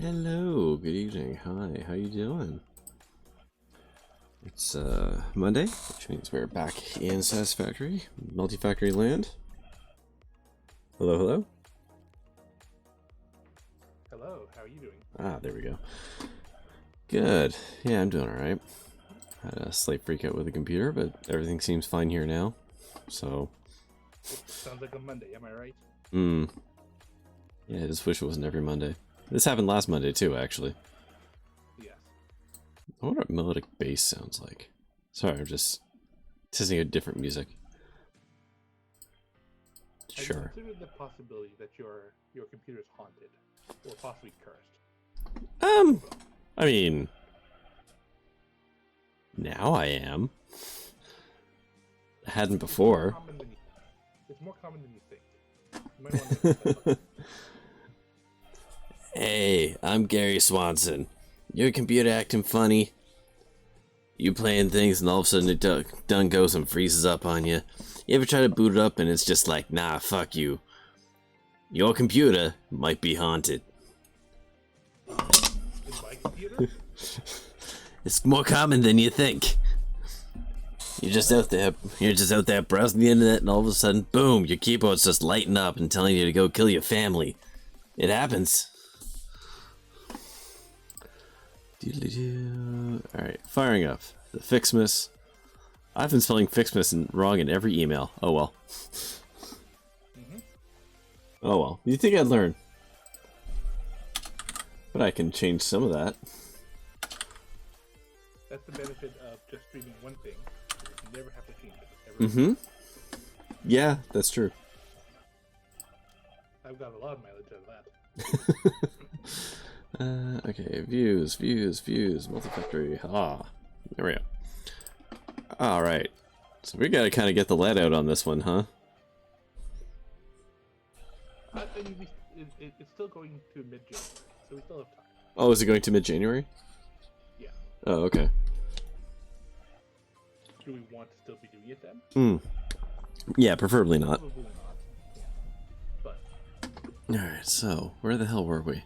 Hello, good evening. Hi, how you doing? It's Monday, which means we're back in Satisfactory, Multifactory land. Hello, hello. Hello, how are you doing? Ah, there we go. Good. Yeah, I'm doing alright. Had a slight freak out with the computer, but everything seems fine here now. So. It sounds like a Monday, am I right? Yeah, I just wish it wasn't every Monday. This happened last Monday too, actually. Yes. I wonder what melodic bass sounds like. Sorry, I'm just testing out different music. Sure. Have you considered the possibility that your computer's haunted, or possibly cursed? I mean, now I am. I hadn't before. It's more common than you think. You might want to look that up. Hey, I'm Gary Swanson. Your computer acting funny? You playing things and all of a sudden it done goes and freezes up on you. You ever try to boot it up and it's just like, nah, fuck you. Your computer might be haunted. Is my computer? It's more common than you think. You're just out there browsing the internet and all of a sudden, boom, your keyboard's just lighting up and telling you to go kill your family. It happens. Alright, firing up. The Ficsmas. I've been spelling Ficsmas wrong in every email. Oh well. Oh well. You'd think I'd learn. But I can change some of that. That's the benefit of just streaming one thing. You never have to change it. Yeah, that's true. I've got a lot of mileage out of that. Okay, views, multifactory. Ah, there we go. Alright. So we gotta kind of get the lead out on this one, huh? I mean, it's still going to mid-January, so we still have time. Oh, is it going to mid-January? Yeah. Oh, okay. Do we want to still be doing it then? Yeah, preferably not. Probably not. Yeah. But Alright, so, where the hell were we?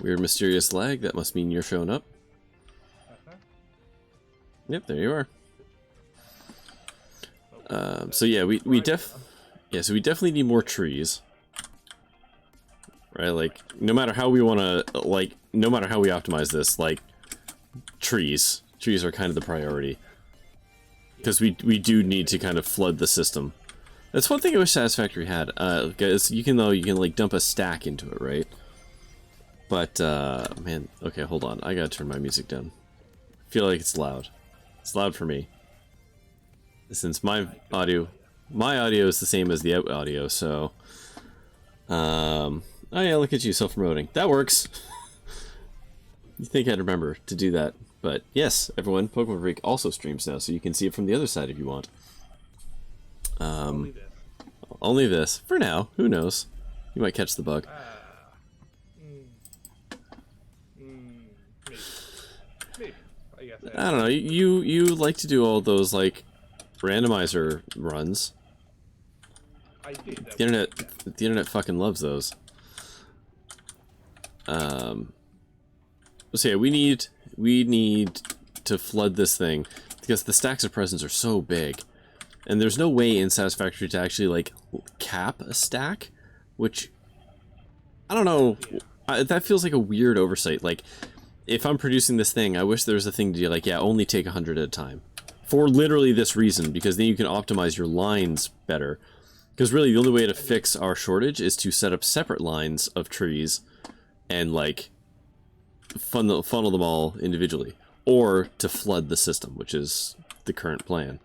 Weird mysterious lag, that must mean you're showing up. Yep, there you are. So yeah, we definitely need more trees. Right, like, no matter how we wanna, like, no matter how we optimize this, like, trees are kind of the priority. Because we do need to kind of flood the system. That's one thing I wish Satisfactory had. Guys, you can like dump a stack into it, right? But man, okay, hold on. I gotta turn my music down. I feel like it's loud. It's loud for me. Since my audio is the same as the out audio, so oh yeah, look at you self-promoting. That works. You think I'd remember to do that? But yes, everyone, Pokemon Freak also streams now, so you can see it from the other side if you want. Only this. For now. Who knows? You might catch the bug. maybe. I guess. I don't know. You like to do all those, like, randomizer runs. I did. The internet fucking loves those. So yeah, we need to flood this thing because the stacks of presents are so big. And there's no way in Satisfactory to actually, like, cap a stack, which, I don't know, that feels like a weird oversight. Like, if I'm producing this thing, I wish there was a thing to do, like, yeah, only take 100 at a time. For literally this reason, because then you can optimize your lines better. Because really, the only way to fix our shortage is to set up separate lines of trees and, like, funnel them all individually. Or to flood the system, which is the current plan.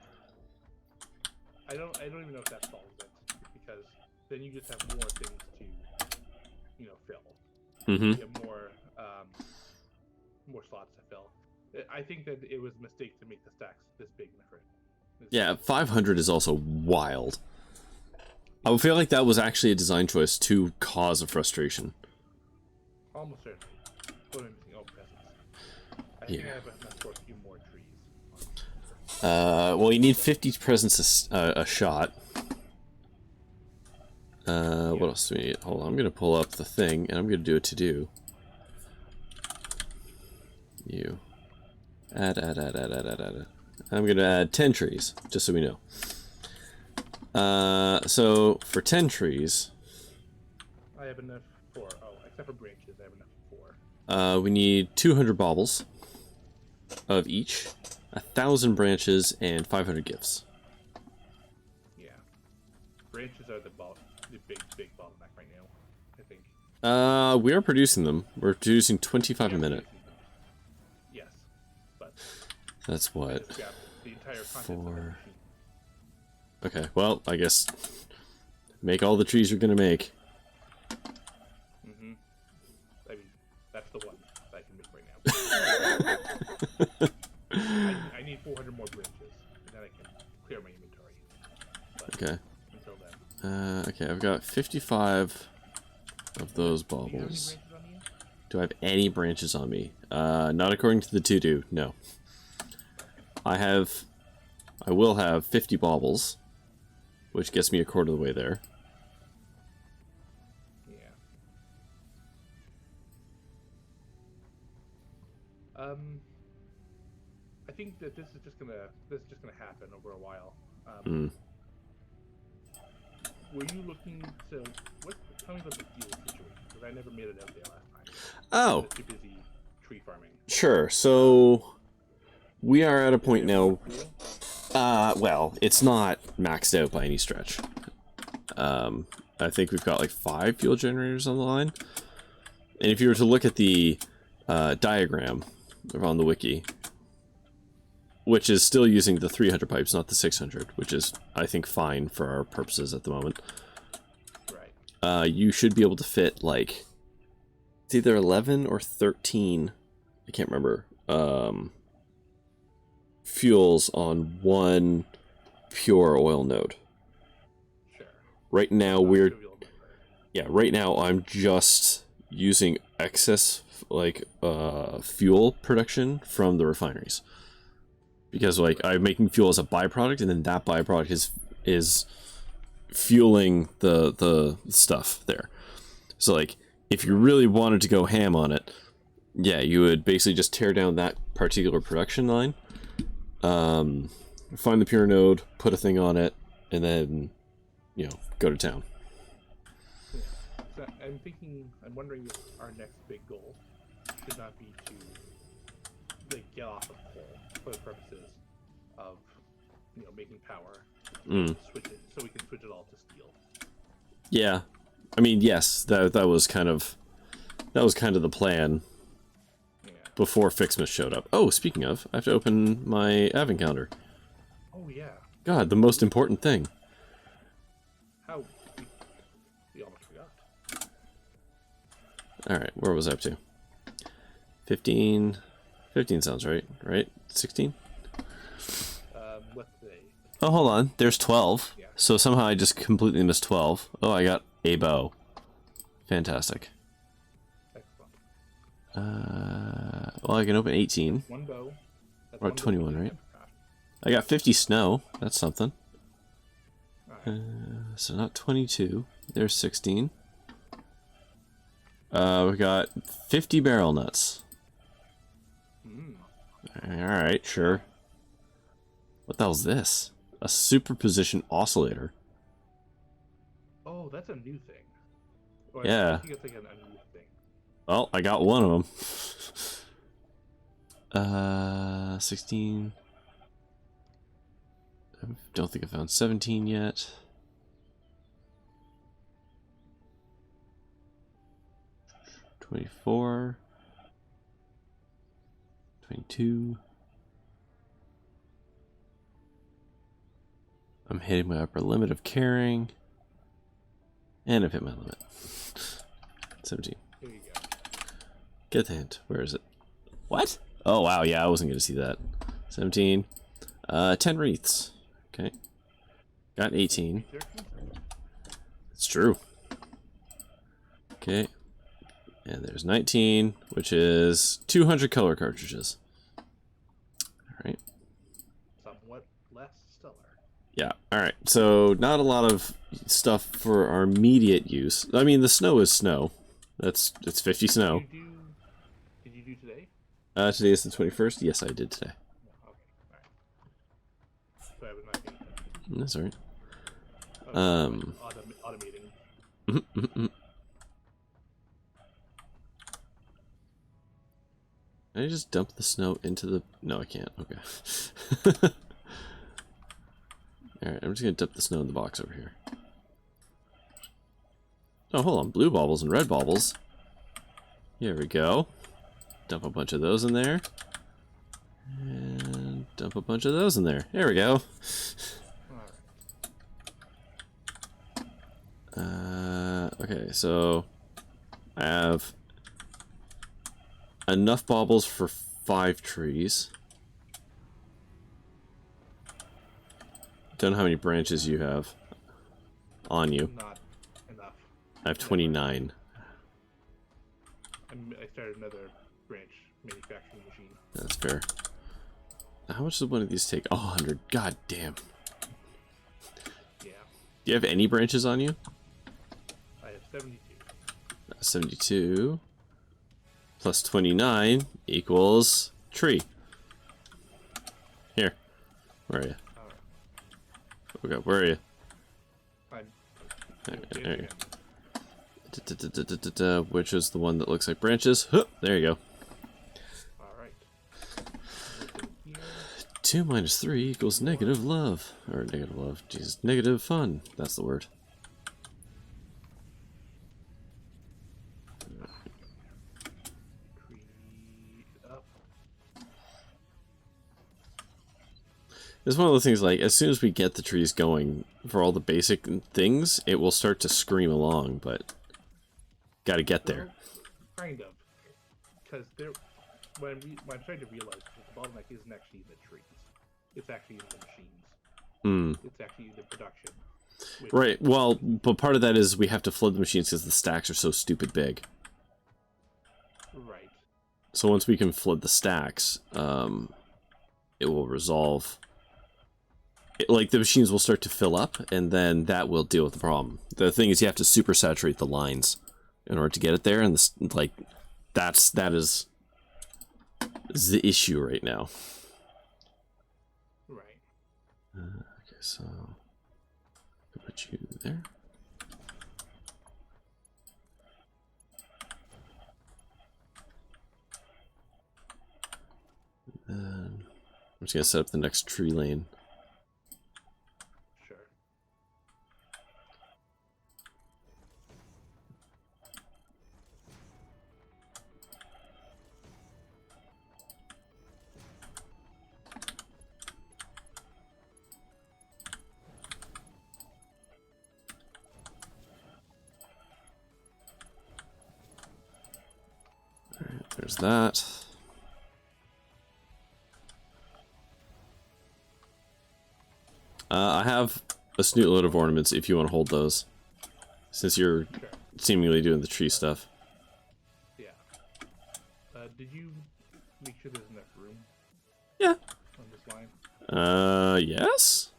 I don't even know if that solves it, because then you just have more things to, fill. You have more slots to fill. I think that it was a mistake to make the stacks this big in the first place. Yeah, 500 is also wild. I would feel like that was actually a design choice to cause a frustration. Almost certainly. What am I missing? Oh, presents. I think I have enough for a few more trees. Well, you need 50 presents a shot. What else do we need? Hold on, I'm gonna pull up the thing, and I'm gonna do a to-do. You. Add. I'm gonna add 10 trees, just so we know. So, for 10 trees... I have enough for... Oh, except for branches, I have enough for 4. We need 200 baubles of each, 1,000 branches, and 500 gifts. Yeah. Branches are the big bottleneck right now, I think. We are producing them. We're producing 25 a minute. Yes, but... That's what? The entire contents 4... of the machine. Okay, well, I guess... Make all the trees you're gonna make. Mm-hmm. I mean, that's the one that I can make right now. I need 400 more branches, and then I can clear my inventory. But okay. until then... Okay, I've got 55 of those baubles. Do I have any branches on me? Not according to the to-do, no. I will have 50 baubles, which gets me a quarter of the way there. Yeah. I think that this is just gonna happen over a while. Were you looking? So, tell me about the fuel situation, because I never made it out there last time. Oh. I was too busy tree farming. Sure. So we are at a point now. Well, it's not maxed out by any stretch. I think we've got like 5 fuel generators on the line. And if you were to look at the diagram on the wiki, which is still using the 300 pipes, not the 600, which is, I think, fine for our purposes at the moment. Right. You should be able to fit, like, it's either 11 or 13, I can't remember, fuels on one pure oil node. Sure. Right now, right now I'm just using excess, like, fuel production from the refineries. Because, like, I'm making fuel as a byproduct, and then that byproduct is fueling the stuff there. So, like, if you really wanted to go ham on it, yeah, you would basically just tear down that particular production line, find the pure node, put a thing on it, and then, you know, go to town. Yeah. So I'm wondering if our next big goal should not be to, like, get off of coal for the purposes of, you know, making power. Switch it so we can switch it all to steel. Yeah, I mean, yes, that was kind of the plan. Yeah. Before Ficsmas showed up. Oh, speaking of, I have to open my advent calendar. Oh yeah. God, the most important thing. How? We almost forgot. Alright, where was I up to? 15. 15 sounds right, right? 16? Let's say. Oh, hold on. There's 12. Yeah. So somehow I just completely missed 12. Oh, I got a bow. Fantastic. Excellent. Well, I can open 18. One bow. That's Or one 21, bow. right? I got 50 snow. That's something. Right. So not 22. There's 16. We got 50 barrel nuts. Alright, sure. What the hell's this? A superposition oscillator. Oh, that's a new thing. Or Yeah. I think it's like a new thing. Well, I got one of them. 16. I don't think I found 17 yet. $24. 22. I'm hitting my upper limit of carrying. And I've hit my limit. 17. Here you go. Get the hint. Where is it? What? Oh, wow. Yeah, I wasn't going to see that. 17. 10 wreaths. Okay. Got 18. It's true. Okay. And there's 19, which is 200 color cartridges. Alright. but less stellar. Yeah, alright. So, not a lot of stuff for our immediate use. I mean, the snow is snow. It's 50 snow. Did you do today? Today is the 21st? Yes, I did today. No, okay, alright. So I was not paying attention. That's alright. Automating. Can I just dump the snow into the... No, I can't. Okay. Alright, I'm just gonna dump the snow in the box over here. Oh, hold on. Blue baubles and red baubles. Here we go. Dump a bunch of those in there. And dump a bunch of those in there. There we go. Okay, so I have enough baubles for 5 trees. Don't know how many branches you have on you. Not enough. I have 29. I started another branch manufacturing machine. That's fair. Now, how much does one of these take? Oh, 100. God damn. Yeah. Do you have any branches on you? I have 72. 72 plus 29 equals tree. Here. Where are you? Okay, where are you? There you go. Which is the one that looks like branches? Huh, there you go. Alright. 2 minus 3 equals negative love. Or negative love. Jesus. Negative fun. That's the word. It's one of those things, like, as soon as we get the trees going for all the basic things, it will start to scream along, but gotta get there. Well, kind of. Because when I'm starting to realize that the bottleneck isn't actually in the trees. It's actually in the machines. It's actually in the production. Right, well, but part of that is we have to flood the machines because the stacks are so stupid big. Right. So once we can flood the stacks, it will resolve... Like, the machines will start to fill up, and then that will deal with the problem. The thing is, you have to super saturate the lines in order to get it there, and that is the issue right now. Right. Okay, so I'll put you there. Then I'm just gonna set up the next tree lane. There's that. I have a snoot load of ornaments if you want to hold those. Since you're seemingly doing the tree stuff. Yeah. Did you make sure there's enough room? Yeah. On this line? Yes?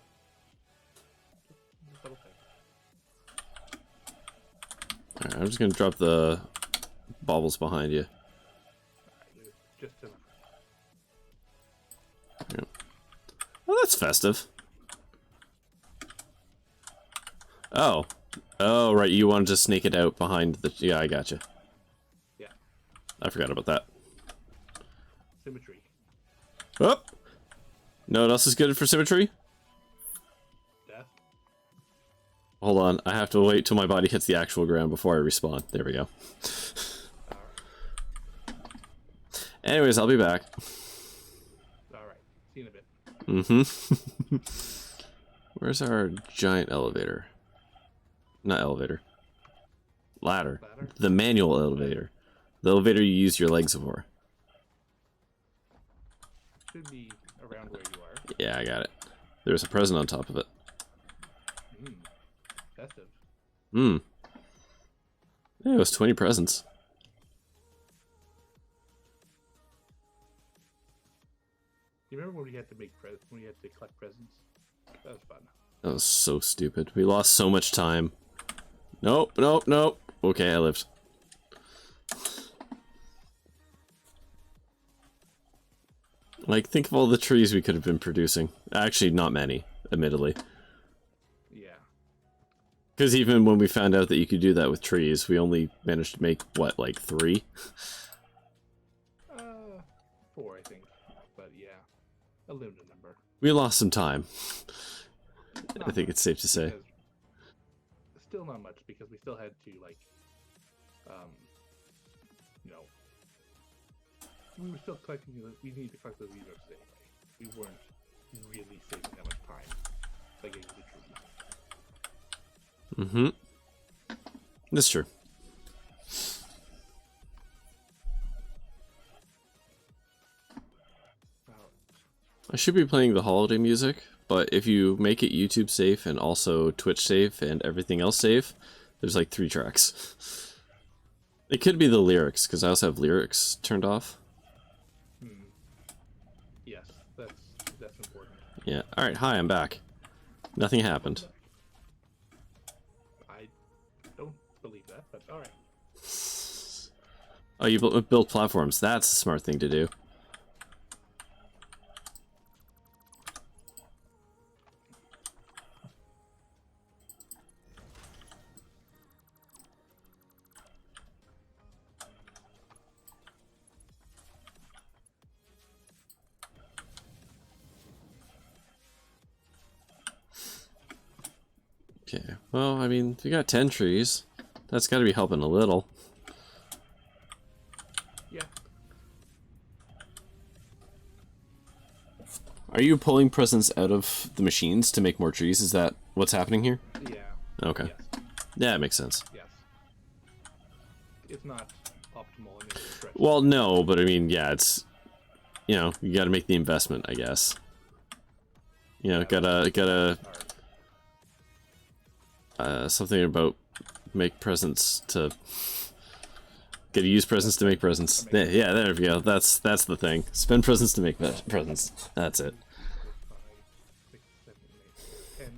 Just double check. Alright, I'm just gonna drop the baubles behind you. Just to... Yep. Well, that's festive. Oh. Oh, right, you wanted to snake it out behind the... Yeah, I gotcha. Yeah. I forgot about that. Symmetry. Oh! No one else is good for symmetry? Death. Hold on, I have to wait till my body hits the actual ground before I respawn. There we go. Anyways, I'll be back. Alright, see you in a bit. Mm-hmm. Where's our giant elevator? Not elevator. Ladder. The manual elevator. The elevator you use your legs for. Should be around where you are. Yeah, I got it. There's a present on top of it. Festive. Yeah, it was 20 presents. you remember when we had to when we had to collect presents? That was fun. That was so stupid. We lost so much time. Nope, nope, nope. Okay, I lived. Like, think of all the trees we could have been producing. Actually, not many, admittedly. Yeah. Because even when we found out that you could do that with trees, we only managed to make, what, like 3? 4, I think. But yeah, a limited number. We lost some time. I think it's safe to say. Still not much, because we still had to, like, we were still collecting, we needed to collect those resources anyway. We weren't really saving that much time by getting the trees. Mm-hmm. That's true. I should be playing the holiday music, but if you make it YouTube safe and also Twitch safe and everything else safe, there's like 3 tracks. It could be the lyrics, because I also have lyrics turned off. Yes, that's important. Yeah. Alright, hi, I'm back. Nothing happened. I don't believe that, but alright. Oh, you built platforms. That's a smart thing to do. Okay, well, I mean, we got 10 trees. That's got to be helping a little. Yeah. Are you pulling presents out of the machines to make more trees? Is that what's happening here? Yeah. Okay. Yes. Yeah, it makes sense. Yes. It's not optimal. I mean, it's well, no, but I mean, yeah, it's, you know, you got to make the investment, I guess. You know, gotta something about make presents to gotta use presents to make presents. Yeah, there we go. That's the thing. Spend presents to make presents. That's it. 5, 6, 7, 8,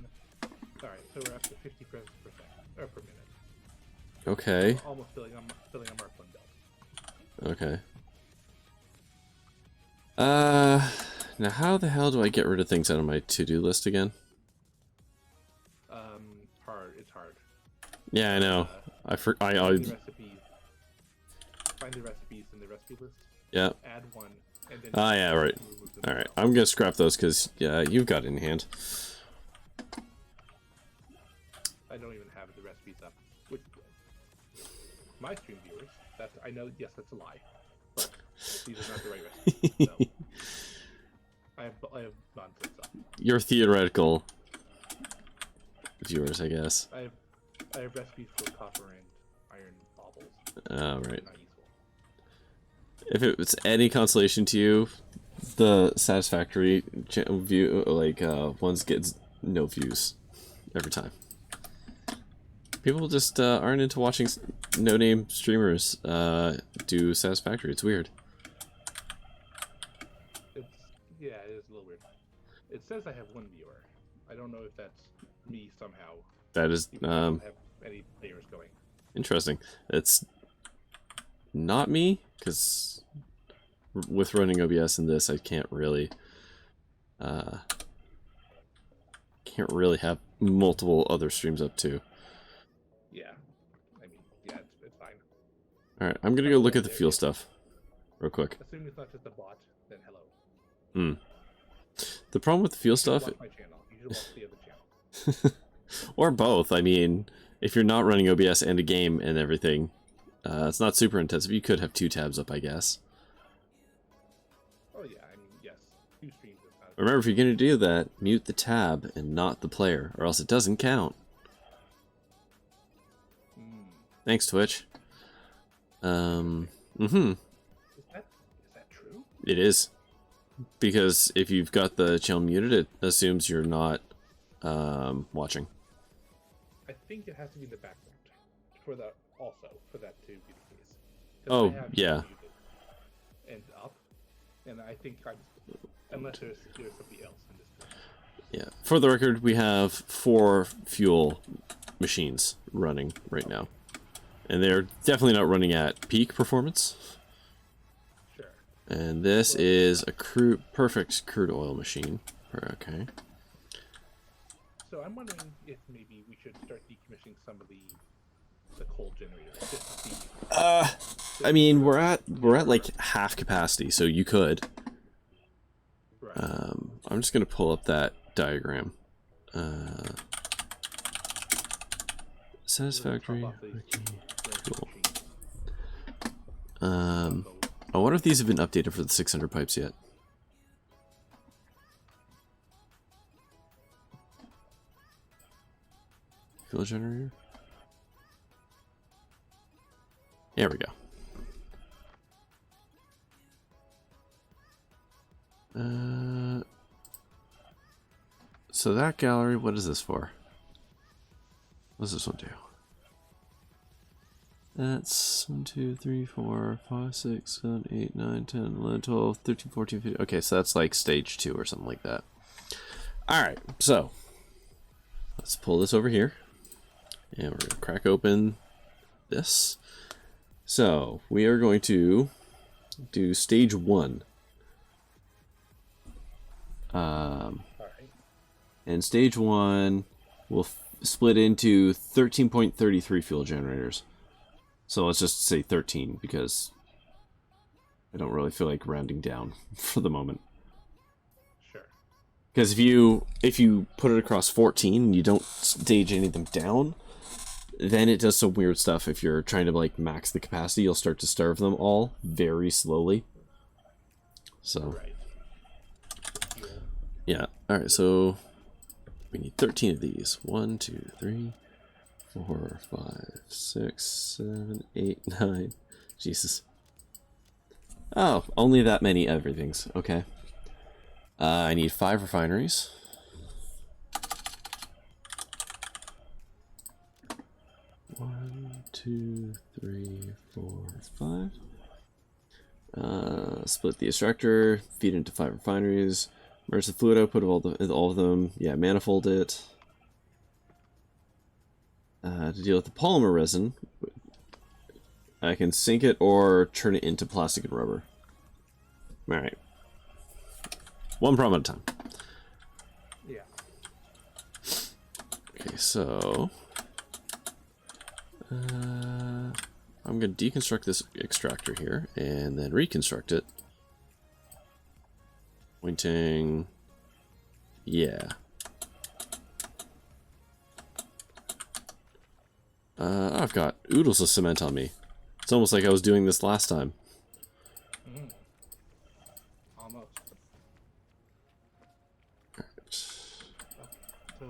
10. Alright, so we're up to 50 presents per second, or per minute. Okay. We're almost filling on Mark 1 belt. Okay. Now how the hell do I get rid of things out of my to-do list again? Hard. It's hard. Yeah, I know. Find the recipes in the recipe list. Yeah. Add one, and then. Ah, yeah, right. All right, I'm gonna scrap those because yeah, you've got it in hand. I don't even have the recipes up. Which, my stream viewers, I know. Yes, that's a lie, but these are not the right recipes. So I have nonsense up. Your theoretical viewers, I guess. I have recipes for copper and iron baubles. Oh, right. Not useful. If it was any consolation to you, the Satisfactory view, like, ones get no views every time. People just aren't into watching no-name streamers do Satisfactory. It's weird. Yeah, it is a little weird. It says I have 1 viewer. I don't know if that's me somehow. That is I don't have any players going. interesting. It's not me, because with running OBS and this, I can't really have multiple other streams up too. Yeah, I mean, yeah, it's fine. All right, I'm gonna go look at the fuel stuff real quick. Assuming it's not just a bot, then hello. The problem with the fuel You should stuff, watch my channel. You should watch the other channel. or both. I mean, if you're not running OBS and a game and everything, it's not super intensive. You could have 2 tabs up, I guess. Oh yeah, I mean, yes, 2 streams is not. Remember, if you're gonna do that, mute the tab and not the player, or else it doesn't count. Thanks, Twitch. Is that true? It is. Because if you've got the channel muted, it assumes you're not watching. I think it has to be in the background for that to be the case. Oh, yeah. And up, and I think Unless there's something else in this one. Yeah. For the record, we have 4 fuel machines running right now. And they're definitely not running at peak performance. Sure. And this is a perfect crude oil machine. Okay. So I'm wondering if maybe we should start decommissioning some of the coal generators. Just to see. I mean, we're at like half capacity, so you could. Right. I'm just gonna pull up that diagram. Satisfactory. Cool. I wonder if these have been updated for the 600 pipes yet. Fuel generator. There we go. So that gallery, what is this for? What does this one do? That's 1, 2, 3, 4, 5, 6, 7, 8, 9, 10, 11, 12, 13, 14, 15. Okay, so that's like stage 2 or something like that. Alright, so let's pull this over here. And we're going to crack open this. So we are going to do stage 1. And stage 1 will split into 13.33 fuel generators. So let's just say 13 because I don't really feel like rounding down for the moment. Sure. Because if you put it across 14 and you don't stage any of them down, then it does some weird stuff. If you're trying to like max the capacity, you'll start to starve them all very slowly. So right. Yeah. Alright, so we need 13 of these. 1, 2, 3, 4, 5, 6, 7, 8, 9. Jesus. Oh, only that many everythings. Okay. I need 5 refineries. One, 2, 3, 4, 5. Split the extractor, feed into 5 refineries. Merge the fluid output of all of them. Yeah, manifold it. To deal with the polymer resin, I can sink it or turn it into plastic and rubber. Alright. One problem at a time. Yeah. Okay, so I'm going to deconstruct this extractor here and then reconstruct it. Pointing. Yeah. I've got oodles of cement on me. It's almost like I was doing this last time. Almost. Alright. So,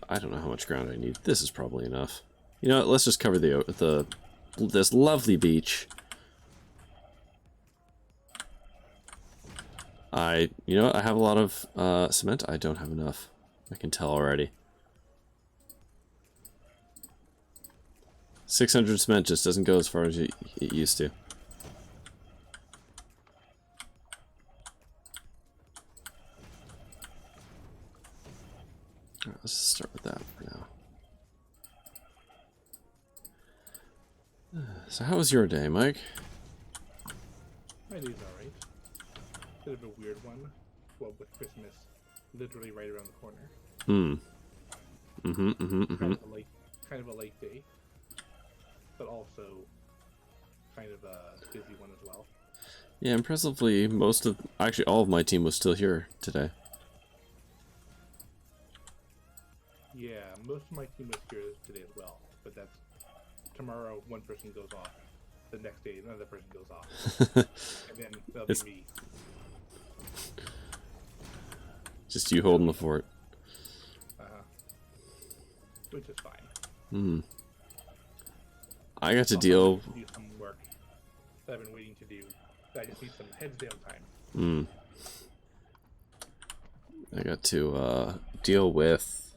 I don't know how much ground I need. This is probably enough. You know what? Let's just cover this lovely beach. You know what? I have a lot of cement. I don't have enough. I can tell already. 600 cement just doesn't go as far as it used to. Alright, let's just start with that for now. So how was your day, Mike? my day's alright. Bit of a weird one. Well, with Christmas literally right around the corner. Kind of a late day. But also kind of a busy one as well. Yeah, impressively, actually all of my team was still here today. Yeah, most of my team was here today as well. But that's tomorrow. One person goes off. The next day, another person goes off, and then that'll be me. Just you holding the fort. Which is fine. I got to deal. Do some work that I've been waiting to do. I just need some heads down time. I got to deal with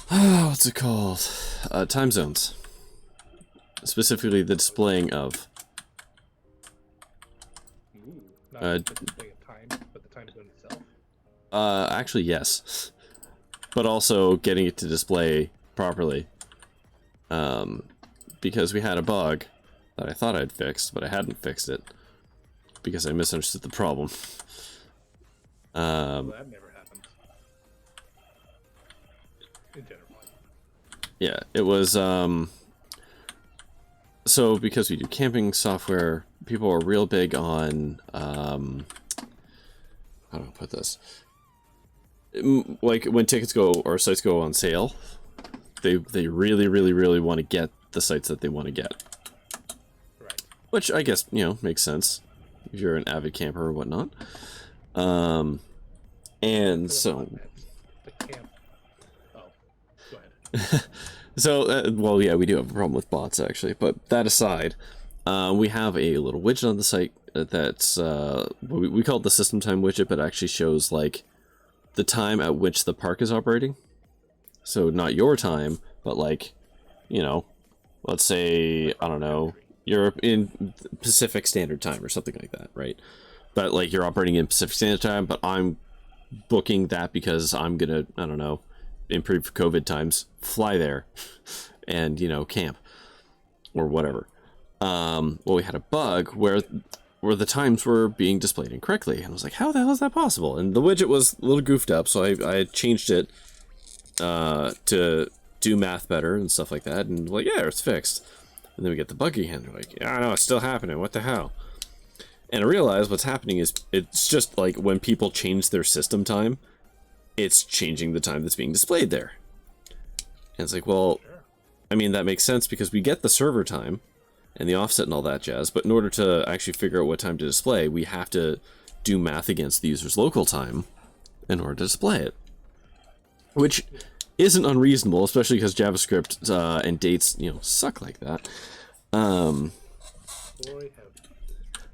what's it called? Time zones. Specifically, the displaying of. Ooh, Not displaying a time, but the time zone itself. Actually, yes. But also getting it to display properly. Because we had a bug that I thought I'd fixed, but I hadn't fixed it. Because I misunderstood the problem. Well, that never happens. In general. Yeah, it was, so because we do camping software, people are real big on, how do I put this? Like, when tickets go, or sites go on sale, they really, really, really want to get the sites that they want to get. Right. Which, I guess, you know, makes sense, if you're an avid camper or whatnot. And so... The camp... Oh, go ahead. So, well, yeah, we do have a problem with bots, actually. But that aside, we have a little widget on the site that's, we call it the system time widget, but actually shows, like, the time at which the park is operating. So, not your time, but, like, you know, let's say, I don't know, you're in Pacific Standard Time or something like that, right? But, like, you're operating in Pacific Standard Time, but I'm booking that because I'm gonna, I don't know, improve COVID times, fly there and, you know, camp or whatever. Well, we had a bug where the times were being displayed incorrectly, and I was like, how the hell is that possible? And the widget was a little goofed up, so I changed it to do math better and stuff like that, and like, yeah, it's fixed. And then we get the bug again. We're like, yeah, I know, it's still happening, what the hell? And I realized what's happening is it's just like when people change their system time, it's changing the time that's being displayed there. And it's like, well, I mean, that makes sense because we get the server time and the offset and all that jazz, but in order to actually figure out what time to display, we have to do math against the user's local time in order to display it. Which isn't unreasonable, especially because JavaScript and dates, you know, suck like that.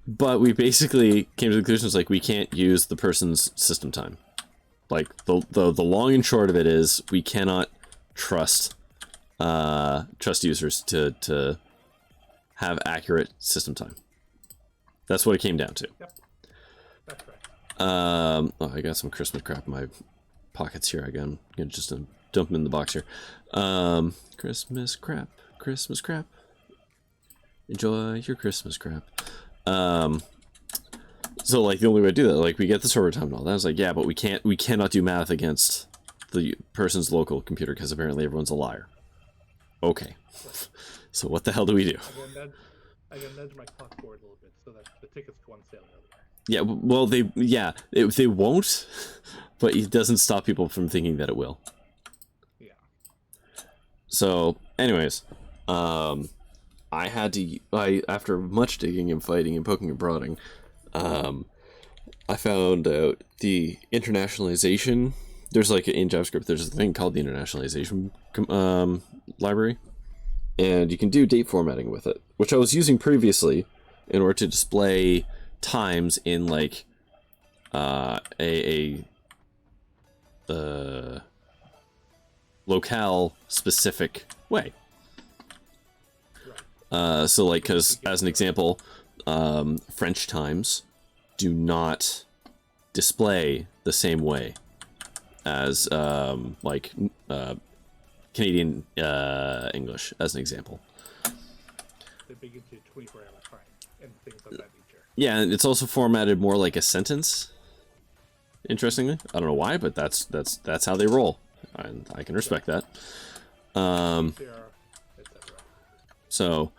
But we basically came to the conclusion, it's like, we can't use the person's system time. Like, the long and short of it is, we cannot trust users to have accurate system time. That's what it came down to. Yep. That's right. Oh, I got some Christmas crap in my pockets here. I'm gonna just dump them in the box here. Christmas crap. Christmas crap. Enjoy your Christmas crap. So, like, the only way to do that, like, we get the server time and all that. I was like, yeah, but we cannot do math against the person's local computer because apparently everyone's a liar. Okay. So what the hell do we do? I gotta nudge my clock forward a little bit so that the tickets go on sale the other way. Yeah, well, they won't, but it doesn't stop people from thinking that it will. Yeah. So, anyways, after much digging and fighting and poking and prodding, I found out the internationalization. There's like in JavaScript, there's a thing called the internationalization library, and you can do date formatting with it, which I was using previously in order to display times in like a locale specific way. So like, because as an example, French times do not display the same way as like Canadian English, as an example. They're big into 24-hour time and things of that nature. Yeah, and it's also formatted more like a sentence. Interestingly, I don't know why, but that's how they roll, and I can respect that. So,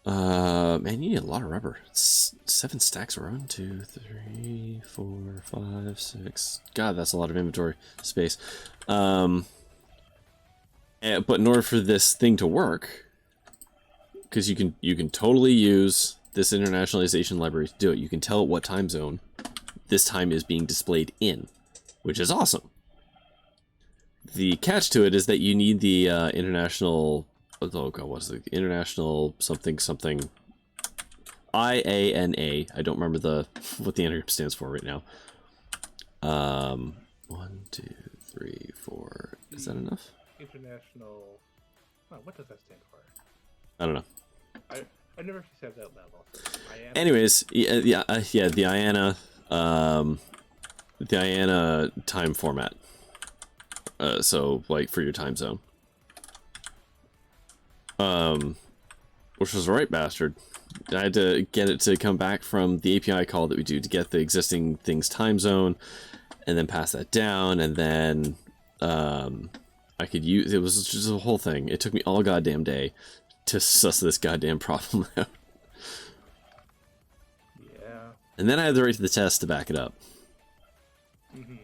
man, you need a lot of rubber. It's 7 stacks of 1, 2, 3, 4, 5, 6. God, that's a lot of inventory space. But in order for this thing to work, because you can totally use this internationalization library to do it. You can tell it what time zone this time is being displayed in, which is awesome. The catch to it is that you need the international. Oh god, what's the international something something? IANA. I don't remember what the acronym stands for right now. 1, 2, 3, 4. Is that enough? International. Oh, what does that stand for? I don't know. I I never actually said that out loud. Also. Anyways, yeah, the IANA time format. So like for your time zone. Which was right, bastard. I had to get it to come back from the API call that we do to get the existing thing's time zone, and then pass that down, and then I could use. It was just a whole thing. It took me all goddamn day to suss this goddamn problem out. Yeah. And then I had to write the test to back it up. Mm-hmm.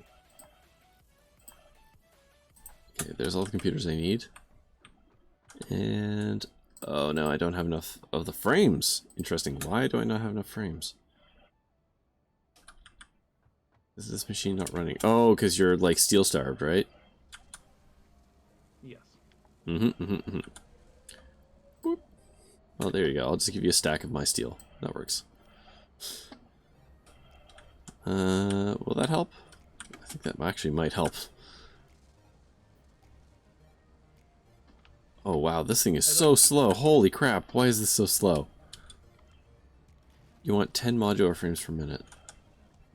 Okay, there's all the computers I need. And oh no, I don't have enough of the frames. Interesting. Why do I not have enough frames? Is this machine not running? Oh, because you're like steel starved, right? Yes. Boop. Well, there you go. I'll just give you a stack of my steel. That works. Will that help? I think that actually might help. Oh wow, this thing is so slow. Holy crap, why is this so slow? You want 10 modular frames per minute.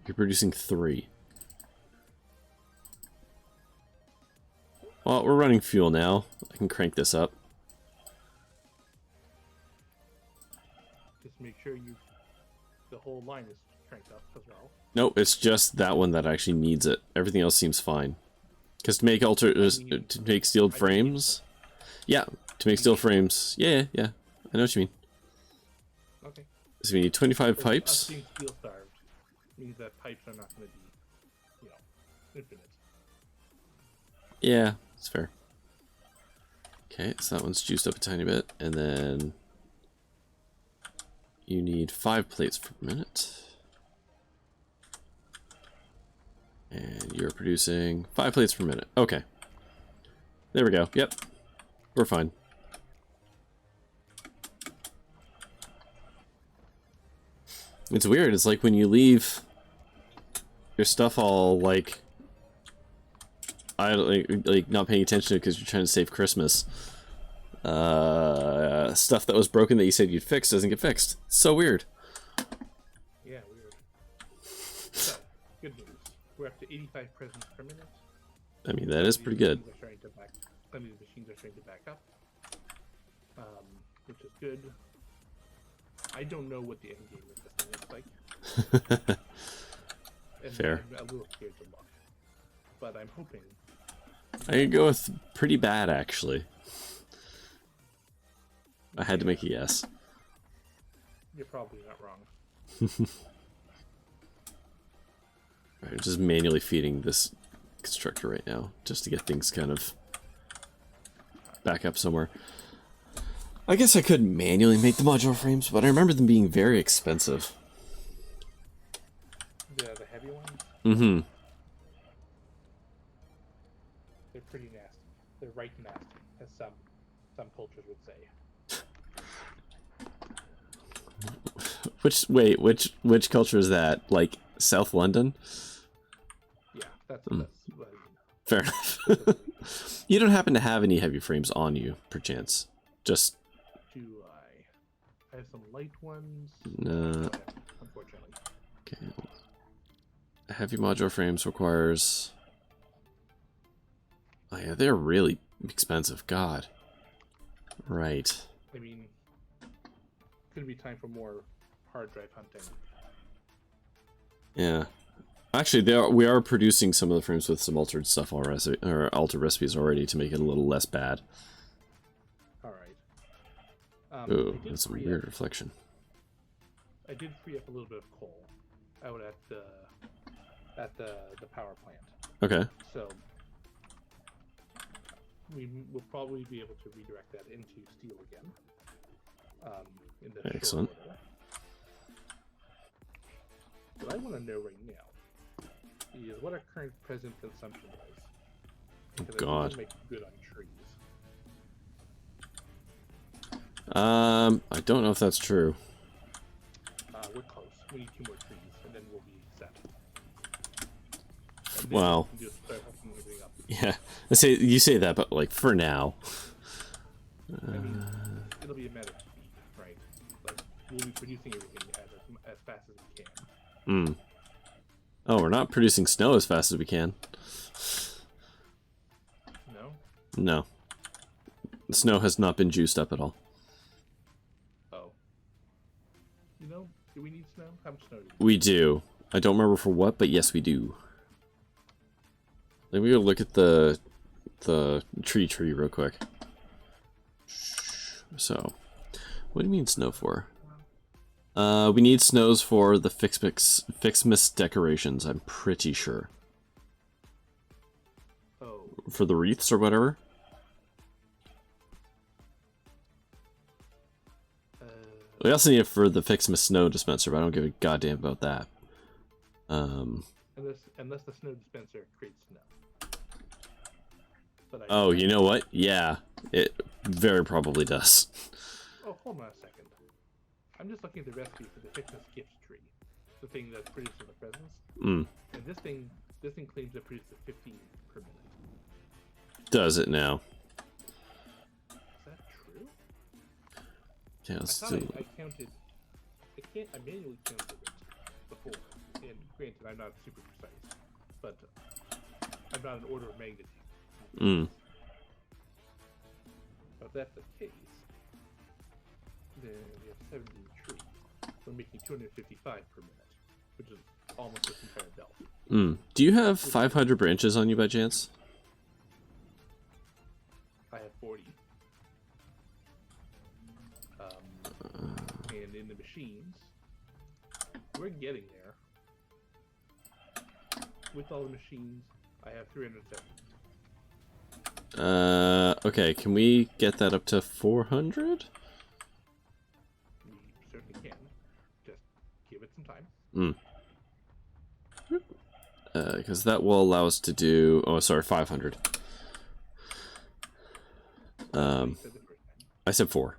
You're producing 3. Well, we're running fuel now. I can crank this up. Just make sure the whole line is cranked up as well. Nope, it's just that one that actually needs it. Everything else seems fine. Because to make to make steel frames... Yeah, to make steel frames. Yeah, I know what you mean. Okay. So we need 25 Us pipes. being steel starved means that pipes are not going to be, infinite. Yeah, that's fair. Okay, so that one's juiced up a tiny bit, and then you need 5 plates per minute. And you're producing 5 plates per minute. Okay. There we go. Yep. We're fine. It's weird. It's like when you leave your stuff all like not paying attention to it because you're trying to save Christmas. Stuff that was broken that you said you'd fix doesn't get fixed. It's so weird. Yeah, weird. So, good news. We're up to 85 presents per minute. I mean, that is pretty good. Some of these machines are starting to back up, which is good. I don't know what the end game of this thing looks like. And Fair. I'm a little scared to look. But I'm hoping. I could go with pretty bad, actually. I had to make a guess. You're probably not wrong. Alright, I'm just manually feeding this constructor right now, just to get things kind of back up somewhere. I guess I could manually make the modular frames, but I remember them being very expensive. The heavy ones? Mm-hmm. They're pretty nasty. They're right nasty, as some cultures would say. Which culture is that? Like South London? Yeah, that's what I mean. Fair enough. You don't happen to have any heavy frames on you, perchance? Just... Do I have some light ones? No. Unfortunately. Okay. Heavy modular frames requires... Oh yeah, they're really expensive. God. Right. I mean, could be time for more hard drive hunting. Yeah. Actually, we are producing some of the frames with some altered stuff already, or altered recipes already to make it a little less bad. All right. Oh, that's a weird reflection. I did free up a little bit of coal out at the power plant. Okay. So we will probably be able to redirect that into steel again. In the excellent. short order. What I want to know right now is what our current present consumption is. Because God. I want to make good on trees. I don't know if that's true. We're close. We need 2 more trees, and then we'll be set. And then Wow. we can just start hooking everything up. Yeah. You say that, but like for now. I mean, it'll be a matter of speed, right? Like we'll be producing everything as fast as we can. Hmm. Oh, we're not producing snow as fast as we can. No? No. The snow has not been juiced up at all. Oh. You know, do we need snow? How much snow do We do. I don't remember for what, but yes, we do. Let me go look at the tree real quick. So, what do you mean snow for? We need snows for the Ficsmas decorations, I'm pretty sure. Oh. For the wreaths or whatever? We also need it for the Ficsmas snow dispenser, but I don't give a goddamn about that. Unless the snow dispenser creates snow. But Oh, you know what? Yeah, it very probably does. Oh, hold on a second. I'm just looking at the recipe for the Ficsmas gift tree, the thing that produces the presents. Mm. And this thing claims to produce 15 per minute. Does it now? Is that true? Yeah, let's I do. thought I counted. I manually counted it before. And granted, I'm not super precise, but I'm not an order of magnitude. Mm. But if that's the case, then we have 17 trees. We're making 255 per minute, which is almost this entire belt. Mm. Do you have 500 branches on you by chance? I have 40. And in the machines, we're getting there. With all the machines, I have 370. Okay, can we get that up to 400? We certainly can. Just give it some time. Because that will allow us to do... Oh, sorry, 500. I said 4.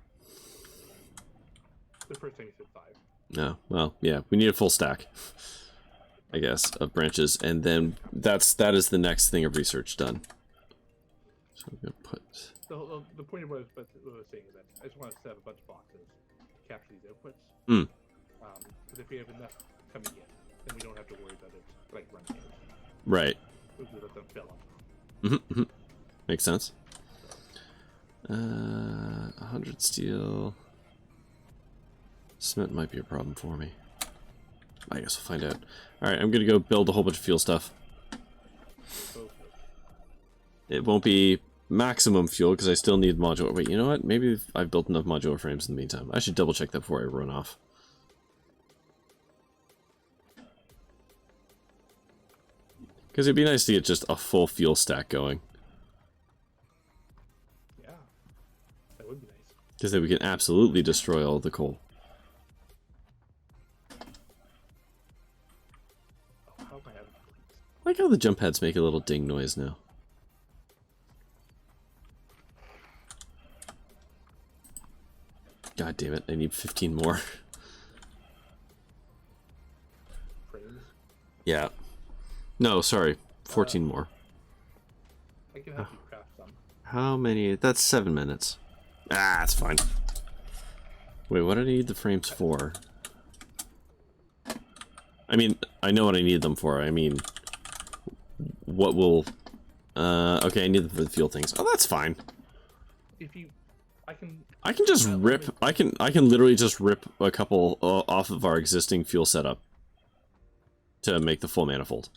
The first time you said 5. No, well, yeah, we need a full stack, I guess, of branches, and then that is the next thing of research done. So I'm gonna put... The point of what I was saying is that I just want to set up a bunch of boxes to capture these outputs. Mm. Because if we have enough coming in, then we don't have to worry about it like running out. Right. We'll just let them fill up. Mm-hmm. Makes sense. 100 steel. Cement might be a problem for me. I guess we'll find out. Alright, I'm gonna go build a whole bunch of fuel stuff. It won't be maximum fuel because I still need modular. Wait, you know what? Maybe I've built enough modular frames in the meantime. I should double check that before I run off. Because it'd be nice to get just a full fuel stack going. Yeah, that would be nice. Because then we can absolutely destroy all the coal. Oh, how am I out of plates? I like how the jump pads make a little ding noise now. God damn it, I need 15 more. Frames? Yeah. No, sorry, 14 more. I can help you craft some. How many? That's 7 minutes. Ah, that's fine. Wait, what do I need the frames for? I mean, I know what I need them for. I mean, what will... okay, I need them for the fuel things. Oh, that's fine. If you... I can just rip... I can literally just rip a couple off of our existing fuel setup to make the full manifold.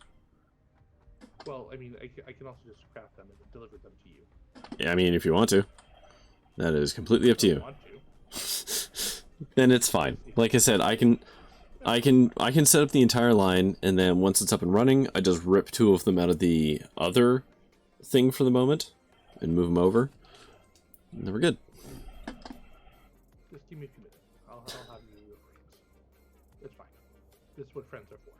Well, I mean, I can also just craft them and deliver them to you. Yeah, I mean, if you want to. That is completely up to you. Want to. Then it's fine. Like I said, I can set up the entire line, and then once it's up and running, I just rip 2 of them out of the other thing for the moment and move them over. And then we're good. Just give me a few minutes. I'll have you do your frames. It's fine. This is what friends are for.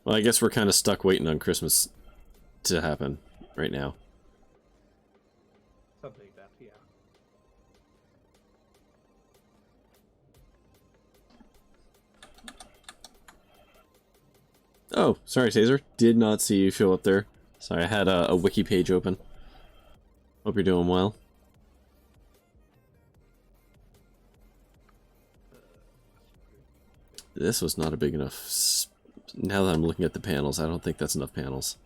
Well, I guess we're kind of stuck waiting on Christmas to happen right now. Something like that, yeah. Oh, sorry, Taser. Did not see you show up there. Sorry, I had a wiki page open. Hope you're doing well. This was not a big enough... Now that I'm looking at the panels, I don't think that's enough panels.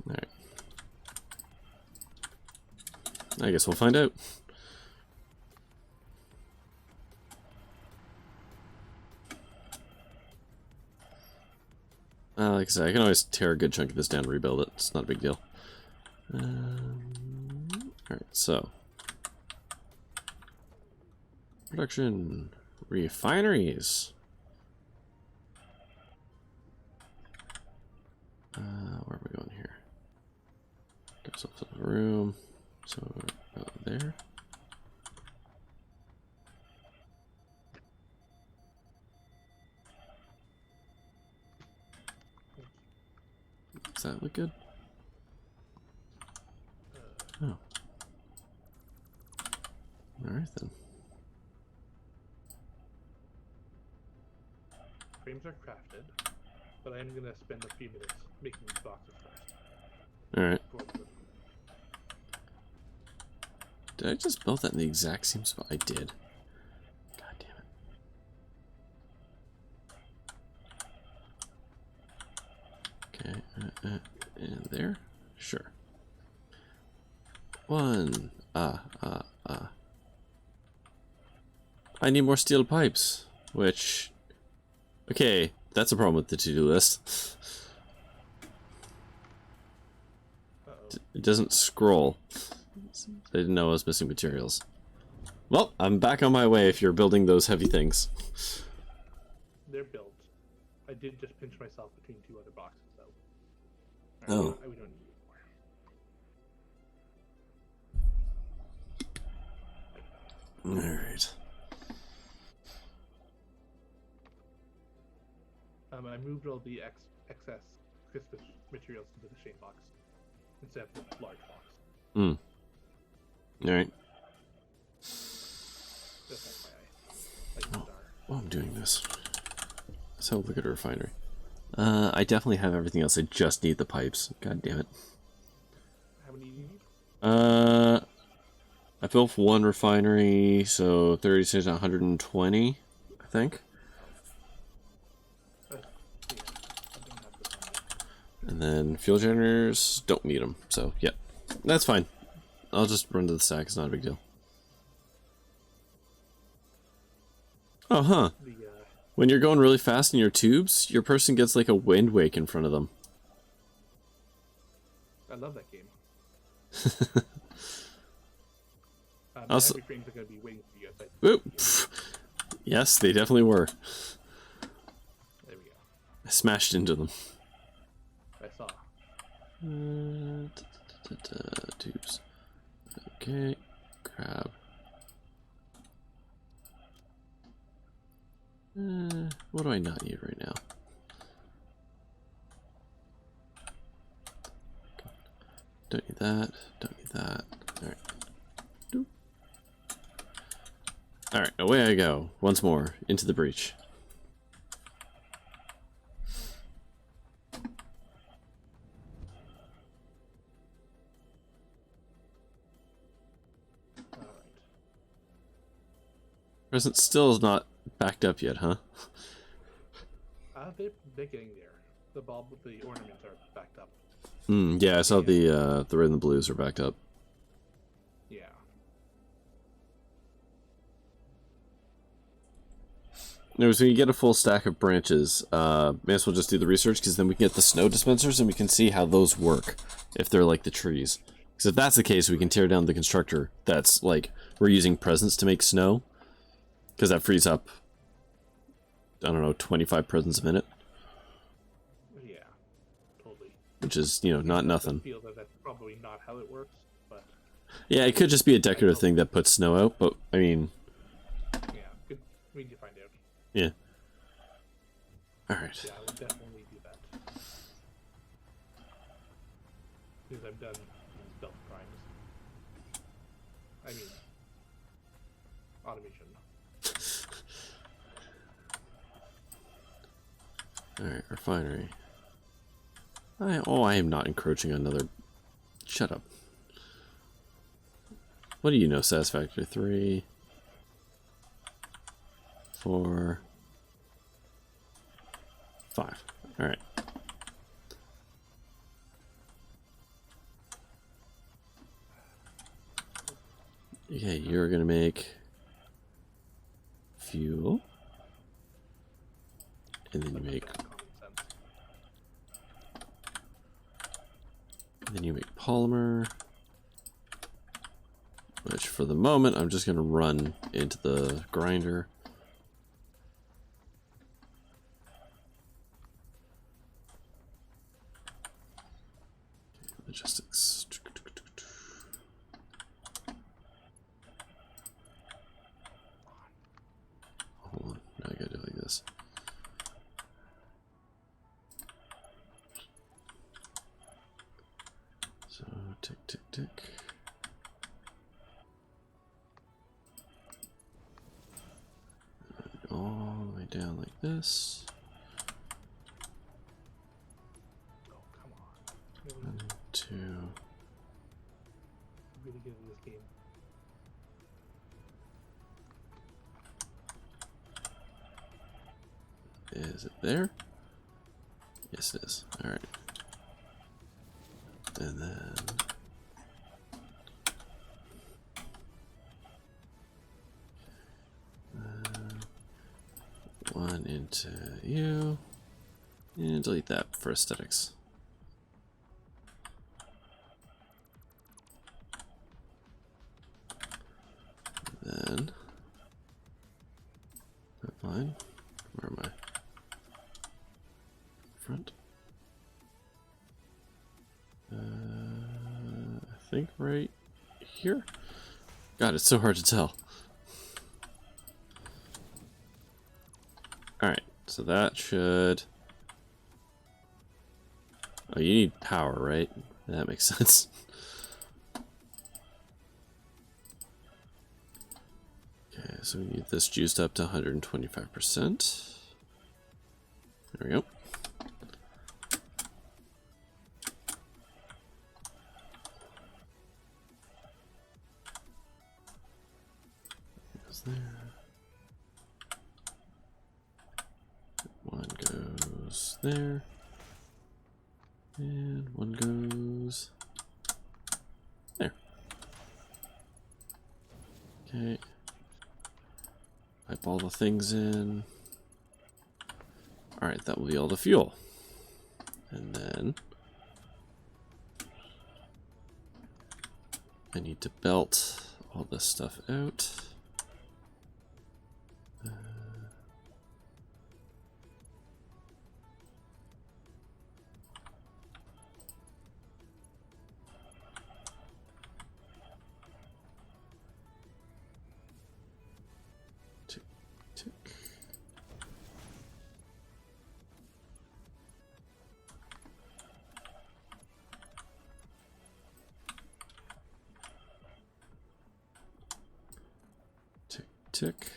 Alright. I guess we'll find out. Like I said, I can always tear a good chunk of this down and rebuild it. It's not a big deal. Alright, so. Production. Refineries. Where are we going here? Get ourselves in the room. So, there. Does that look good? Oh. Alright then. Frames are crafted, but I am going to spend a few minutes making these boxes first. Alright. Did I just build that in the exact same spot? I did. God damn it. Okay, and there? Sure. One. I need more steel pipes, which... Okay, that's a problem with the to-do list. It doesn't scroll. I didn't know I was missing materials. Well, I'm back on my way if you're building those heavy things. They're built. I did just pinch myself between two other boxes, though. Oh. We don't need more. Alright. I moved all the excess Christmas materials into the shade box instead of the large box. Hmm. Alright. Just FYI. While I'm doing this, let's have a look at a refinery. I definitely have everything else. I just need the pipes. God damn it. How many do you need? I built one refinery, so 36 to 120, I think. Yeah, I don't have this on me. And then fuel generators, don't need them. So, yeah, that's fine. I'll just run to the stack. It's not a big deal. Oh, huh. When you're going really fast in your tubes, your person gets like a wind wake in front of them. I love that game. Also, heavy frames are going to be waiting for you outside. Oops. Yes, they definitely were. There we go. I smashed into them. I saw. Tubes. Okay, grab. What do I not need right now? Don't need that. Don't need that. Alright. Alright, away I go. Once more. Into the breach. Present still is not backed up yet, huh? They're getting there. The bulb with the ornaments are backed up. Yeah, I saw the red and the blues are backed up. Yeah. No, so when you get a full stack of branches, may as well just do the research, because then we can get the snow dispensers and we can see how those work, if they're like the trees. Because if that's the case, we can tear down the constructor that's like, we're using presents to make snow. Because that frees up, I don't know, 25 presents a minute. Yeah, totally. Which is, you know, not nothing. I feel that that's probably not how it works, but... Yeah, it could just be a decorative thing that puts snow out, but, I mean... Yeah, good. We need to find out. Yeah. Alright. Yeah, I would definitely do that. Because I've done stealth crimes. I mean... automation. Alright, refinery. I am not encroaching on another... Shut up. What do you know, Satisfactory? 3... 4... 5. All right. Okay, you're gonna make fuel, and then you make, polymer, which for the moment I'm just gonna run into the grinder. Logistics. Hold on, now I gotta do it like this. So tick, tick, tick. All the way down like this. Oh, come on. 1, 2. Really good at this game. Is it there? Yes, it is. All right. And then one into you, and delete that for aesthetics. Then pipeline. Where am I? Front. I think right here. God, it's so hard to tell. All right, so that should. Oh, you need power, right? That makes sense. Okay, so we need this juiced up to 125%. There we go. Goes there. One goes there. And one goes there. Okay. Pipe all the things in. Alright, that will be all the fuel. And then I need to belt all this stuff out. Tick, tick. Tick, tick.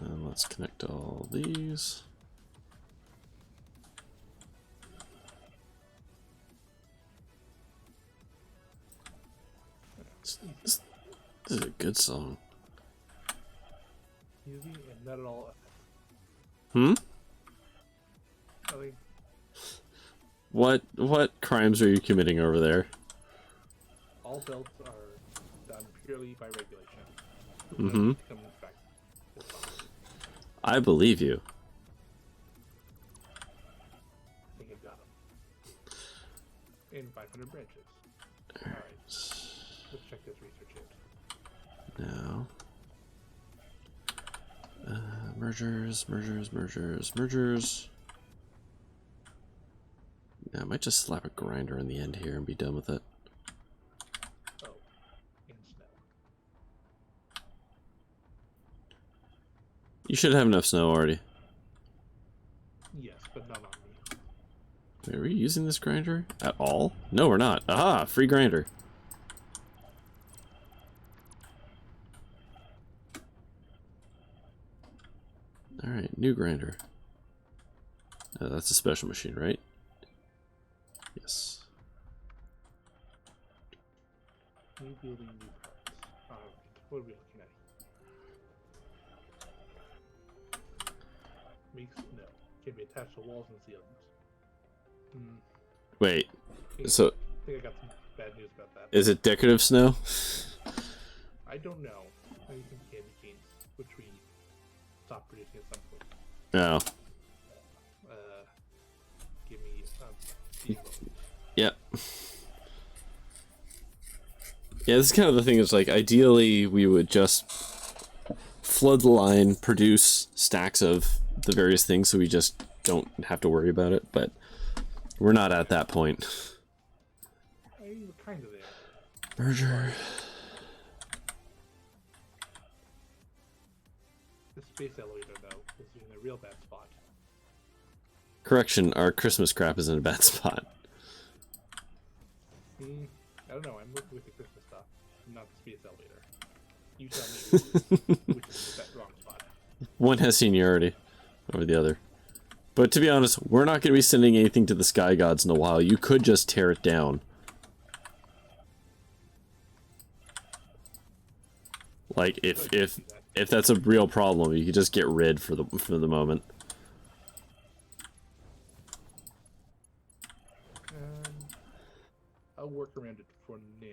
Let's connect all these. This is a good song. Easy and not at all. Hmm? I mean, What crimes are you committing over there? all belts are done purely by regulation. Mm-hmm. Come back. It's fine. I believe you. I think I've got them. In 500 branches. Alright. Let's check this research out. Now, mergers. Yeah, I might just slap a grinder in the end here and be done with it. Oh, in snow. You should have enough snow already. Yes, but not on me. Wait, are we using this grinder at all? No, we're not. Aha, free grinder. Alright, new grinder. That's a special machine, right? Yes. New building, new parts. Alright, what are we looking at? Makes no. can be attached to walls and ceilings. Wait, so I think I got some bad news about that. is it decorative snow? I don't know. I need some candy canes, which we stopped producing at some point. No. Give me Yep. Yeah, this is kind of the thing. Is like ideally we would just flood the line, produce stacks of the various things, so we just don't have to worry about it. But we're not at that point. We're kind of there. Merger. The space elevator, though, is in a real bad spot. Correction, our Christmas crap is in a bad spot. I don't know. I'm working with the Christmas stuff, not the space elevator. You tell me which is the wrong spot. One has seniority over the other. But to be honest, we're not going to be sending anything to the sky gods in a while. You could just tear it down. Like if that's a real problem, you could just get rid for the moment. I'll work around it for now.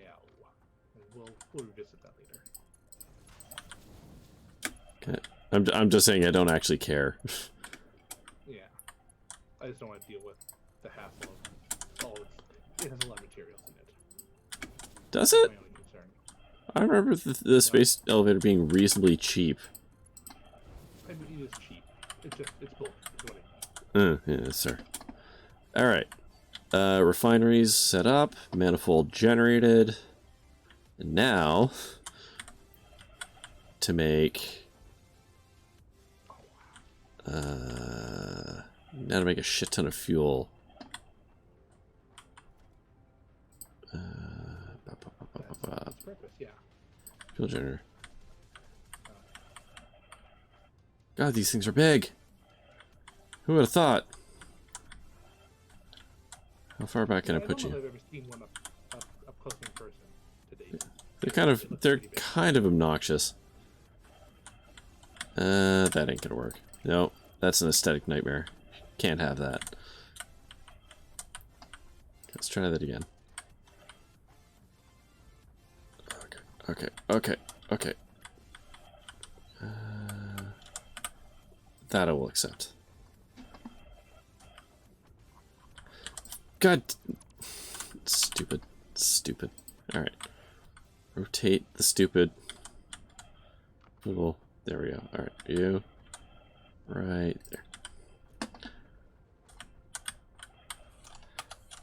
And we'll revisit that later. Okay. I'm just saying I don't actually care. Yeah. I just don't want to deal with the hassle of all it has a lot of materials in it. Does That's it? my only concern. I remember the space elevator being reasonably cheap. I mean, it is cheap. It's bulky, is what I mean. Yeah, sir. Alright. Refineries set up, manifold generated. And now to make now to make a shit ton of fuel. That's purpose, yeah. Fuel generator. God, these things are big. Who would have thought? How far back can I put don't know you? if I've ever seen one up close in person to date. They're kind of obnoxious. That ain't gonna work. No, that's an aesthetic nightmare. Can't have that. Let's try that again. Okay. That I will accept. God, stupid. Alright. Rotate the stupid little, there we go. Alright, you. Right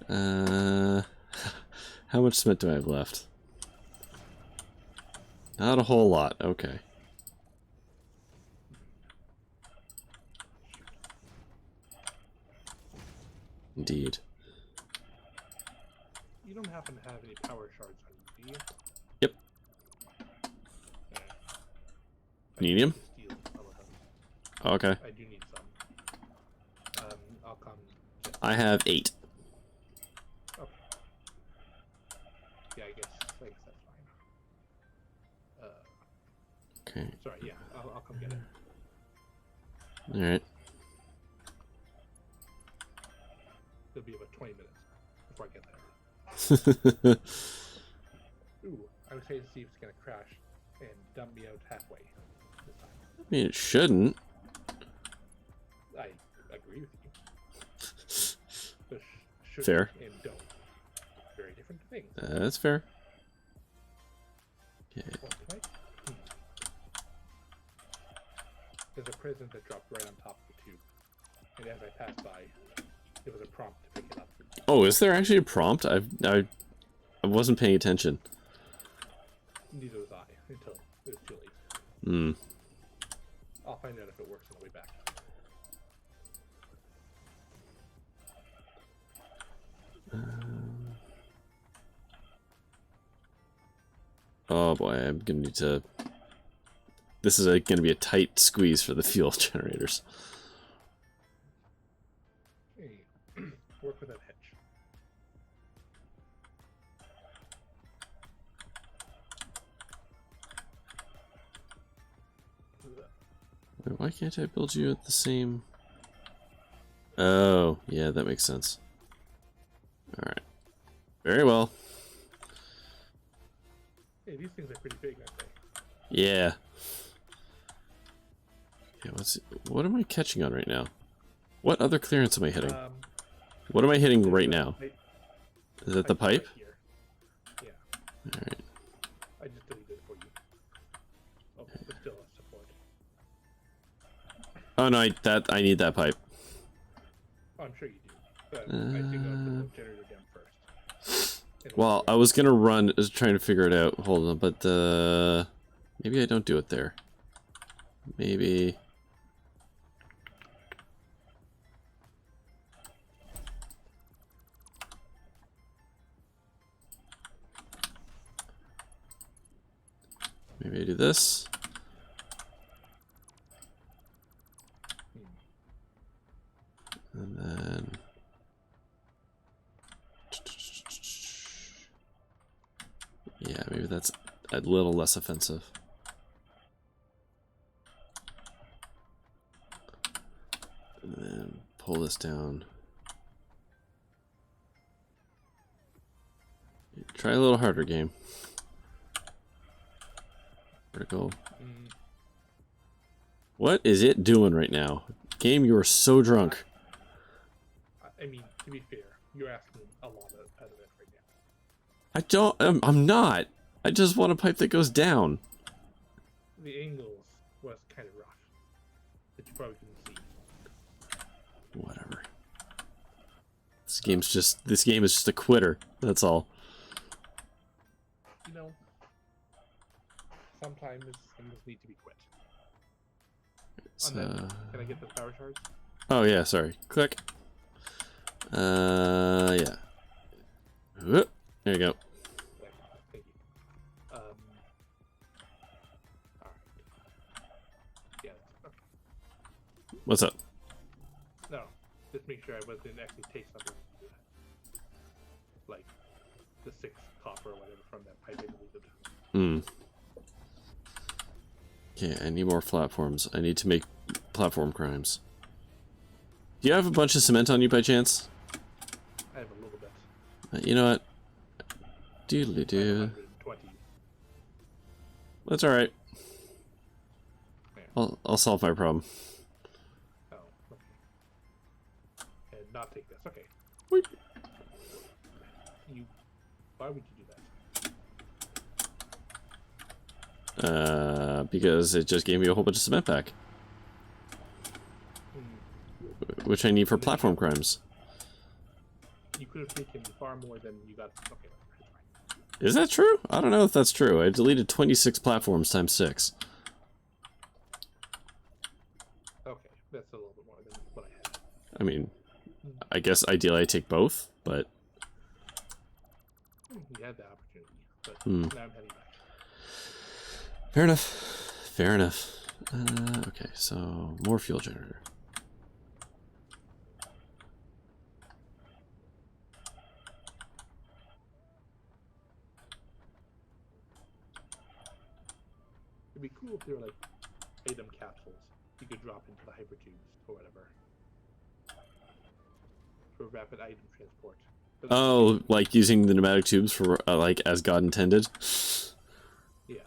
there. How much cement do I have left? Not a whole lot, okay. Indeed. You don't happen to have any power shards on you, do you? Yep. Need him? Steal some of those. Okay. I do need some. I'll come. I have 8. Okay. Yeah, I guess that's fine. Okay. Sorry, yeah, I'll come get it. Alright. It'll be about 20 minutes before I get there. Ooh, I was excited to see if it's gonna crash and dump me out halfway this time. I mean, it shouldn't. I agree with you. But should Fair. and don't. Very different things. That's fair. Okay. Well, tonight, there's a present that dropped right on top of the tube. And as I passed by, there was a prompt to pick it up. Oh, is there actually a prompt? I wasn't paying attention. Neither was I until it was too late. Hmm. I'll find out if it works on the way back. Oh boy, I'm gonna need to... This is gonna be a tight squeeze for the fuel generators. Hey, work with that hedge. Wait, why can't I build you at the same... Oh, yeah, that makes sense. Alright. Very well. Hey, these things are pretty big, aren't they? Yeah. Yeah, what am I catching on right now? What other clearance am I hitting? What am I hitting right now? Is it the pipe? Right here. Yeah. Alright. I just deleted it for you. Oh, but still a support. Oh no, I need that pipe. Oh, I'm sure you do. But I think I'll put the generator down first. Well, I was gonna run, trying to figure it out. Hold on, but maybe I don't do it there. Maybe. Maybe I do this. And then... yeah, maybe that's a little less offensive. And then pull this down. Try a little harder, game. Vertical. What is it doing right now? Game, you are so drunk. I mean, to be fair, you're asking a lot out of it right now. I don't. I'm not. I just want a pipe that goes down. The angles was kind of rough, that you probably couldn't see. Whatever. This game is just a quitter. That's all. You know, sometimes things need to be quit. Can I get the power charge? Oh yeah, sorry. Click. Yeah. Whoop. There you go. Thank you. Alright. Yeah. Okay. What's up? No, just make sure I wasn't actually take something like the 6 copper or whatever from that pipe I deleted. Okay, I need more platforms. I need to make platform crimes. Do you have a bunch of cement on you by chance? I have a little bit. You know what? Doodly-doo. 120. That's alright. Yeah. I'll solve my problem. Oh, okay. And not take this. Okay. Wait. Why would you do that? Because it just gave me a whole bunch of cement back. Which I need for platform crimes. You could have taken far more than you got. Okay, it's fine. Is that true? I don't know if that's true. I deleted 26 platforms times 6. Okay, that's a little bit more than what I had. I mean, I guess ideally I take both, but... You had the opportunity, but now I'm heading back. fair enough. Fair enough. Okay, so more fuel generator. It'd be cool if there were like item capsules you could drop into the hypertubes or whatever for rapid item transport. Oh, like using the pneumatic tubes for like as God intended. Yeah.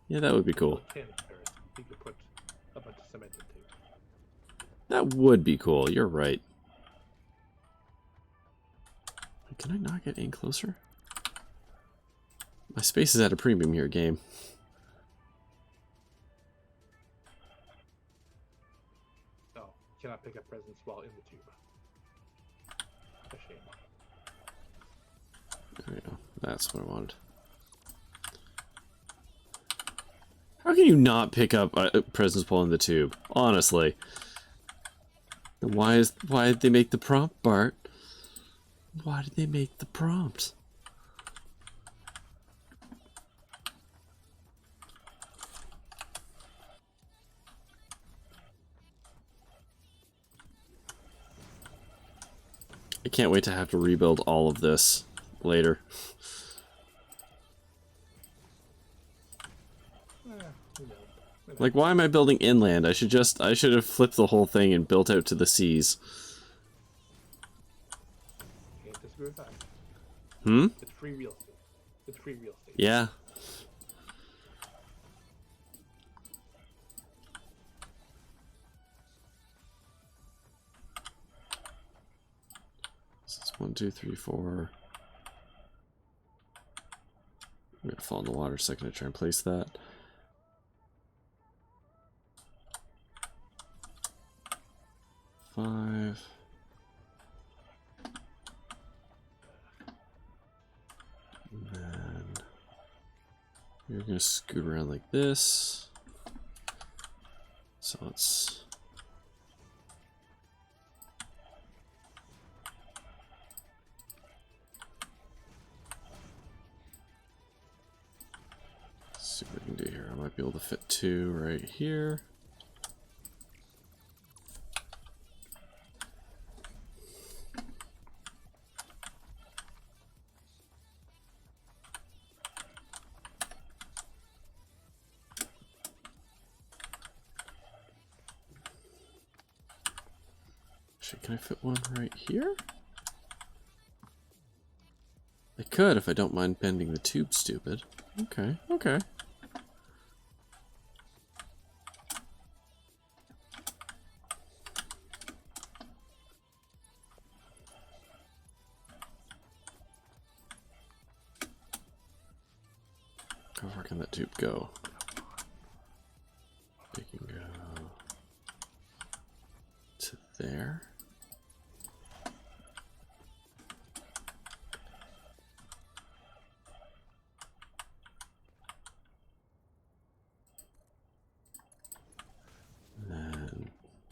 Yeah, that would be cool. You could put a bunch of cement into. That would be cool. You're right. Can I not get in closer? My space is at a premium here, game. Oh, cannot pick up presents while in the tube. A shame. There we go. That's what I wanted. How can you not pick up presents while in the tube? Honestly. Then why did they make the prompt, Bart? Why did they make the prompt? I can't wait to have to rebuild all of this later. You know, Like, why am I building inland? I should have flipped the whole thing and built out to the seas. Can't disagree with that. Hmm? It's free real estate. It's free real estate. Yeah. This is 1, 2, 3, 4. I'm gonna fall in the water a second to try and place that. Five. And then you're gonna scoot around like this. So let's see what we can do here. I might be able to fit 2 right here. Can I fit one right here? I could if I don't mind bending the tube, stupid. Okay, okay. How far can that tube go? It can go to there.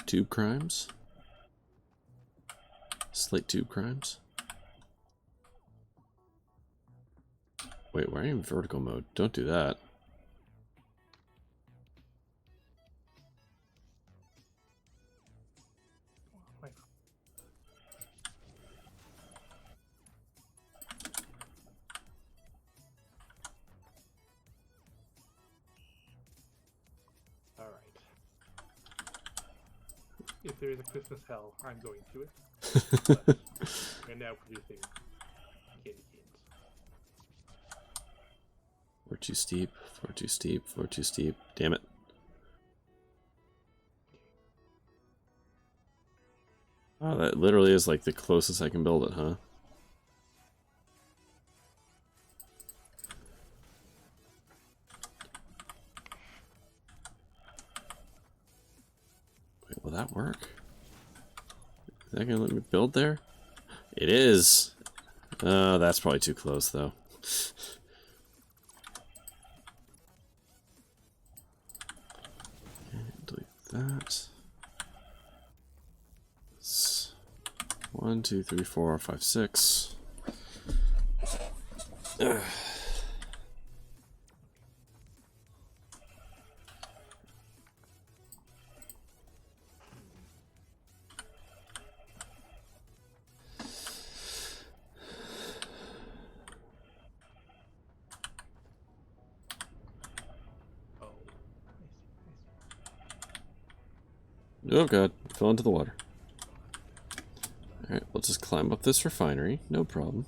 Tube crimes. Slate tube crimes. Wait, why are you in vertical mode? Don't do that. If there is a Christmas hell, I'm going to it. But we're now producing candy canes. 4 too steep, 4 too steep, 4 too steep. Damn it. Oh, that literally is like the closest I can build it, huh? Wait, will that work? Is that gonna let me build there? It is! Oh, that's probably too close, though. Okay, delete that. It's 1, 2, 3, 4, 5, 6. Ugh. Oh god, I fell into the water. Alright, we'll just climb up this refinery, no problem.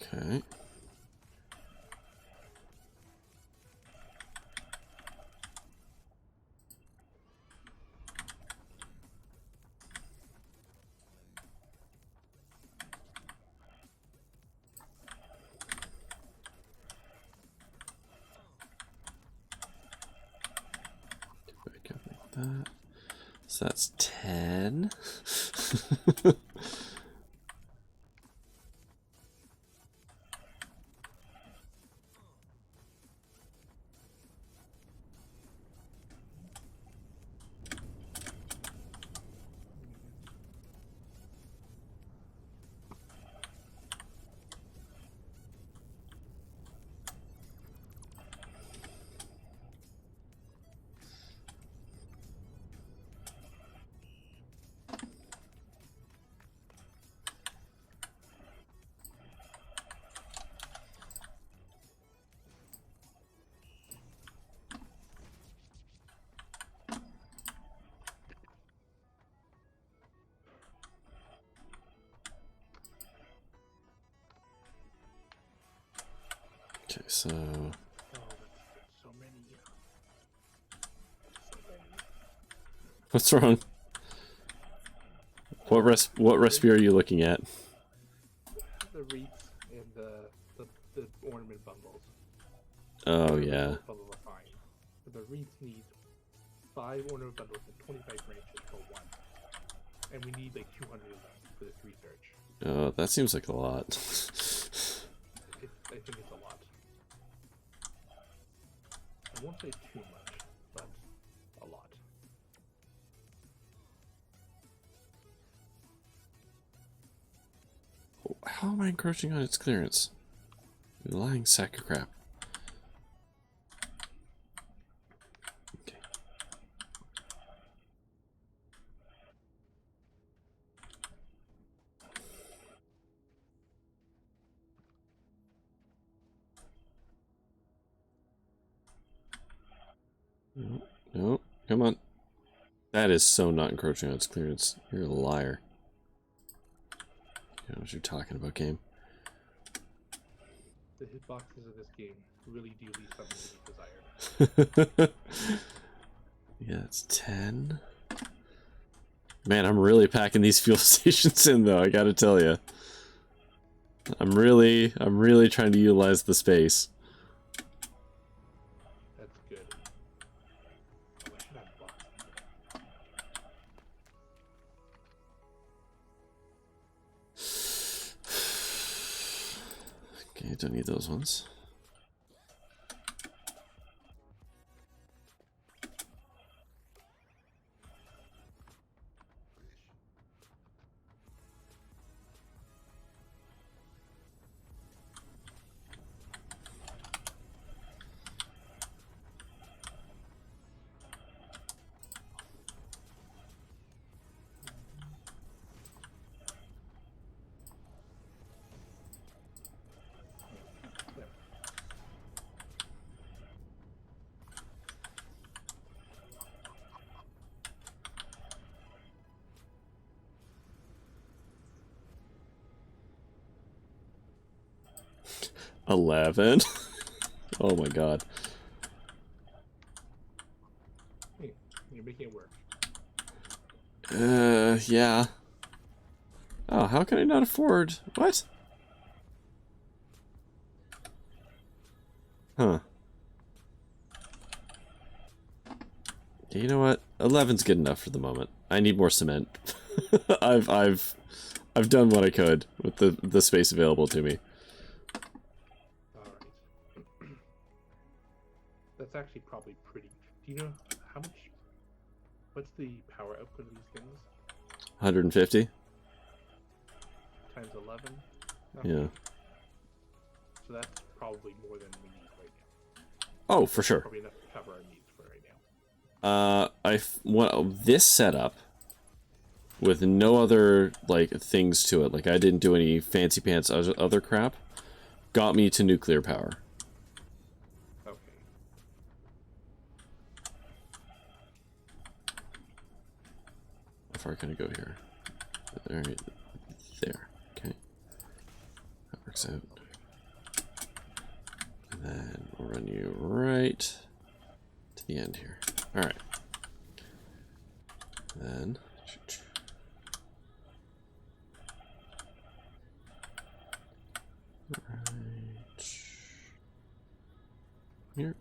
Okay. That. So that's 10. Okay, so Oh, that's so many. So many. what's wrong? What recipe are you looking at? The wreaths and the ornament bundles. Oh yeah. Bundles are fine. But the wreaths need 5 ornament bundles and 25 branches for one. And we need like 200 of them for this research. Oh, that seems like a lot. I think it's a lot. I won't say too much, but a lot. How am I encroaching on its clearance? You lying sack of crap. Okay. No, no, come on. That is so not encroaching on its clearance. You're a liar. You know what you're talking about, game. The hitboxes of this game really do leave something to be desired. Yeah, it's 10. Man, I'm really packing these fuel stations in, though. I gotta tell you, I'm really trying to utilize the space. That's good. Oh, I should have boxes. Okay, don't need those ones. There. 11. Oh my god. Hey, you're making it work. Yeah. Oh, how can I not afford? What? Huh. You know what? 11's good enough for the moment. I need more cement. I've done what I could with the space available to me. Alright. That's actually probably pretty. Do you know how much? What's the power output of these things? 150? Times 11? Yeah. So that's probably more than we need right now. Oh, for sure. Probably enough to cover our needs for right now. This setup with no other like things to it, like I didn't do any fancy pants other crap, got me to nuclear power. Okay. How far can I go here? There. Okay. That works out. And then we'll run you right to the end here. Alright. Then right here.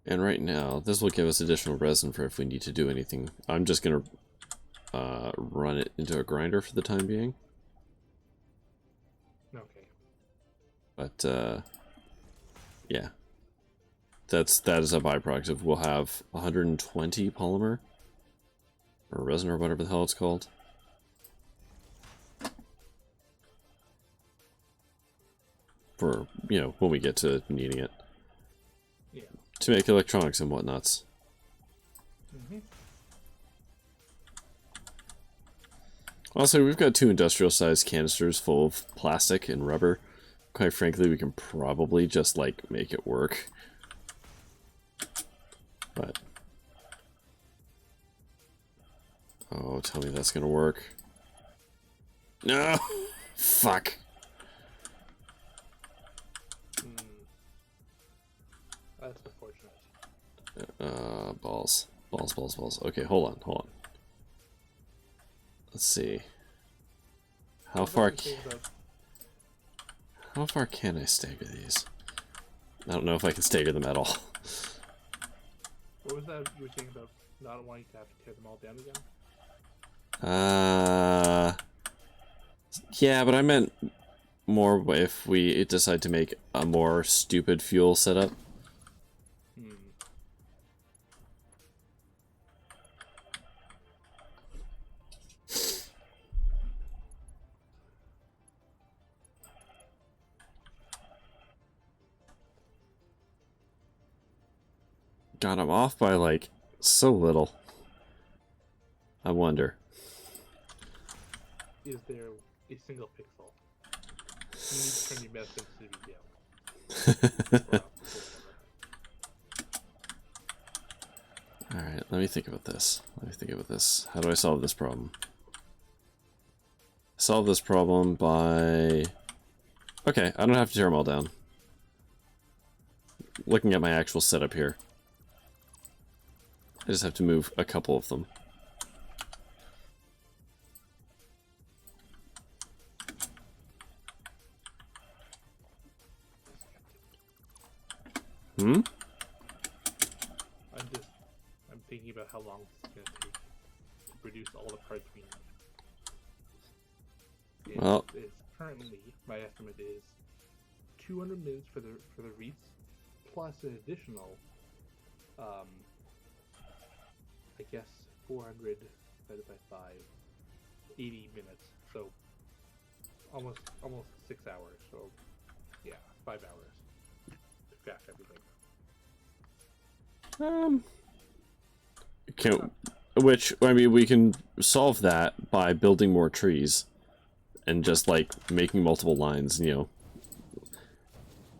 And right now, this will give us additional resin for if we need to do anything. I'm just going to run it into a grinder for the time being. Okay. But, yeah. That is a byproduct of we'll have 120 polymer. Or resin or whatever the hell it's called. For, you know, when we get to needing it. Yeah. To make electronics and whatnots. Mm-hmm. Also, we've got 2 industrial-sized canisters full of plastic and rubber. Quite frankly, we can probably just, like, make it work. But... oh, tell me that's gonna work. No! Fuck. That's unfortunate. Balls. Balls, balls, balls. Okay, hold on, hold on. Let's see. How far can I stagger these? I don't know if I can stagger them at all. What was that you were saying about not wanting to have to tear them all down again? Yeah, but I meant more if we decide to make a more stupid fuel setup. God, I'm off by, like, so little. I wonder. Is there a single pixel? You need to turn your best sensitivity down. Alright, let me think about this. How do I solve this problem? Solve this problem by... okay, I don't have to tear them all down. Looking at my actual setup here. I just have to move a couple of them. Hmm? I'm thinking about how long it's going to take to produce all the parts we need. Well, it's currently, my estimate is 200 minutes for the wreaths, plus an additional, I guess 400 divided by 5, 80 minutes. So almost 6 hours. So yeah, 5 hours to craft everything. Which, I mean, we can solve that by building more trees and just, like, making multiple lines, you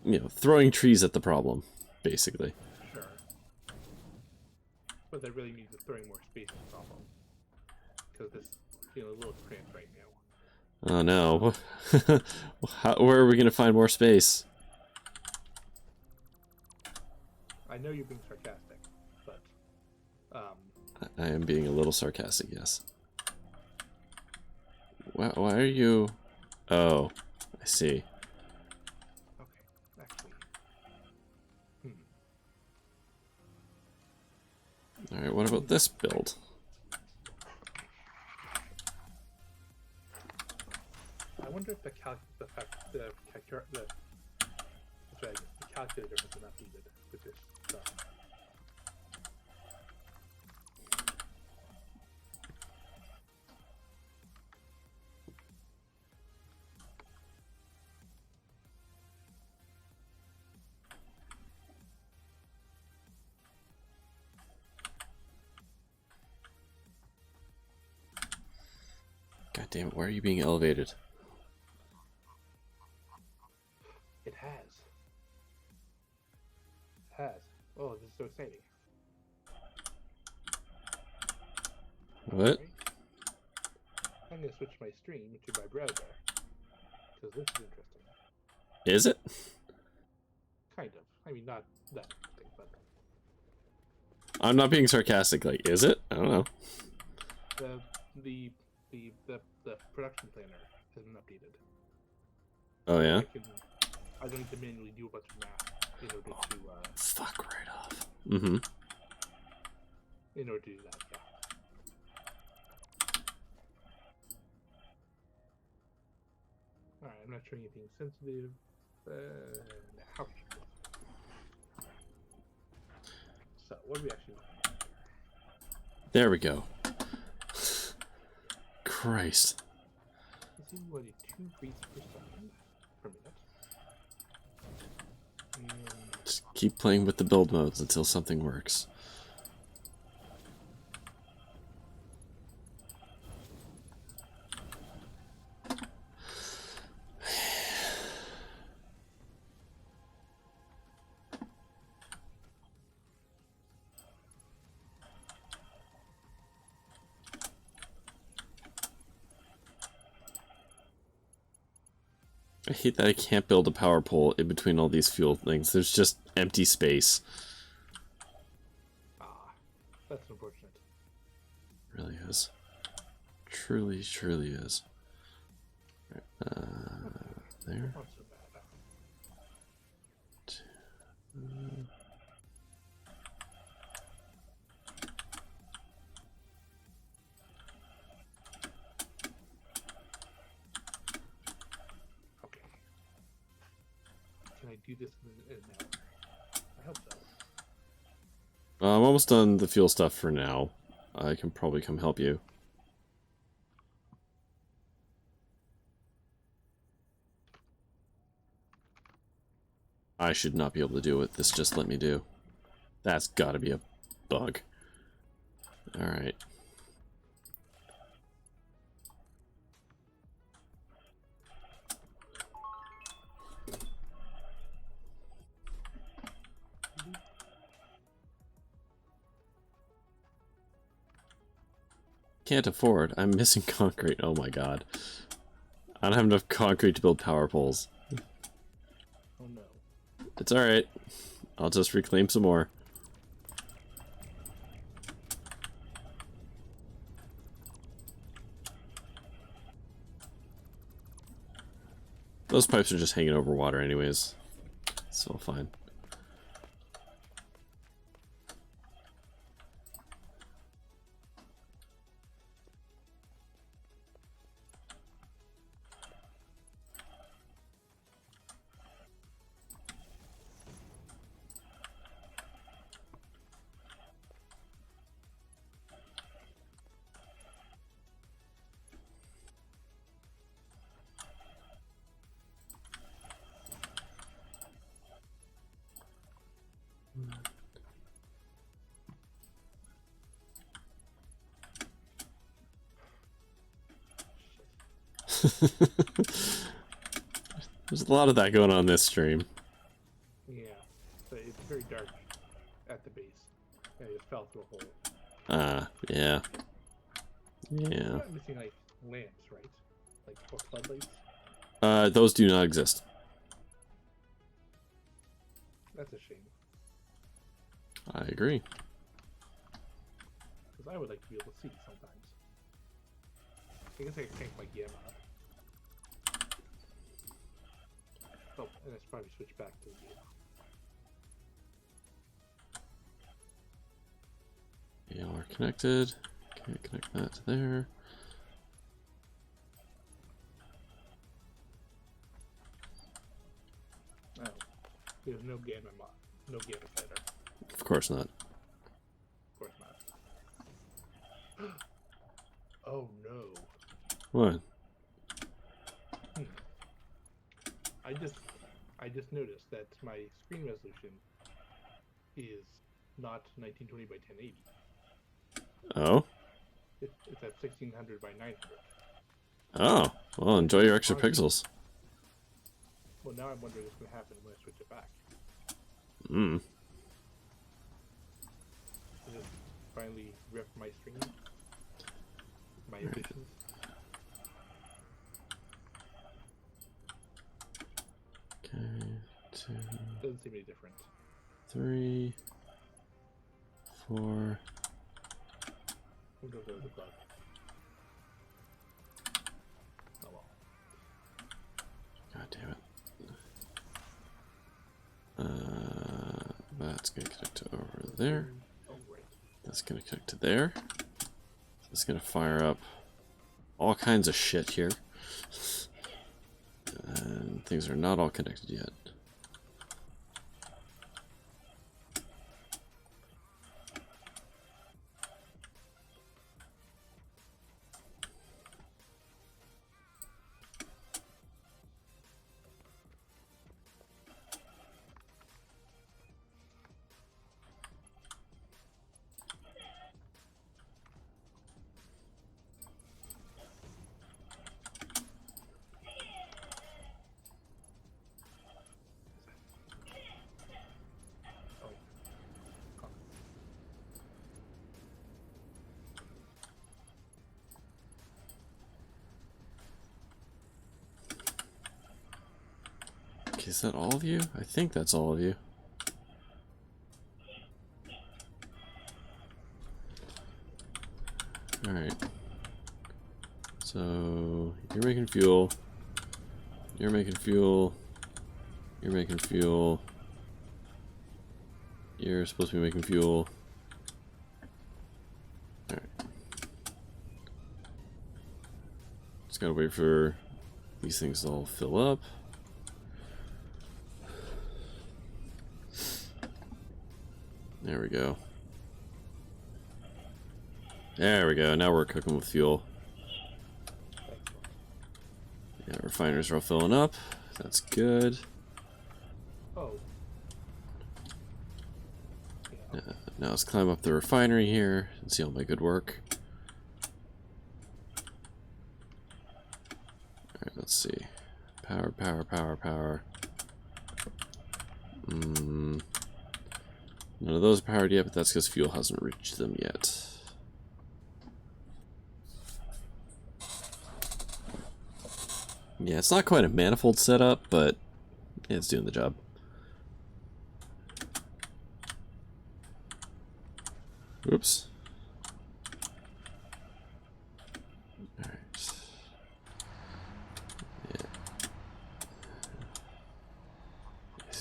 know, throwing trees at the problem, basically. Sure. But that really means throwing more space in the problem. Because this feeling a little cramped right now. Oh no. Where are we going to find more space? I know you're being sarcastic, but I am being a little sarcastic, yes. Why are you... oh, I see. okay, actually. Alright, what about this build? I wonder if the calculator difference is not needed with this stuff. God damn it, why are you being elevated? It has. It has. Oh, this is so exciting. What? Right. I'm going to switch my stream to my browser. Because this is interesting. Is it? Kind of. I mean, not that interesting, but... I'm not being sarcastic, like, is it? I don't know. The production planner isn't updated. Oh yeah? I don't need to manually do a bunch of math in order to fuck right off. Mm-hmm. in order to do that, yeah. Alright, I'm not showing anything sensitive. How so what are we actually doing? There we go. Christ. This is what, 2 beats per second per minute. And Just keep playing with the build modes until something works. I hate that I can't build a power pole in between all these fuel things. There's just empty space. Ah, that's unfortunate. It really is. Truly, truly is. Right, there. Not so bad. Okay. Can I do this in an hour? I hope so. I'm almost done the fuel stuff for now. I can probably come help you. I should not be able to do what this just let me do. That's gotta be a bug. Alright. Can't afford. I'm missing concrete. Oh my god. I don't have enough concrete to build power poles. Oh no. It's alright. I'll just reclaim some more. Those pipes are just hanging over water anyways. It's all fine. There's a lot of that going on this stream. Yeah, but it's very dark at the base. I just fell through a hole. Yeah. You're Yeah. not missing like lamps, right? Like or floodlights. Those do not exist. That's a shame. I agree. Because I would like to be able to see sometimes. I guess I could crank my gamma up. Oh, and I should probably switch back to the gamma. Yeah, we're connected. Okay, connect that to there. Oh, there's no gamma no gamma slider. Of course not. Of course not. Oh no. What? I just noticed that my screen resolution is not 1920 by 1080. Oh? It's at 1600 by 900. Oh. Well, enjoy your extra pixels. Well, now I'm wondering what's going to happen when I switch it back. Hmm. I just finally rip my screen. My additions. Okay. 2, Doesn't seem any different. 3, 4. Who knows what the bug? Oh well. God damn it. That's gonna connect to over there. Oh, right. That's gonna connect to there. It's gonna fire up all kinds of shit here. And things are not all connected yet. Okay, is that all of you? I think that's all of you. Alright. So, you're making fuel. You're making fuel. You're making fuel. You're supposed to be making fuel. Alright. Just gotta wait for these things to all fill up. There we go. There we go. Now we're cooking with fuel. Yeah, refiners are all filling up. That's good. Oh. Now let's climb up the refinery here and see all my good work. Alright, let's see. Power, power, power, power. None of those are powered yet, but that's because fuel hasn't reached them yet. Yeah, it's not quite a manifold setup, but it's doing the job. Oops. Alright. Yeah.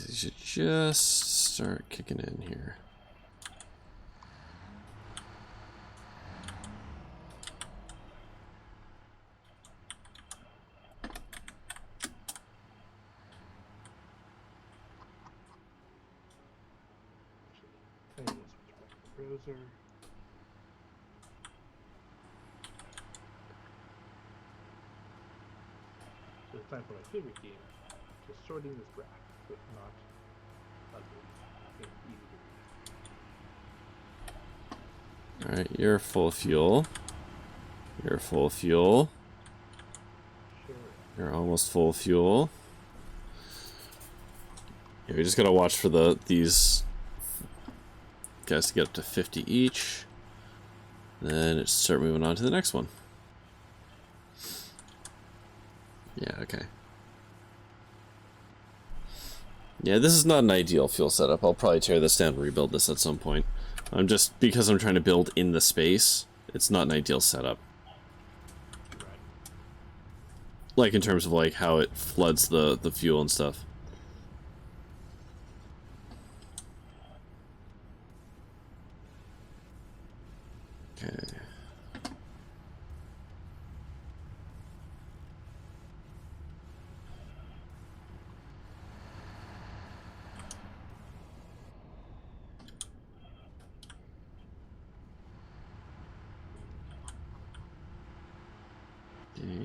You should just start kicking in here. Browser. So it's time for my favorite game, just sorting this graph, so it's not ugly and easy to read. Alright, you're full of fuel. You're full of fuel. Sure. You're almost full of fuel. Yeah, we just gotta watch for these guys to get up to 50 each. Then it's start moving on to the next one. Yeah, okay. Yeah, this is not an ideal fuel setup. I'll probably tear this down and rebuild this at some point. Because I'm trying to build in the space, it's not an ideal setup. Right. Like in terms of like how it floods the fuel and stuff. Okay.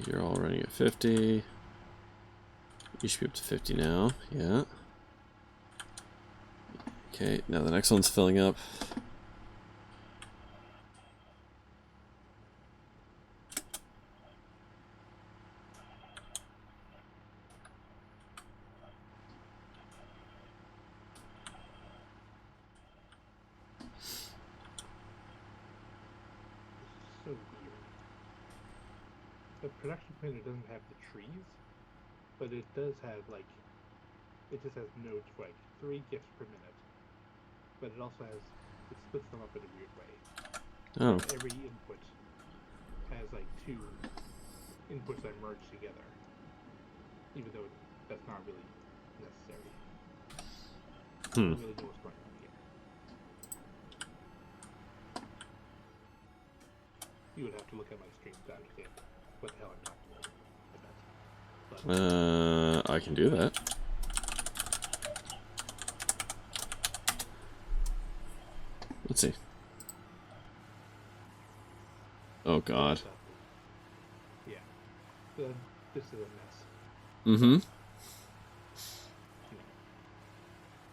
You're all running at 50. You should be up to 50 now. Yeah. Okay, now the next one's filling up. So weird. The production printer doesn't have the trees, but it does have like, it just has nodes for like 3 gifts per minute. But it also has, it splits them up in a weird way. Oh. Every input has like 2 inputs that merge together, even though that's not really necessary. I don't really know what's going on here. You would have to look at my stream to understand what the hell I'm talking about. I can do that. Let's see. Oh god. Yeah. This is a mess. Mm-hmm.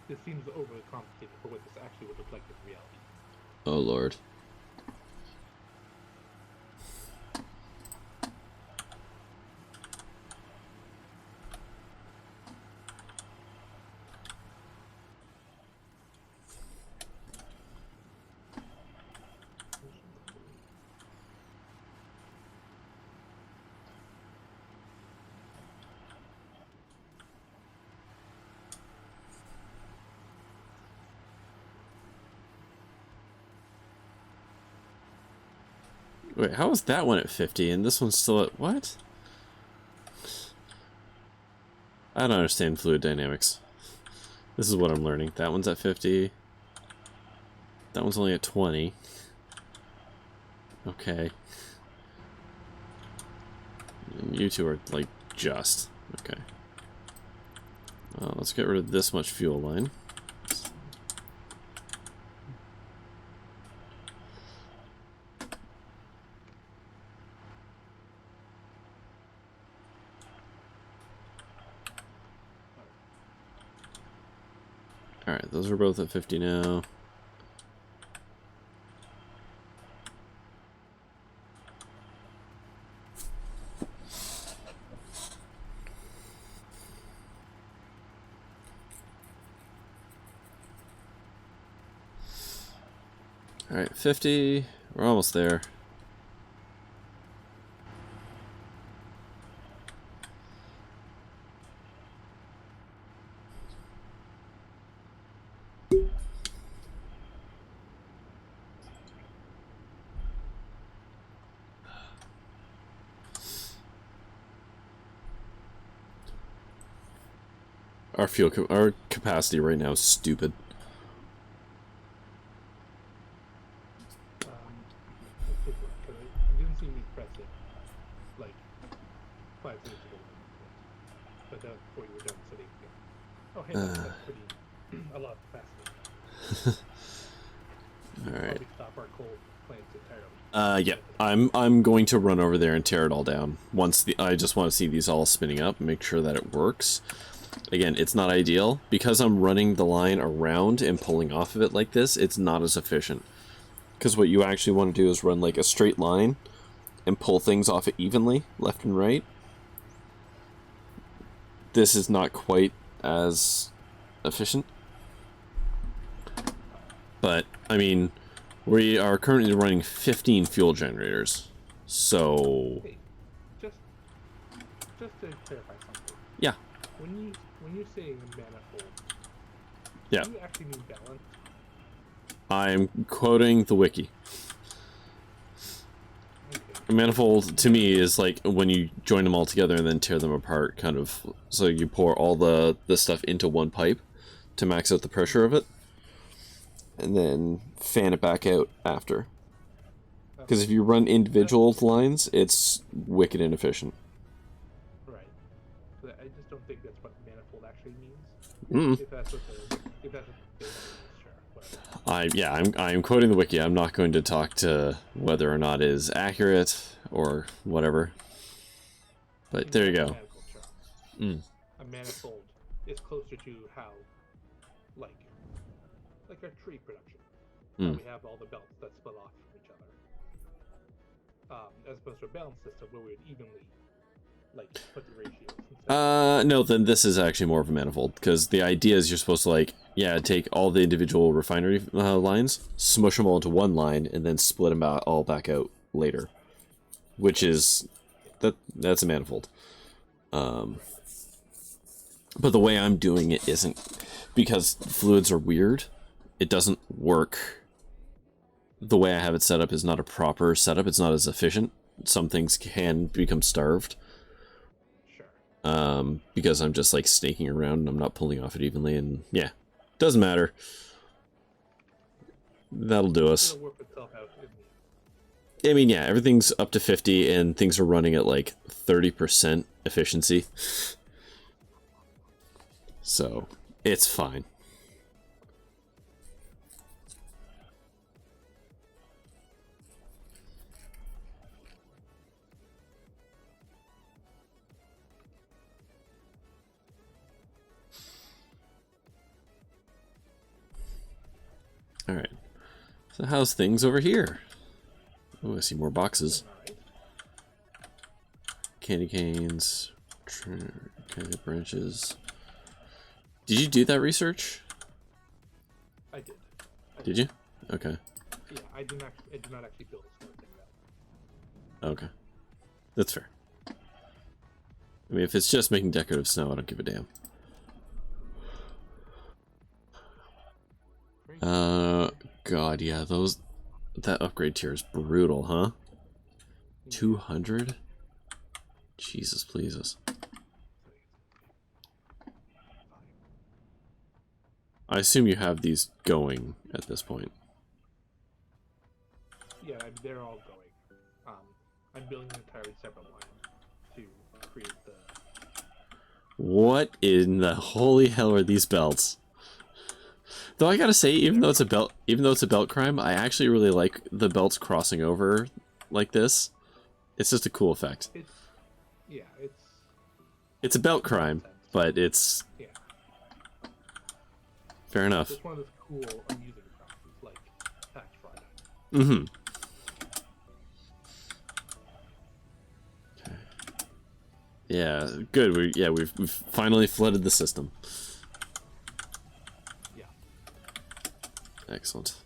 This seems overly complicated for what this actually would look like in reality. Oh lord. Wait, how is that one at 50 and this one's still at what? I don't understand fluid dynamics. This is what I'm learning. That one's at 50. That one's only at 20. Okay. And you two are, like, just. Okay. Let's get rid of this much fuel line. Alright, those are both at 50 now. Alright, 50. We're almost there. Our capacity right now is stupid. It didn't see me press it like 5 minutes ago, but that was before you were done setting it. Oh, hey, that's pretty a lot of capacity. All right. Probably stop our coal plants entirely. Yeah. I'm going to run over there and tear it all down. I just want to see these all spinning up and make sure that it works. Again, it's not ideal. Because I'm running the line around and pulling off of it like this, it's not as efficient. Because what you actually want to do is run like a straight line and pull things off it evenly, left and right. This is not quite as efficient. But, I mean, we are currently running 15 fuel generators. So... Hey, just to clarify something. Yeah. When you say manifold, Yeah. do you actually mean balance? I'm quoting the wiki. Okay. A manifold, to me, is like when you join them all together and then tear them apart, kind of. So you pour all the stuff into one pipe to max out the pressure of it, and then fan it back out after. Because if you run individual lines, it's wicked inefficient. Right. But I just don't think that's what manifold actually means. Mm. If that's what they want to use, sure. Whatever. I'm quoting the wiki. I'm not going to talk to whether or not it is accurate or whatever. But there you go. Manifold, sure. Mm. A manifold is closer to how, like our tree production. We have all the belts that split off from each other. As opposed to a balance system where we would evenly, like, put the ratios. No, then this is actually more of a manifold, because the idea is you're supposed to, like, take all the individual refinery lines, smush them all into one line, and then split them out all back out later. Which is... that's a manifold. But the way I'm doing it isn't... because fluids are weird, it doesn't work. The way I have it set up is not a proper setup, it's not as efficient. Some things can become starved. Because I'm just like snaking around and I'm not pulling off it evenly, and yeah, doesn't matter. That'll do us. It'll work itself out, I mean, yeah, everything's up to 50 and things are running at like 30% efficiency. So, it's fine. Alright, so how's things over here? Oh, I see more boxes. Candy canes, candy branches. Did you do that research? I did. Did you? Okay. Yeah, I did not actually build a smart thing though. Okay. That's fair. I mean, if it's just making decorative snow, I don't give a damn. God, yeah, that upgrade tier is brutal, huh? 200? Jesus, pleases. I assume you have these going at this point. Yeah, they're all going. I'm building an entirely separate line to create the... What in the holy hell are these belts? Though I gotta say, even though it's a belt crime, I actually really like the belts crossing over like this. It's just a cool effect. It's a belt crime, but it's... Yeah. Fair enough. It's one of those cool, amusing crimes, like Tax Friday. Mm-hmm. Okay. Yeah, good. We've finally flooded the system. Yeah. Excellent.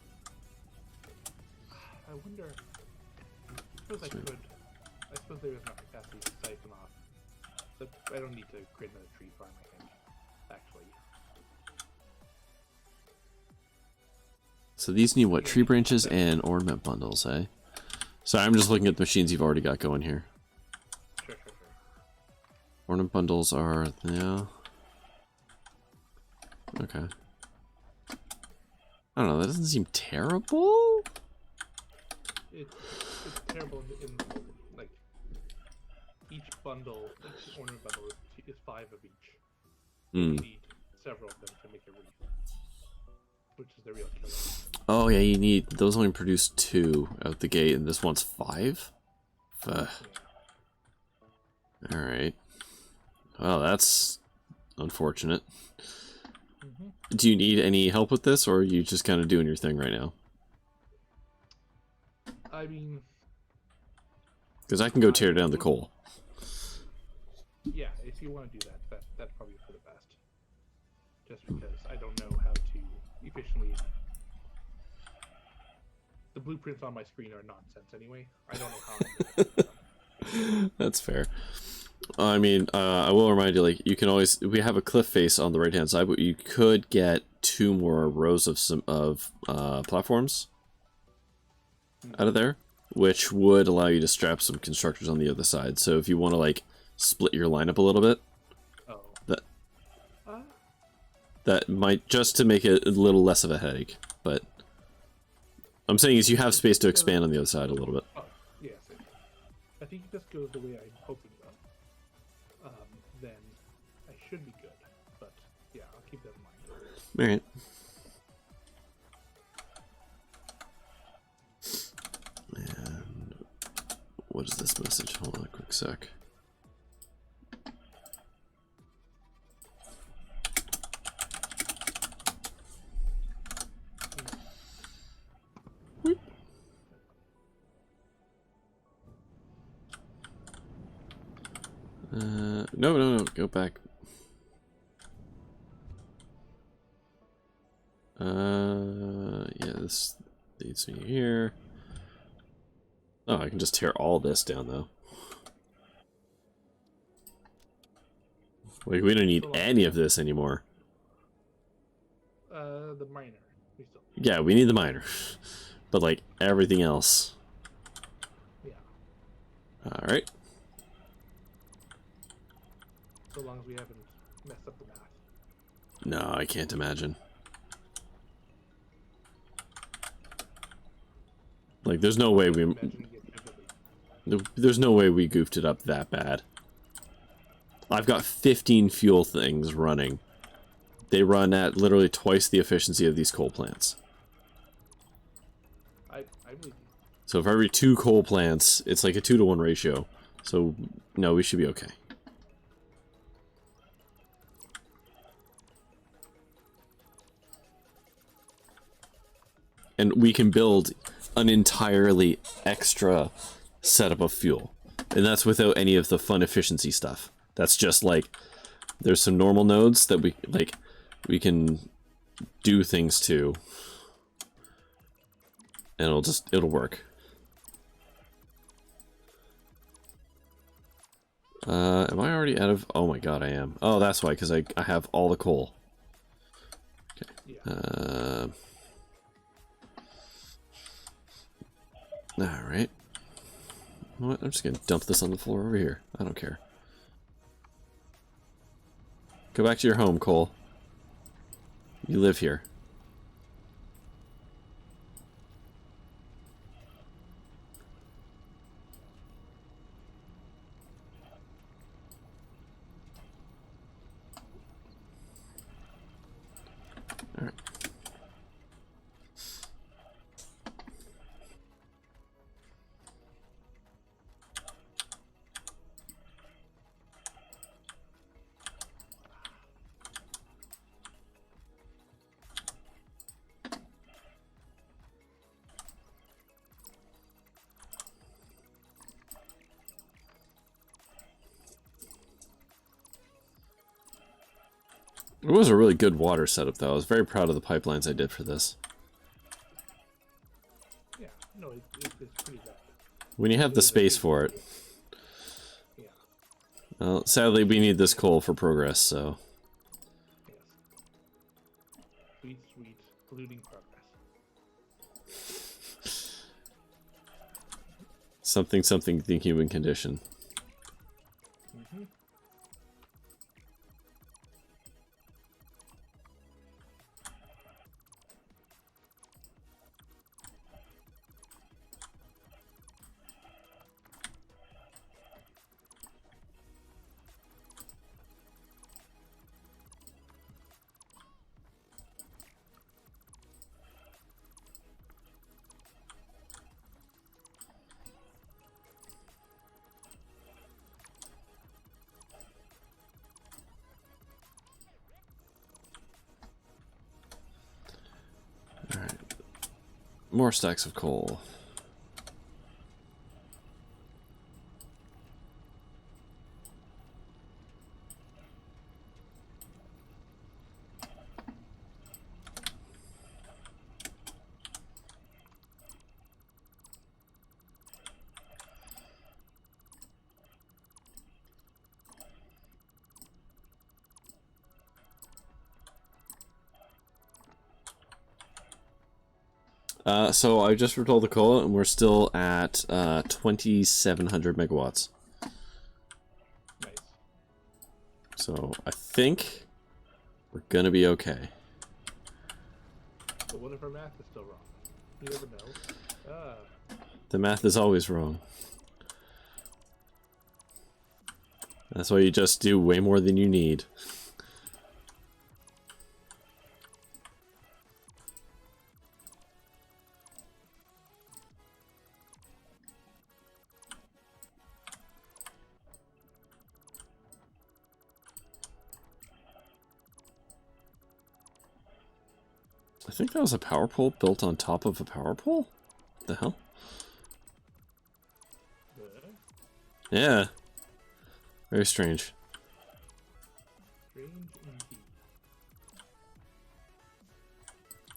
I wonder... I suppose there is enough capacity to siphon off. But I don't need to create another tree farm, I think. Actually. So these need what? Tree branches and ornament bundles, eh? Sorry, I'm just looking at the machines you've already got going here. Sure. Ornament bundles are... yeah. Okay. I don't know, that doesn't seem terrible? It's terrible in like, each bundle, each ornament bundle is 5 of each. You need several of them to make a wreath, which is the real killer. Oh yeah, you need... those only produce 2 out the gate, and this one's 5? Yeah. Alright. Well, that's unfortunate. Do you need any help with this, or are you just kind of doing your thing right now? I mean... Because I can go tear down the coal. Yeah, if you want to do that, that's probably for the best. Just because I don't know how to efficiently... The blueprints on my screen are nonsense anyway. I don't know how I'm doing it. That's fair. I mean, I will remind you, like, you can always... we have a cliff face on the right-hand side, but you could get 2 more rows of platforms out of there, which would allow you to strap some constructors on the other side. So if you want to, like, split your lineup a little bit, that might... just to make it a little less of a headache, but... I'm saying is you have space to expand on the other side a little bit. Oh, yes. I think if this goes the way I'm hoping it will, then I should be good. But, yeah, I'll keep that in mind. Alright. And... what is this message? Hold on a quick sec. No, go back. Yeah, this leads me here. Oh, I can just tear all this down, though. Like, we don't need any of this anymore. The miner. Yeah, we need the miner. But, like, everything else. Yeah. Alright. So long as we haven't messed up the math. No, I can't imagine. Like, there's no way we... there's no way we goofed it up that bad. I've got 15 fuel things running. They run at literally twice the efficiency of these coal plants. I believe you. So for every 2 coal plants, it's like a 2-to-1 ratio. So, no, we should be okay. And we can build an entirely extra setup of fuel. And that's without any of the fun efficiency stuff. That's just like, there's some normal nodes that we can do things to. And it'll work. Am I already out of... oh my god, I am. Oh, that's why, because I have all the coal. Okay. Yeah. Alright. know what? I'm just gonna dump this on the floor over here. I don't care. Go back to your home, Cole. You live here. Alright. It was a really good water setup, though. I was very proud of the pipelines I did for this. Yeah, no, it's pretty bad. When you have the space for it. Yeah. Well, sadly, we need this coal for progress, so... Yes. Sweet, sweet, polluting progress. Something, something, the human condition. Mm-hmm. Alright. More stacks of coal. So I just retold the coal, and we're still at 2,700 megawatts. Nice. So I think we're gonna be okay. But what if our math is still wrong? You never know. The math is always wrong. That's why you just do way more than you need. I think that was a power pole built on top of a power pole? What the hell? Yeah. Very strange. Strange indeed.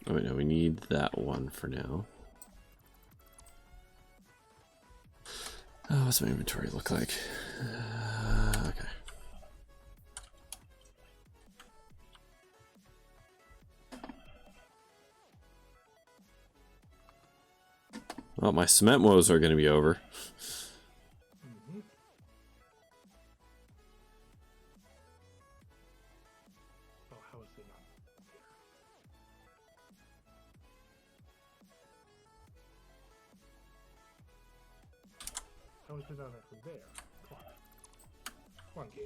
Oh wait, no, we need that one for now. Oh, what's my inventory look like? Okay. Well, my cement woes are going to be over. Mm-hmm. Oh, how is it not here? How is it not from there? Come on. Come on, game.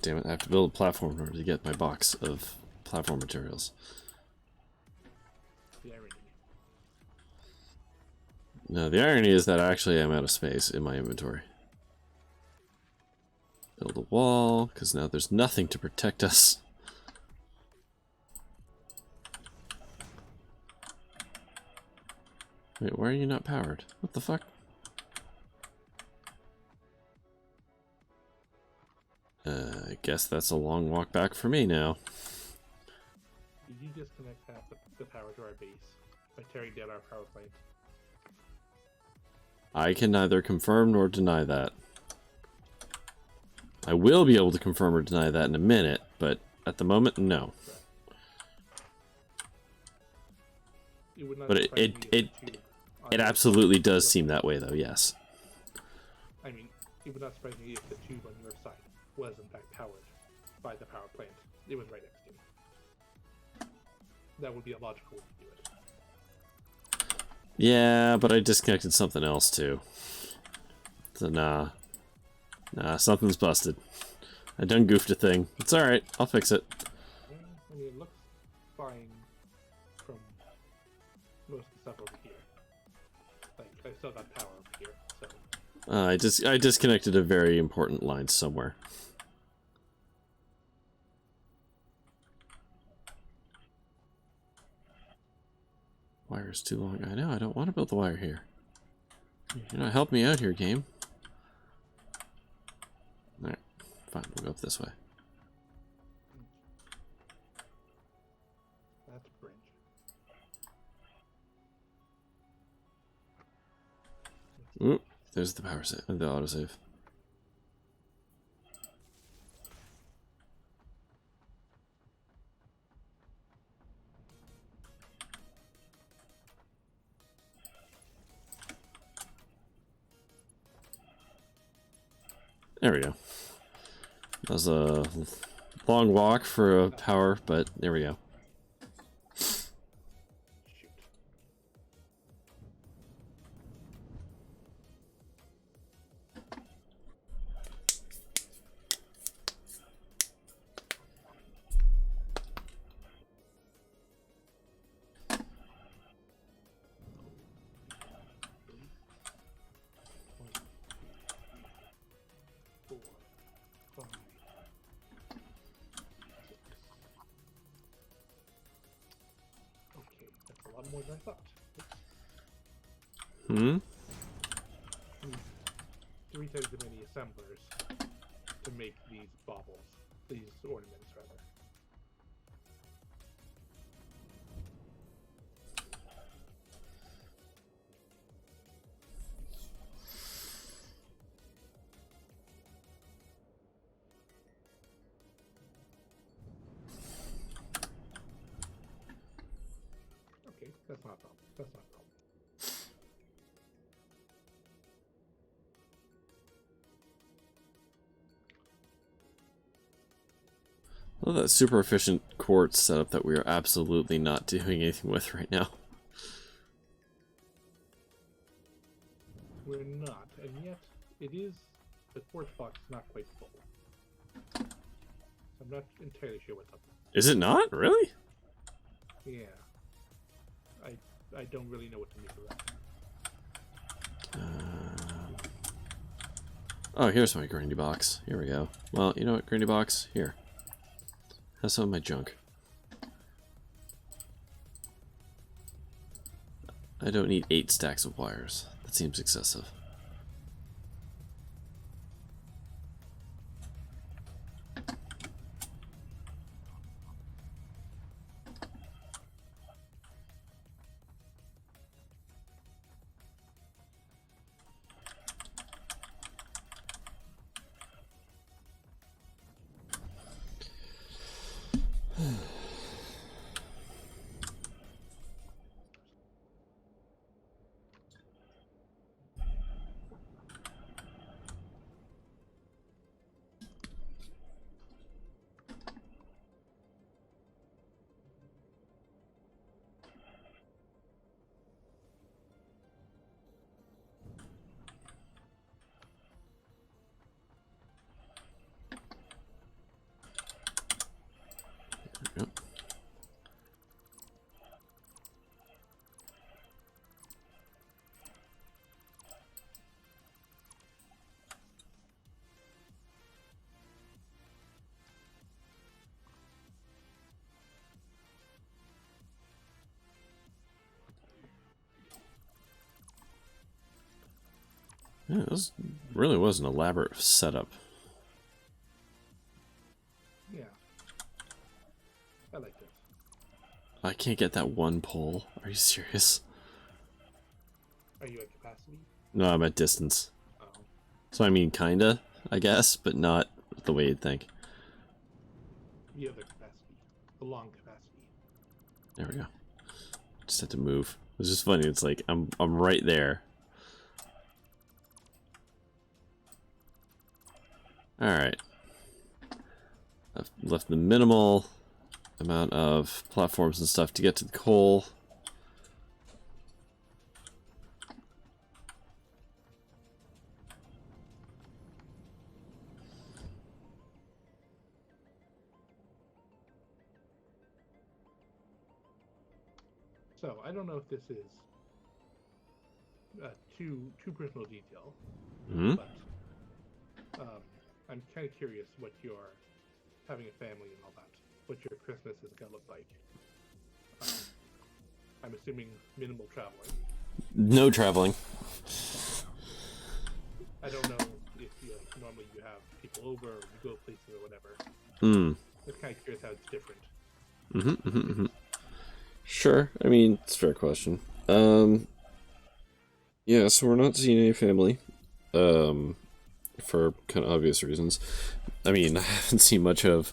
Damn it, I have to build a platform in order to get my box of platform materials. The irony. No, the irony is that I actually am out of space in my inventory. Build a wall, because now there's nothing to protect us. Wait, why are you not powered? What the fuck? I guess that's a long walk back for me now. Did you disconnect half the power to our base by tearing down our power plant? I can neither confirm nor deny that. I will be able to confirm or deny that in a minute, but at the moment, no. But it absolutely does seem that way, though, yes. I mean, it would not surprise me if the tube on your side was in fact powered by the power plant. It was right next to you. That would be a logical way to do it. Yeah, but I disconnected something else, too. So, nah. Nah, something's busted. I done goofed a thing. It's alright, I'll fix it. Yeah, I mean, it looks fine from most of the stuff over here. Like, I still got power over here, so... I disconnected a very important line somewhere. Wire's too long. I know, I don't want to build the wire here. You're not helping me out here, game. Alright, fine, we'll go up this way. That's cringe. Oop, there's the power save, the autosave. There we go. That was a long walk for a power, but there we go. Shoot. More than I thought. Hmm? 3 times as many assemblers to make these baubles, these ornaments rather. Okay, that's not a problem. That's not a problem. Well, that super efficient quartz setup that we are absolutely not doing anything with right now. We're not, and yet it is, the quartz box is not quite full. So I'm not entirely sure what's up. Is it not? Really? Yeah. I don't really know what to make of that. Oh, here's my grindy box. Here we go. Well, you know what, grindy box? Here. Have some of my junk. I don't need 8 stacks of wires. That seems excessive. Yeah, this really was an elaborate setup. Yeah. I like this. I can't get that one pole. Are you serious? Are you at capacity? No, I'm at distance. Oh. So I mean, kinda, I guess, but not the way you'd think. The other capacity. The long capacity. There we go. Just had to move. It's just funny. It's like I'm right there. All right. I've left the minimal amount of platforms and stuff to get to the coal. So I don't know if this is too personal detail, Hmm? but I'm kind of curious what your having a family and all that, what your Christmas is gonna look like. I'm assuming minimal traveling. No traveling. I don't know if normally you have people over or you go places or whatever. Hmm. I'm kind of curious how it's different. Sure. I mean, it's a fair question. Yeah, so we're not seeing any family. For kind of obvious reasons. I mean, I haven't seen much of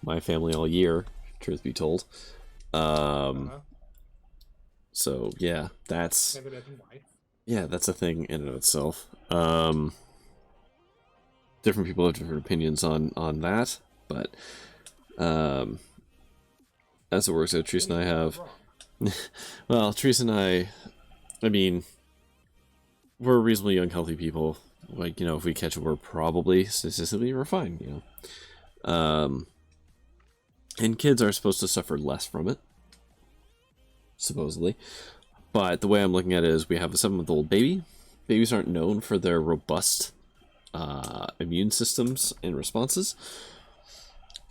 my family all year, truth be told. So yeah, that's Can't imagine why. yeah, that's a thing in and of itself. Different people have different opinions on that, but as it works out, Teresa and I have. Well, Teresa and I mean, we're reasonably young, healthy people. Like, if we catch it, we're probably statistically we're fine, and kids are supposed to suffer less from it, supposedly. But the way I'm looking at it is we have a 7-month-old baby. Babies aren't known for their robust immune systems and responses.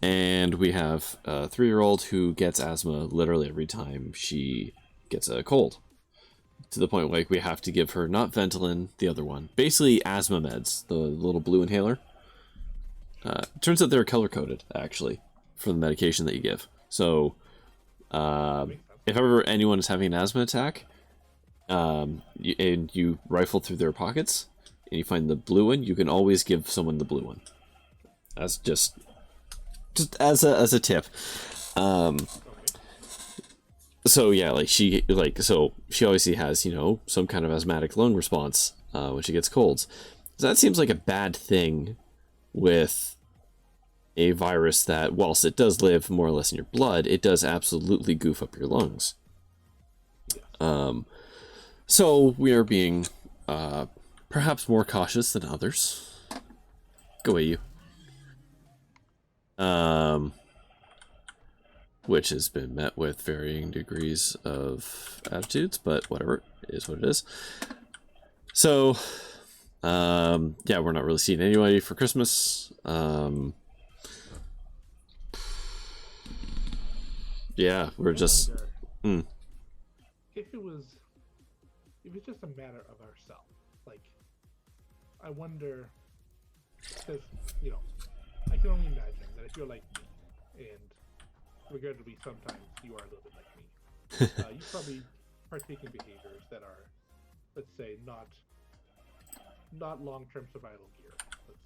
And we have a 3-year-old who gets asthma literally every time she gets a cold. To the point like we have to give her not Ventolin, the other one. Basically asthma meds, the little blue inhaler. Turns out they're color-coded, actually, for the medication that you give. So, if ever anyone is having an asthma attack, and you rifle through their pockets, and you find the blue one, you can always give someone the blue one. That's just as a tip. So yeah, she obviously has, some kind of asthmatic lung response when she gets colds. So that seems like a bad thing with a virus that, whilst it does live more or less in your blood, it does absolutely goof up your lungs. So we are being perhaps more cautious than others. Go away, you. Which has been met with varying degrees of attitudes, but whatever, it is what it is. So, yeah, we're not really seeing anybody for Christmas. Yeah, we're just. If it's just a matter of ourselves, like, I wonder, because I can only imagine that if you're like me, and regrettably sometimes you are a little bit like me, you probably partake in behaviors that are, let's say, not long-term survival gear. Let's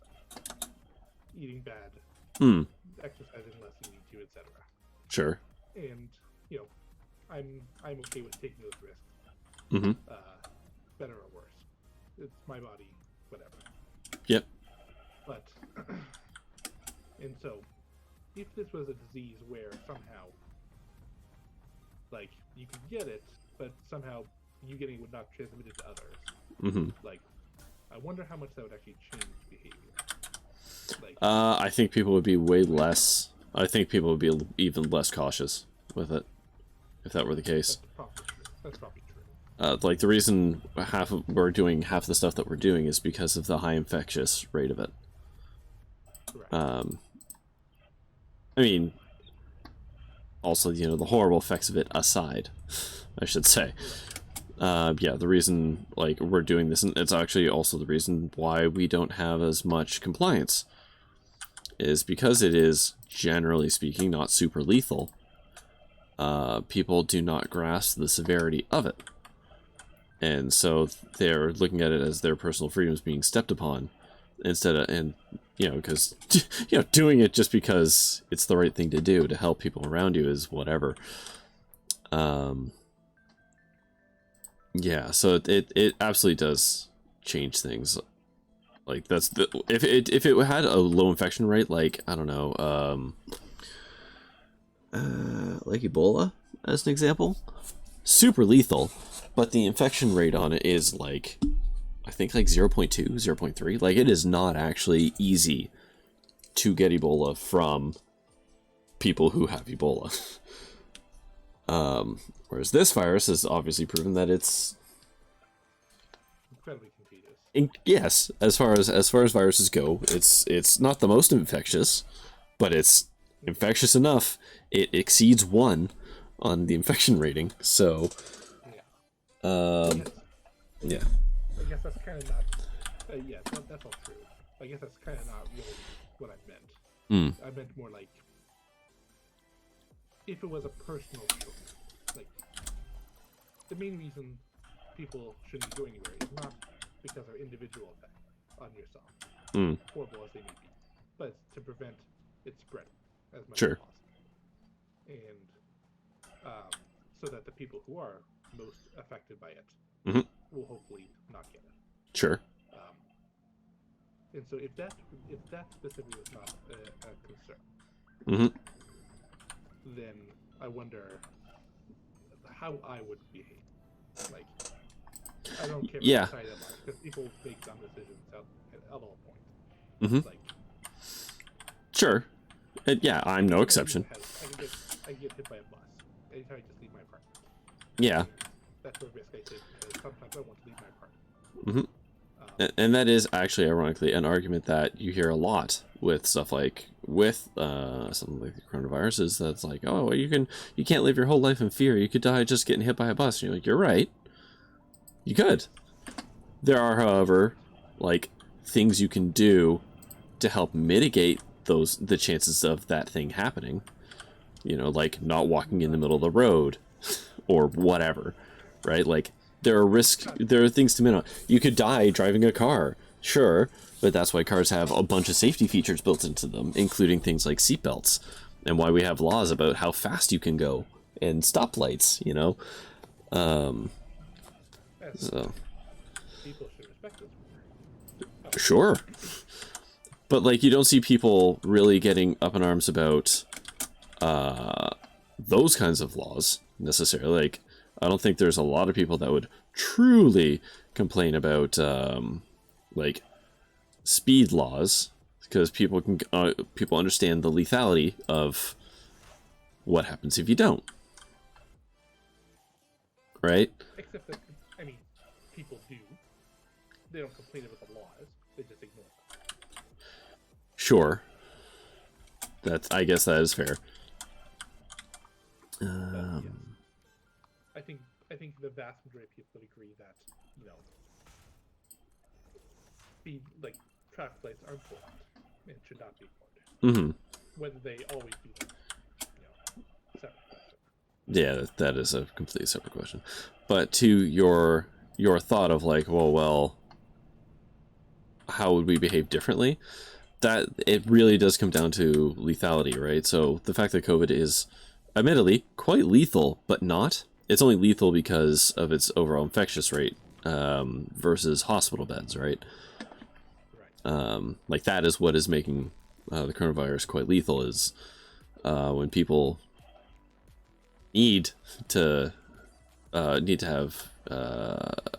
say eating bad, exercising less than you need to, etc. Sure. And I'm okay with taking those risks. Better or worse, it's my body, whatever. Yep. But and so, if this was a disease where somehow, like, you could get it, but somehow you getting it would not transmit it to others. Like, I wonder how much that would actually change behavior. Like, I think people would be way less. I think people would be even less cautious with it, if that were the case. That's probably true. Like the reason we're doing half the stuff that we're doing is because of the high infectious rate of it. Correct. I mean, also, the horrible effects of it aside, I should say. yeah, the reason like we're doing this, and it's actually also the reason why we don't have as much compliance, is because it is, generally speaking, not super lethal. People do not grasp the severity of it. And so they're looking at it as their personal freedoms being stepped upon instead of, and, you know, because, you know, doing it just because it's the right thing to do to help people around you is whatever. Yeah, so it absolutely does change things. Like, that's the, if it had a low infection rate, like, I don't know, like Ebola, as an example, super lethal, but the infection rate on it is like, I think like 0.2, 0.3. Like, it is not actually easy to get Ebola from people who have Ebola. Whereas this virus has obviously proven that it's incredibly contagious. Yes, as far as viruses go, it's not the most infectious, but it's infectious enough. It exceeds 1 on the infection rating. So, yeah. I guess that's kind of not. Yeah, that's all true. I guess that's kind of not really what I meant. I meant more like if it was a personal choice. Like, the main reason people shouldn't go anywhere is not because of individual effect on yourself, horrible as they may be, but it's to prevent it spreading as much as possible. And so that the people who are most affected by it will hopefully not get it. Sure. And so if that specifically was not a concern, then I wonder how I would behave. Like, I don't care what side I'm on, because people make dumb decisions at all points. Like, sure. Yeah, I'm no exception. I get hit by a bus anytime I just leave my apartment. Yeah. That's a risk I take, because sometimes I want to leave my apartment. And that is actually, ironically, an argument that you hear a lot with stuff like, with something like the coronavirus, is that's like, oh, you can't live your whole life in fear. You could die just getting hit by a bus. And you're like, you're right. You could. There are, however, like, things you can do to help mitigate the chances of that thing happening. You know, like not walking in the middle of the road or whatever, right? Like, there are things to minimize. You could die driving a car, sure, but that's why cars have a bunch of safety features built into them, including things like seatbelts, and why we have laws about how fast you can go and stoplights, you know. So people should respect this. Sure. But, like, you don't see people really getting up in arms about those kinds of laws, necessarily. Like, I don't think there's a lot of people that would truly complain about, like, speed laws, because people understand the lethality of what happens if you don't. Right? Except that, I mean, people do. They don't complain about the laws. They just ignore them. Sure. I guess that is fair. Yes. I think the vast majority of people would agree that, you know, traffic lights are important and should not be ignored. Whether they always be them, you know, separate question. Yeah, that is a completely separate question. But to your thought of like, well, how would we behave differently? That it really does come down to lethality, right? So the fact that COVID is admittedly quite lethal, but not. It's only lethal because of its overall infectious rate versus hospital beds, right? Like, that is what is making the coronavirus quite lethal, is when people need to have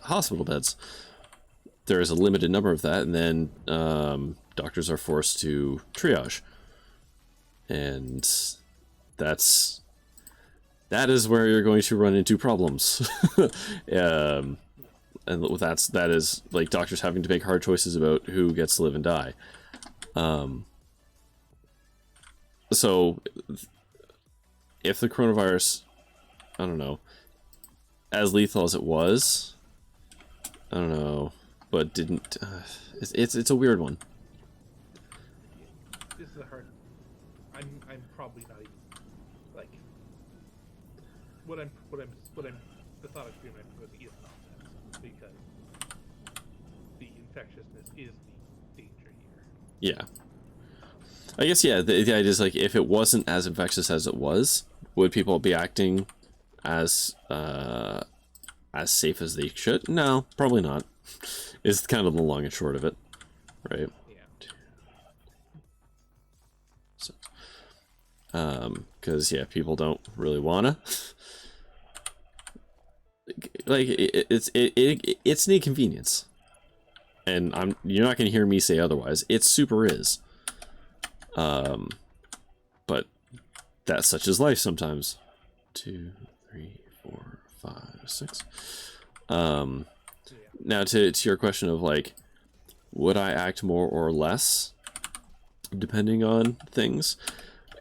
hospital beds. There is a limited number of that, and then doctors are forced to triage, and that is where you're going to run into problems. And that is like doctors having to make hard choices about who gets to live and die. So if the coronavirus, I don't know, as lethal as it was. I don't know, but didn't. It's a weird one. This is a hard. I'm probably not even like the thought experiment I'm proposing is nonsense because the infectiousness is the danger here. Yeah. I guess, yeah, the idea is, like, if it wasn't as infectious as it was, would people be acting as safe as they should? No, probably not. Is kind of the long and short of it, right? Yeah. So, because, yeah, people don't really wanna. Like, it's an inconvenience. And you're not gonna hear me say otherwise. It super is. But that's such as life sometimes. 2, 3, 4, 5, 6. Now to your question of, like, would I act more or less depending on things?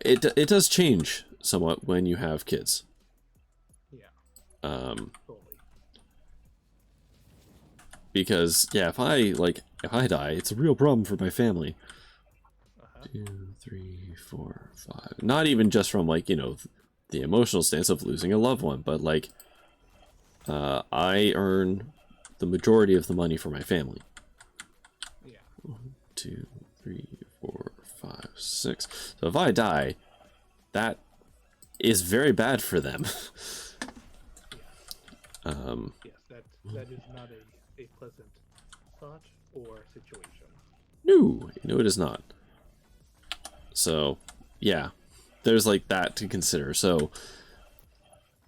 It does change somewhat when you have kids. Yeah. Totally. Because, yeah, if I die, it's a real problem for my family. 2, 3, 4, 5. Not even just from, like, you know, the emotional stance of losing a loved one, but, like, I earn the majority of the money for my family. Yeah. 1, 2, 3, 4, 5, 6. So if I die, that is very bad for them. Yes, that is not a pleasant thought or situation. No, it is not. So, yeah, there's, like, that to consider. So,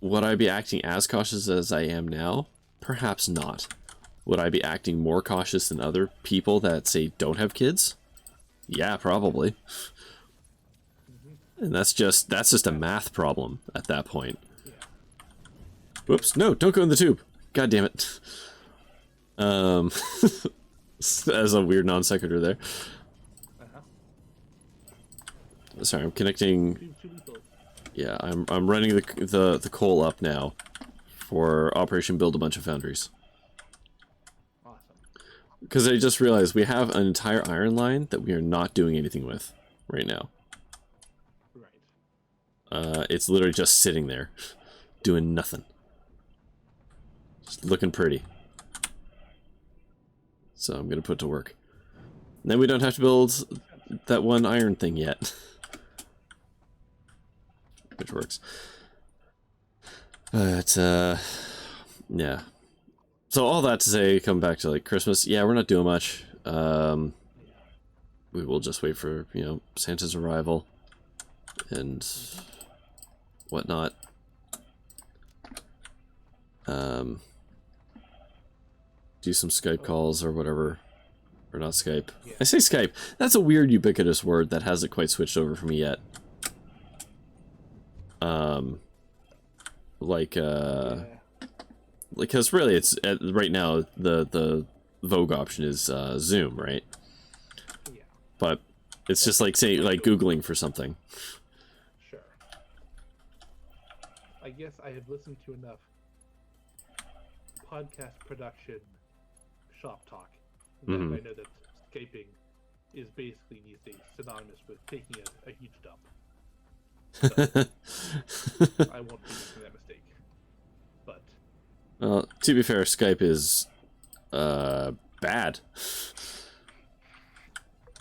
would I be acting as cautious as I am now? Perhaps not. Would I be acting more cautious than other people that, say, don't have kids? Yeah, probably. And that's just a math problem at that point. Yeah. Whoops, no, don't go in the tube. God damn it. As a weird non sequitur there. Sorry, I'm connecting. Yeah, I'm running the coal up now for Operation Build a Bunch of Foundries. Awesome. Because I just realized we have an entire iron line that we are not doing anything with right now. Right. It's literally just sitting there, doing nothing. Just looking pretty. So I'm gonna put it to work. And then we don't have to build that one iron thing yet. Which works. But, yeah. So all that to say, come back to, like, Christmas. Yeah, we're not doing much. We will just wait for, you know, Santa's arrival and whatnot. Do some Skype calls or whatever. Or not Skype. Yeah. I say Skype. That's a weird ubiquitous word that hasn't quite switched over for me yet. Because really it's right now the vogue option is Zoom, right? Yeah. But it's just like, say, like Googling for something. Sure. I guess I have listened to enough podcast production shop talk that I know that Skyping is basically these days synonymous with taking a huge dump. So, I won't be making that mistake. But well, to be fair, Skype is bad.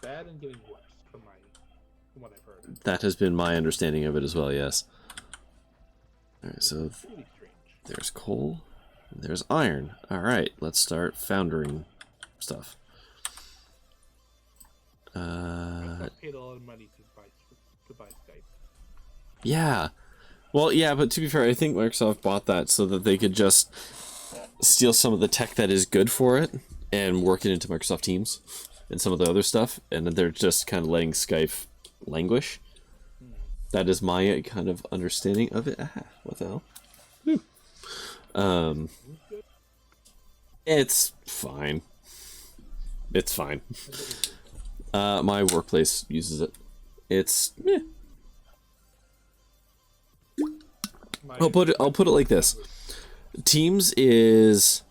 Bad and getting worse from what I've heard. That has been my understanding of it as well, yes. Alright, so Really strange. There's coal, and there's iron. Alright, let's start foundering stuff. I paid a lot of money to buy Skype. Yeah. Well, yeah, but to be fair, I think Microsoft bought that so that they could just steal some of the tech that is good for it and work it into Microsoft Teams and some of the other stuff, and then they're just kind of letting Skype languish. That is my kind of understanding of it. What the hell? It's fine. It's fine. My workplace uses it. It's meh. I'll put it like this. Teams is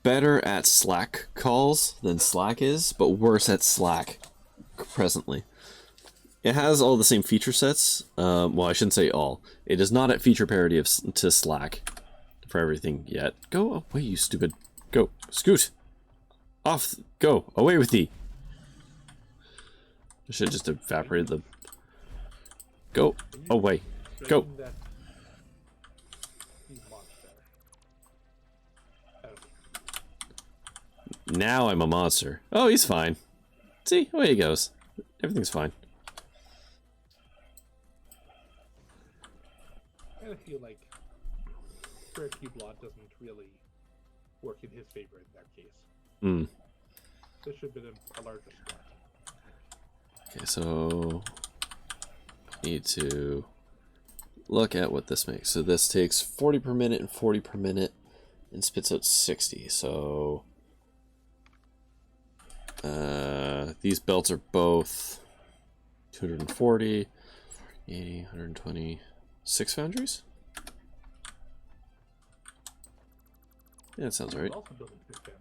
better at Slack calls than Slack is, but worse at Slack presently. It has all the same feature sets. Well, I shouldn't say all. It is not at feature parity to Slack for everything yet. Go away, you stupid. Go. Scoot. Off. Go. Away with thee. I should have just evaporated the... Go away. Go. Now I'm a monster. Oh, he's fine. See, away he goes. Everything's fine. I feel like Square Cube Law doesn't really work in his favor in that case. Hmm. This should have been a larger spot. Okay, so need to look at what this makes. So this takes 40 per minute and 40 per minute and spits out 60. So these belts are both 240, 80, 120, 6 foundries? Yeah, that sounds right. Also building 6 foundries.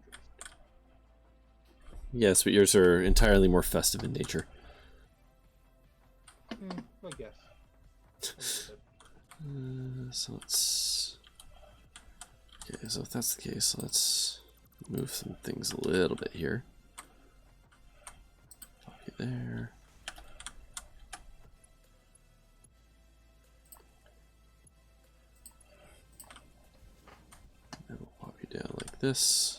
Yes, but yours are entirely more festive in nature. I guess. So let's... Okay, so if that's the case, let's move some things a little bit here. Okay, there. And we'll pop you down like this.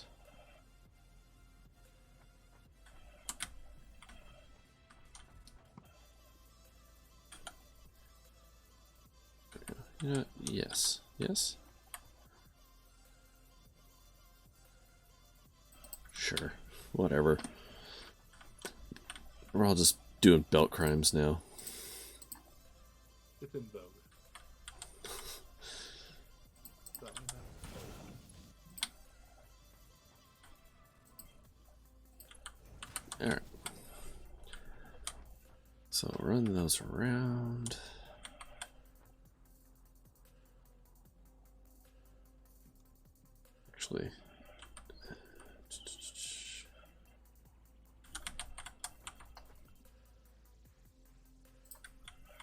You know what? Yes. Yes? Sure. Whatever. We're all just doing belt crimes now. It's in vogue. Alright. So run those around. Actually,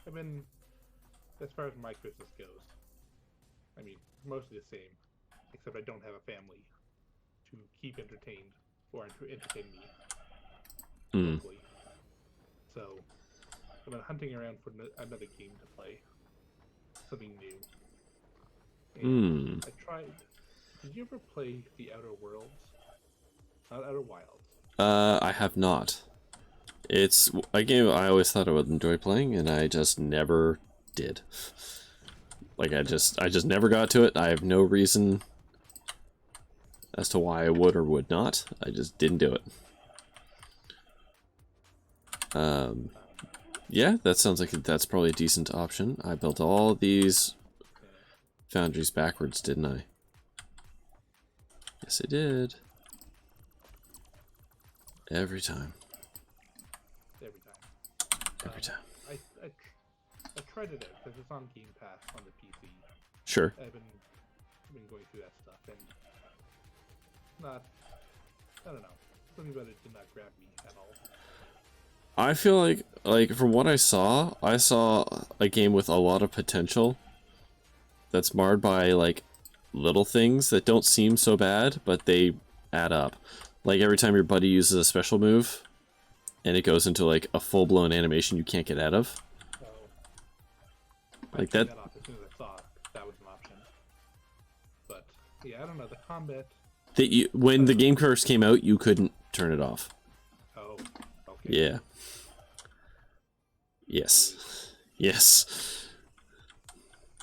I mean, as far as my Christmas goes, I mean, mostly the same, except I don't have a family to keep entertained or to entertain me locally. So, I've been hunting around for another game to play, something new. And I tried. Did you ever play the Outer Worlds? Not Outer Wilds. I have not. It's a game I always thought I would enjoy playing, and I just never did. Like I just never got to it. I have no reason as to why I would or would not. I just didn't do it. Yeah, that sounds like that's probably a decent option. I built all these foundries backwards, didn't I? Yes, I did. Every time. Every time. I tried it out because it's on Game Pass on the PC. Sure. I've been going through that stuff and I don't know. Something about it did not grab me at all. I feel like from what I saw a game with a lot of potential that's marred by like little things that don't seem so bad, but they add up. Like every time your buddy uses a special move and it goes into like a full-blown animation you can't get out of. So, like that. Off as soon as I saw that was an option. But yeah, I don't know, the combat. When the game first came out, you couldn't turn it off. Oh, okay. Yeah. Yes. Yes.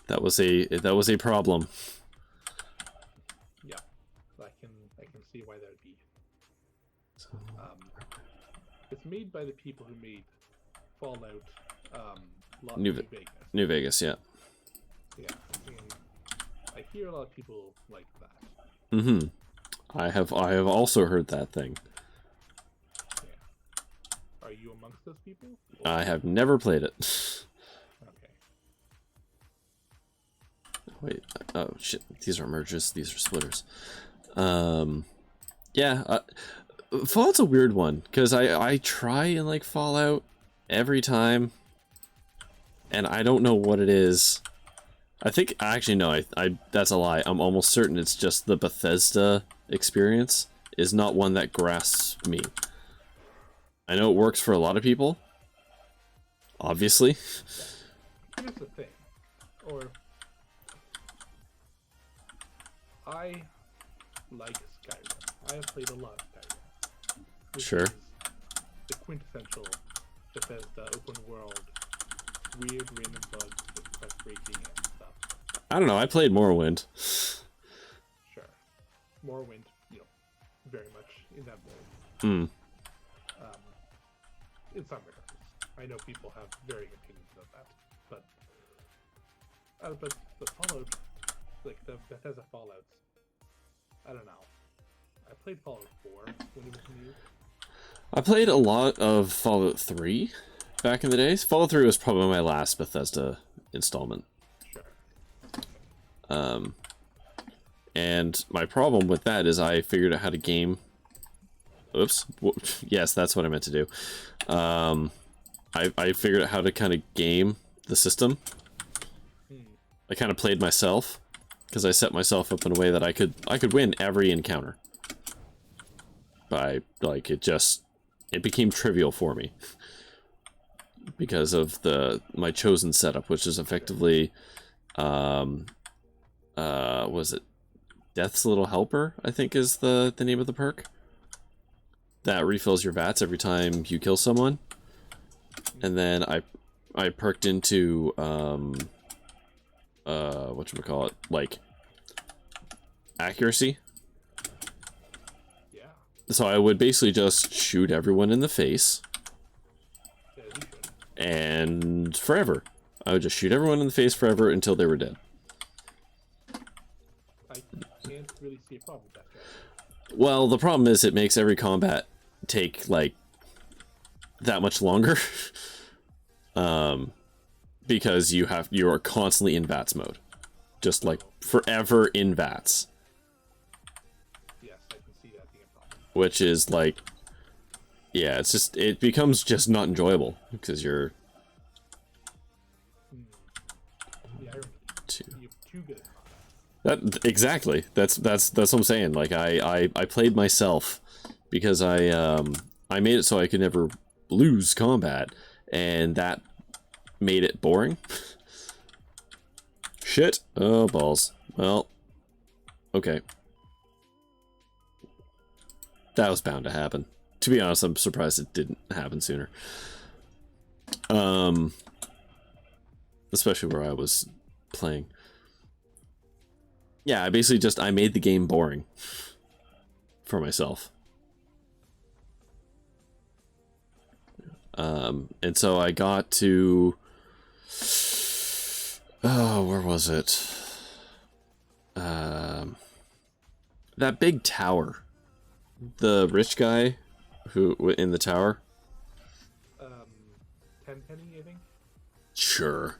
That was a problem. Yeah, I can see why that would be. It's made by the people who made Fallout, New Vegas. New Vegas, yeah. Yeah, and I hear a lot of people like that. Mm-hmm. I have also heard that thing. Yeah. Are you amongst those people? I have never played it. Okay. Wait, oh shit, these are merges, these are splitters. Yeah, Fallout's a weird one, because I try and like Fallout every time, and I don't know what it is. I think, actually no, that's a lie. I'm almost certain it's just the Bethesda experience is not one that grasps me. I know it works for a lot of people, obviously. Here's the thing, or I like Skyrim. I have played a lot of Skyrim. Which Sure. is the quintessential Bethesda open world, weird random bugs with frustrating and stuff. I don't know, I played Morrowind. Sure. Morrowind, you know, very much in that mold. Hmm. In some regards. I know people have varying opinions about that, but Fallout, like the Bethesda Fallouts, I don't know. I played Fallout 4 when it was new. I played a lot of Fallout 3 back in the days. Fallout 3 was probably my last Bethesda installment. Sure. And my problem with that is I figured out how to game... Oops. Yes, that's what I meant to do. I figured out how to kind of game the system. I kind of played myself, because I set myself up in a way that I could win every encounter. By, like, it became trivial for me. Because of my chosen setup, which is effectively, was it Death's Little Helper, I think is the name of the perk? That refills your VATs every time you kill someone. And then I perked into, whatchamacallit, like, accuracy. Yeah. So I would basically just shoot everyone in the face. Yeah, you should. And forever. I would just shoot everyone in the face forever until they were dead. I can't really see a problem with that, guy. Well, the problem is it makes every combat take, like, that much longer. Because you are constantly in VATS mode. Just, like, forever in VATS. Yes, I can see that being a problem. Which is, like... Yeah, it becomes just not enjoyable. Because you're... Yeah, I remember. You're too good at combat. Exactly. That's what I'm saying. Like, I played myself because I made it so I could never lose combat, and that made it boring. Shit. Oh, balls. Well, okay. That was bound to happen. To be honest, I'm surprised it didn't happen sooner. Especially where I was playing. Yeah, I basically I made the game boring for myself. And so I got to... Oh, where was it? That big tower. The rich guy who in the tower. Tenpenny, I think? Sure.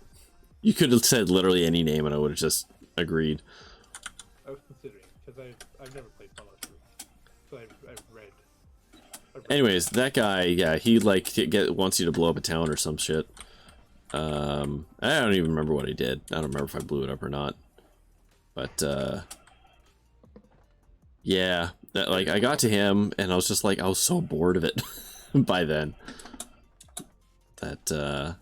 You could have said literally any name and I would have just agreed. I was considering, because I've never played Fallout 3. So I've read. Anyways, that guy, yeah, he like wants you to blow up a town or some shit. I don't even remember what he did. I don't remember if I blew it up or not. But yeah, like I got to him and I was just like I was so bored of it by then. That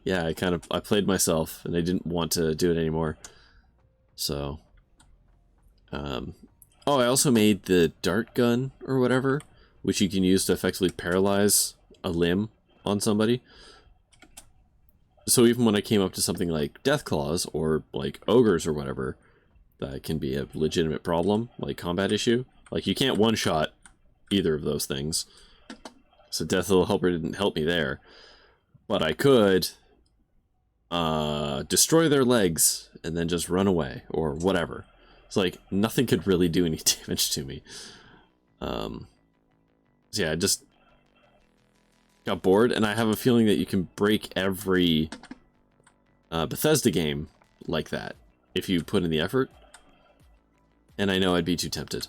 yeah, I played myself and I didn't want to do it anymore. So oh, I also made the dart gun or whatever, which you can use to effectively paralyze a limb on somebody. So even when I came up to something like Deathclaws or like ogres or whatever, that can be a legitimate problem, like combat issue. Like you can't one-shot either of those things. So Death Little Helper didn't help me there. But I could destroy their legs and then just run away or whatever. It's like nothing could really do any damage to me. So yeah, I just got bored, and I have a feeling that you can break every Bethesda game like that. if you put in the effort. And I know I'd be too tempted.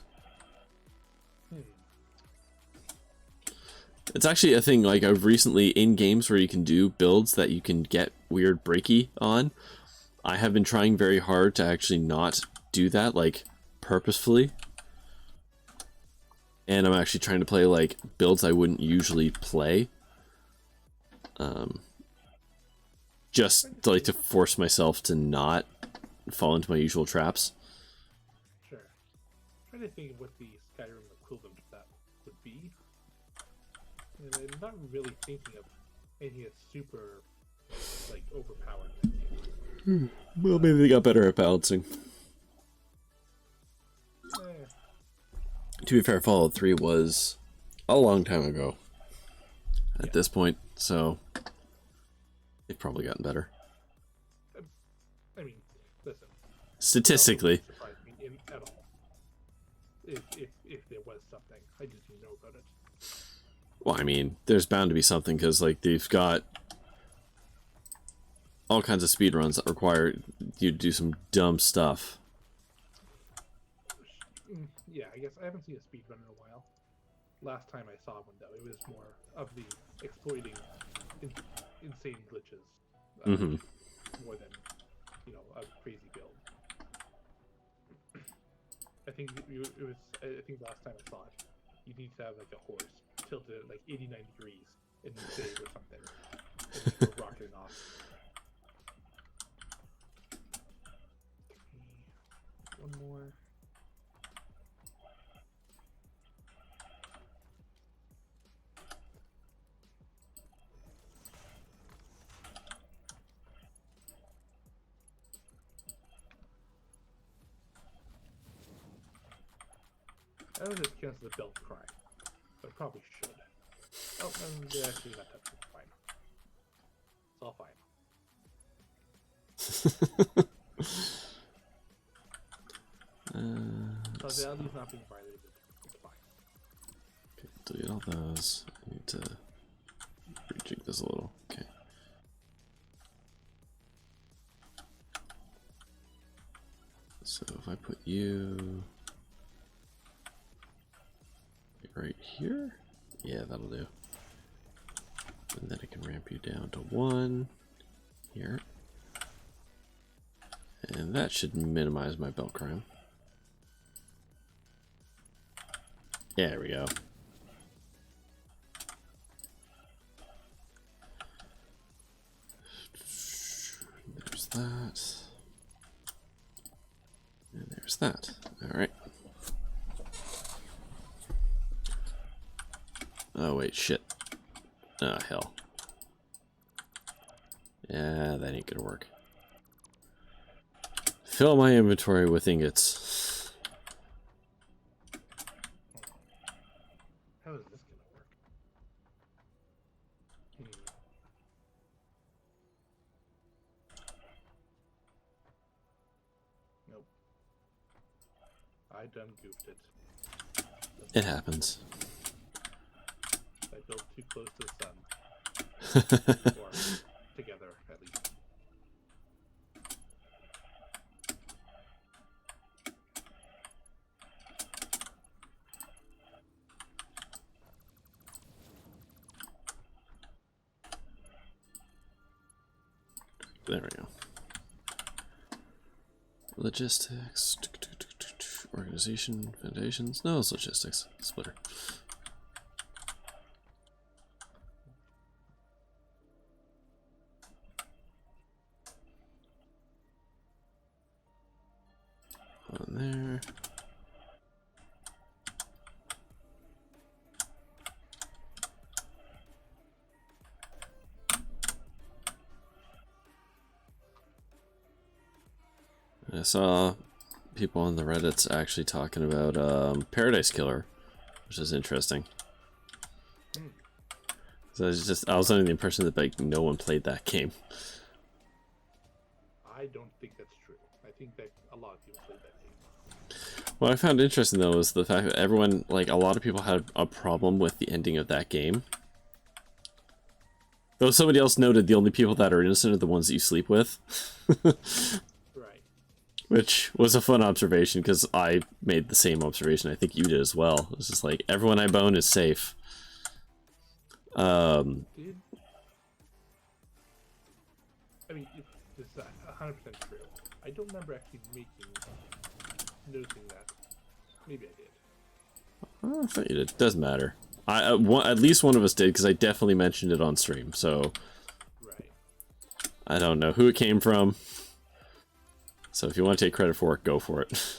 It's actually a thing, like, I've recently, in games where you can do builds that you can get weird breaky on, I have been trying very hard to actually not do that, like, purposefully. And I'm actually trying to play, like, builds I wouldn't usually play. Just, like, to force myself to not fall into my usual traps. Sure. I'm trying to think of what the Skyrim equivalent of that would be. And I'm not really thinking of anything that's super, like, overpowered. Well, maybe they got better at balancing. To be fair, Fallout 3 was a long time ago at this point, so they've probably gotten better. I mean, listen. Statistically. It doesn't surprise me at all. If there was something, I just didn't know about it. Well, I mean, there's bound to be something, because, like, they've got all kinds of speedruns that require you to do some dumb stuff. Yeah, I guess I haven't seen a speedrun in a while. Last time I saw one, though, it was more of the exploiting insane glitches. More than, you know, a crazy build. I think I think last time I saw it, you need to have, like, a horse tilted at, like, 89 degrees and save or something. And you go rocketing off. One more. I don't just cancel the belt crime, but I probably should. Oh, and they're actually not touching it. Fine. It's all fine. So the value's not being violated. It's fine. Okay, delete all those. I need to rejig this a little. Okay. So if I put you right here, yeah, that'll do. And then I can ramp you down to 1 here, and that should minimize my belt crime. Yeah, there we go. There's that. And there's that. Alright. Oh, wait, shit. Oh, hell. Yeah, that ain't gonna work. Fill my inventory with ingots. How is this gonna work? Nope. I done goofed it. It happens. I built too close to the sun. Or together, at least. There we go. Logistics. Organization. Foundations. No, it's logistics. Splitter. On there. I saw people on the Reddits actually talking about Paradise Killer, which is interesting. So I was under the impression that, like, no one played that game. I don't think that's true. I think that a lot of people played that game. What I found interesting, though, is the fact that everyone, like, a lot of people had a problem with the ending of that game. Though somebody else noted the only people that are innocent are the ones that you sleep with. Right. Which was a fun observation, because I made the same observation. I think you did as well. It was just like, everyone I bone is safe. I mean, this is 100% true. I don't remember actually noticing that. Maybe I did. I thought you did. Doesn't matter. At least one of us did, because I definitely mentioned it on stream, so... Right. I don't know who it came from. So if you want to take credit for it, go for it.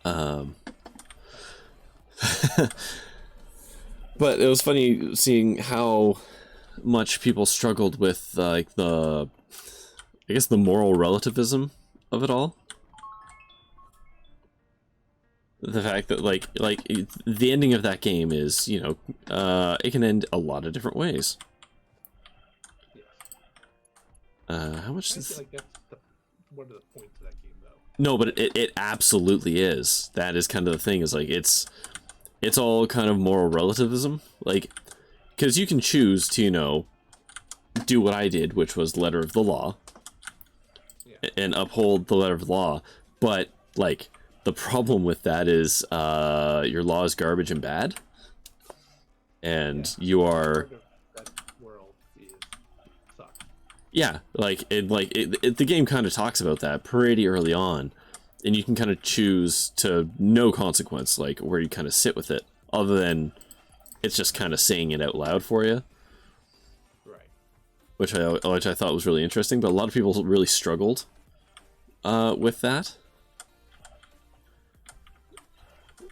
But it was funny seeing how much people struggled with, like, I guess the moral relativism of it all. The fact that, like, the ending of that game is, you know, it can end a lot of different ways. How much I feel like that's one of the points of that game, though. No, but it absolutely is. That is kind of the thing, is like, it's all kind of moral relativism. Like, because you can choose to, you know, do what I did, which was letter of the law, and uphold the letter of the law, but, like, the problem with that is, your law is garbage and bad, and you are... Yeah, like, the game kind of talks about that pretty early on, and you can kind of choose to no consequence, like, where you kind of sit with it, other than it's just kind of saying it out loud for you. Right. Which I thought was really interesting, but a lot of people really struggled with that.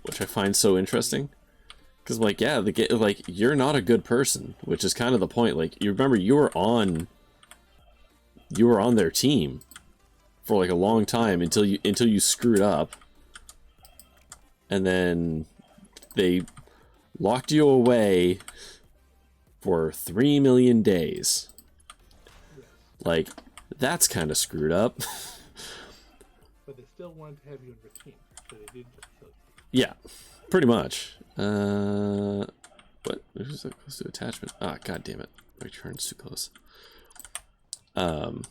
Which I find so interesting. Because, like, yeah, like, you're not a good person, which is kind of the point. Like, you remember, you were on their team for like a long time until you screwed up, and then they locked you away for 3 million days. Like, that's kind of screwed up. But they still wanted to have you in their team, so they did just kill you. Yeah, pretty much. What? Who's that close to attachment? Ah, god damn it! My turn's too close. And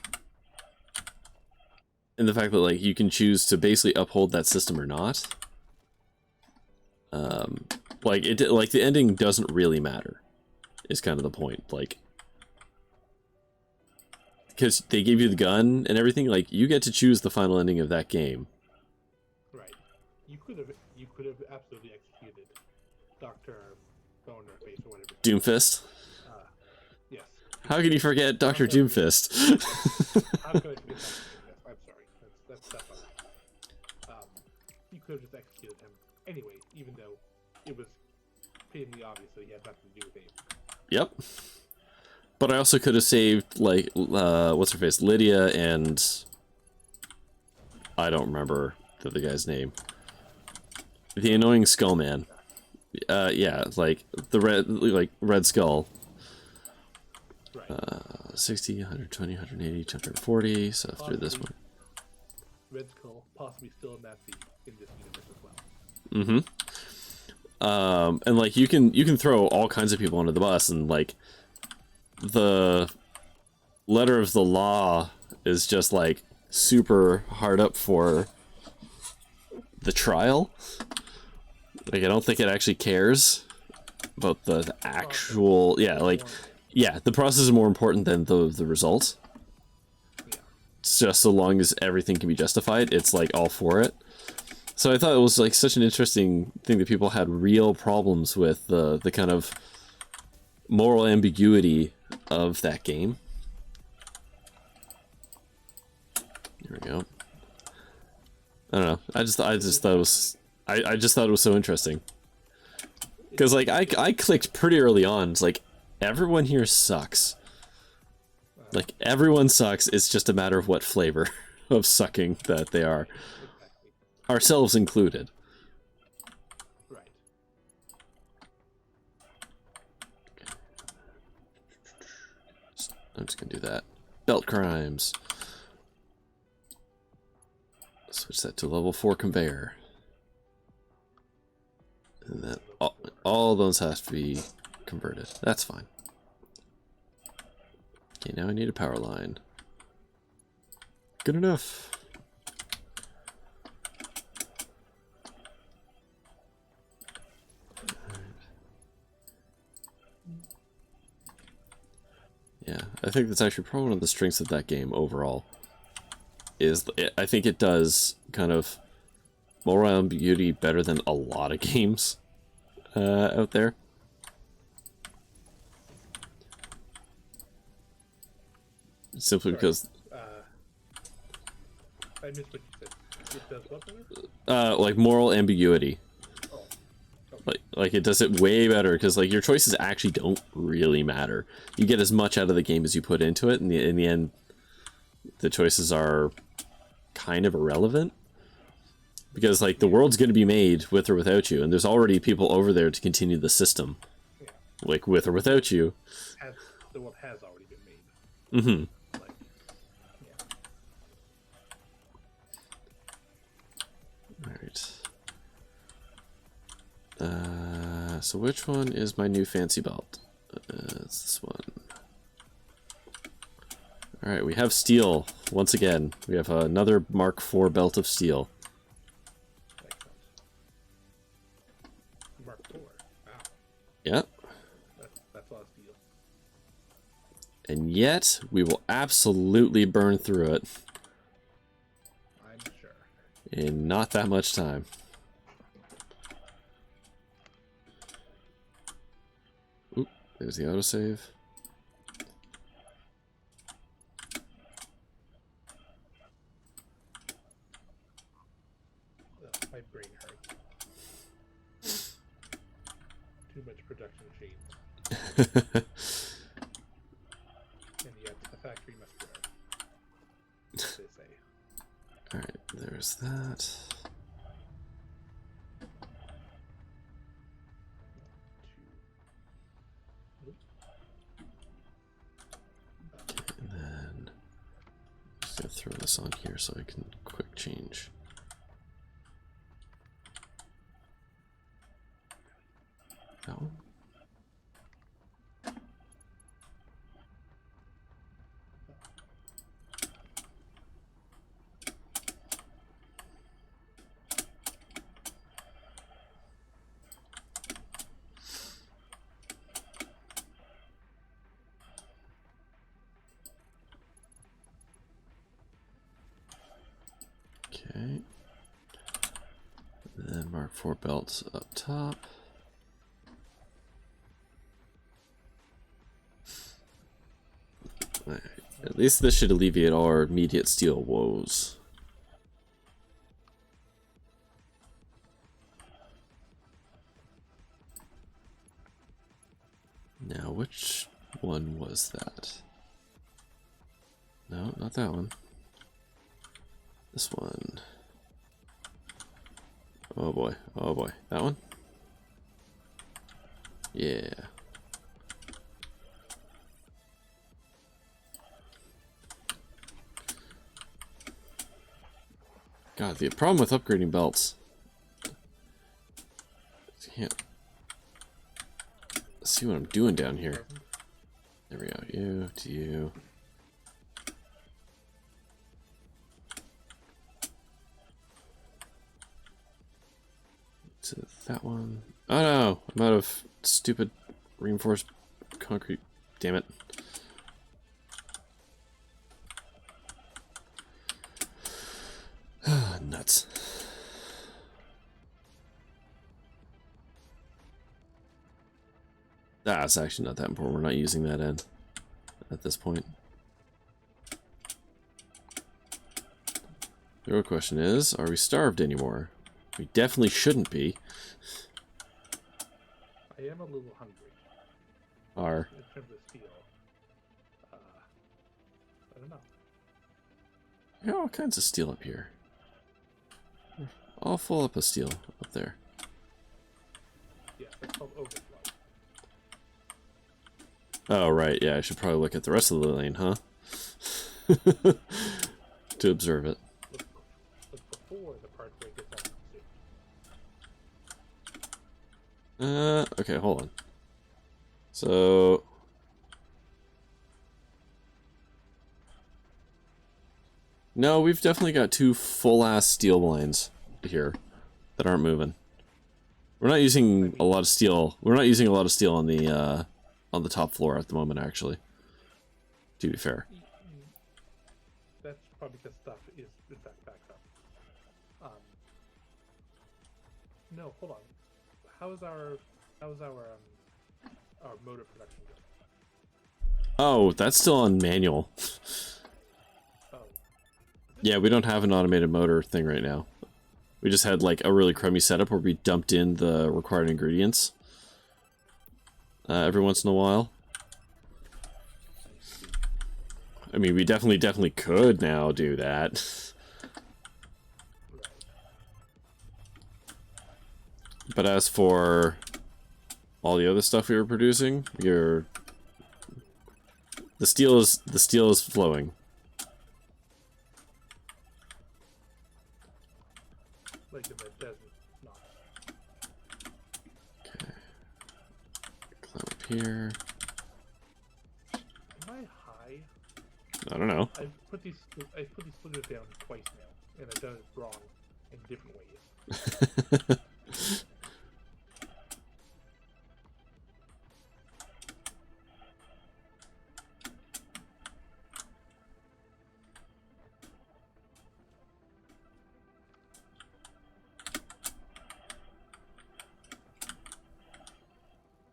the fact that, like, you can choose to basically uphold that system or not. Like, the ending doesn't really matter, is kind of the point. Like, because they gave you the gun and everything, like, you get to choose the final ending of that game. Right. You could have absolutely executed Dr. Boner Face or whatever. Doomfist? Yes. How can you forget Dr. Doomfist? How could I forget Dr. Doomfist? I'm sorry. That's you could have just executed him anyway, even though it was painfully obvious that he had nothing to do with aim. Yep. But I also could have saved, like, what's her face? Lydia and... I don't remember the other guy's name. The annoying Skull Man. Yeah, like, the Red Skull. Right. 60, 120, 180, 240, so after this one. Red Skull, possibly still in that in this universe as well. Mm-hmm. And, like, you can throw all kinds of people under the bus, and, like, the letter of the law is just, like, super hard up for the trial. Like, I don't think it actually cares about the actual... Yeah, like... Yeah, the process is more important than the result. Yeah. It's just so long as everything can be justified, it's, like, all for it. So I thought it was, like, such an interesting thing that people had real problems with the kind of moral ambiguity of that game. Here we go. I don't know. I just thought it was... I just thought it was so interesting. Because, like, I clicked pretty early on. It's like, everyone here sucks. Like, everyone sucks. It's just a matter of what flavor of sucking that they are. Ourselves included. Right. I'm just gonna do that. Belt crimes. Switch that to level 4 conveyor. And then all those have to be converted. That's fine. Okay, now I need a power line. Good enough. Yeah, I think that's actually probably one of the strengths of that game overall. I think it does kind of moral ambiguity better than a lot of games out there. Simply because... I missed what you said. It does what better? like moral ambiguity. Oh. Okay. Like it does it way better because like your choices actually don't really matter. You get as much out of the game as you put into it, and in the end, the choices are kind of irrelevant. Because like the world's going to be made with or without you, and there's already people over there to continue the system. Yeah. Like with or without you. The world has already been made. Mm-hmm. Like, yeah. Alright. So which one is my new fancy belt? It's this one. Alright, we have steel. Once again, we have another Mark IV belt of steel. Mark IV. Wow. Yep. That's a lot of steel. And yet, we will absolutely burn through it. I'm sure. In not that much time. Oop, there's the autosave. My brain hurts. Too much production machines. And yet, the factory must grow. As they say. Alright, there's that. And then just gonna throw this on here so I can quick change. That one. Okay. Then Mark IV belts up top. Right. At least this should alleviate all our immediate steel woes. Now, which one was that? No, not that one. This one. Oh boy, oh boy. That one? Yeah. God, the problem with upgrading belts. I can't see what I'm doing down here. There we go. You to you. To that one. Oh no! I'm out of stupid reinforced concrete. Damn it. Nuts. That's actually not that important. We're not using that end at this point. The real question is, are we starved anymore? We definitely shouldn't be. I am a little hungry. Are. In terms of steel. I don't know. There are all kinds of steel up here. All full up of steel up there. Yeah, that's called overflow. Oh, right. Yeah, I should probably look at the rest of the lane, huh? To observe it. Look before the part where it gets all consumed. Okay, hold on. So... No, we've definitely got 2 full-ass steel blinds here that aren't moving. We're not using a lot of steel. We're not using a lot of steel on the top floor at the moment, actually. To be fair. That's probably because stuff is in fact backed up. No, hold on. How's our motor production going? Oh, that's still on manual. Oh. Yeah, we don't have an automated motor thing right now. We just had like a really crummy setup where we dumped in the required ingredients every once in a while. I mean, we definitely could now do that. But as for all the other stuff we were producing, the steel is flowing. Like in the desert, not. Okay. Climb up here. Am I high? I don't know. I've put these splitters down twice now, and I've done it wrong in different ways.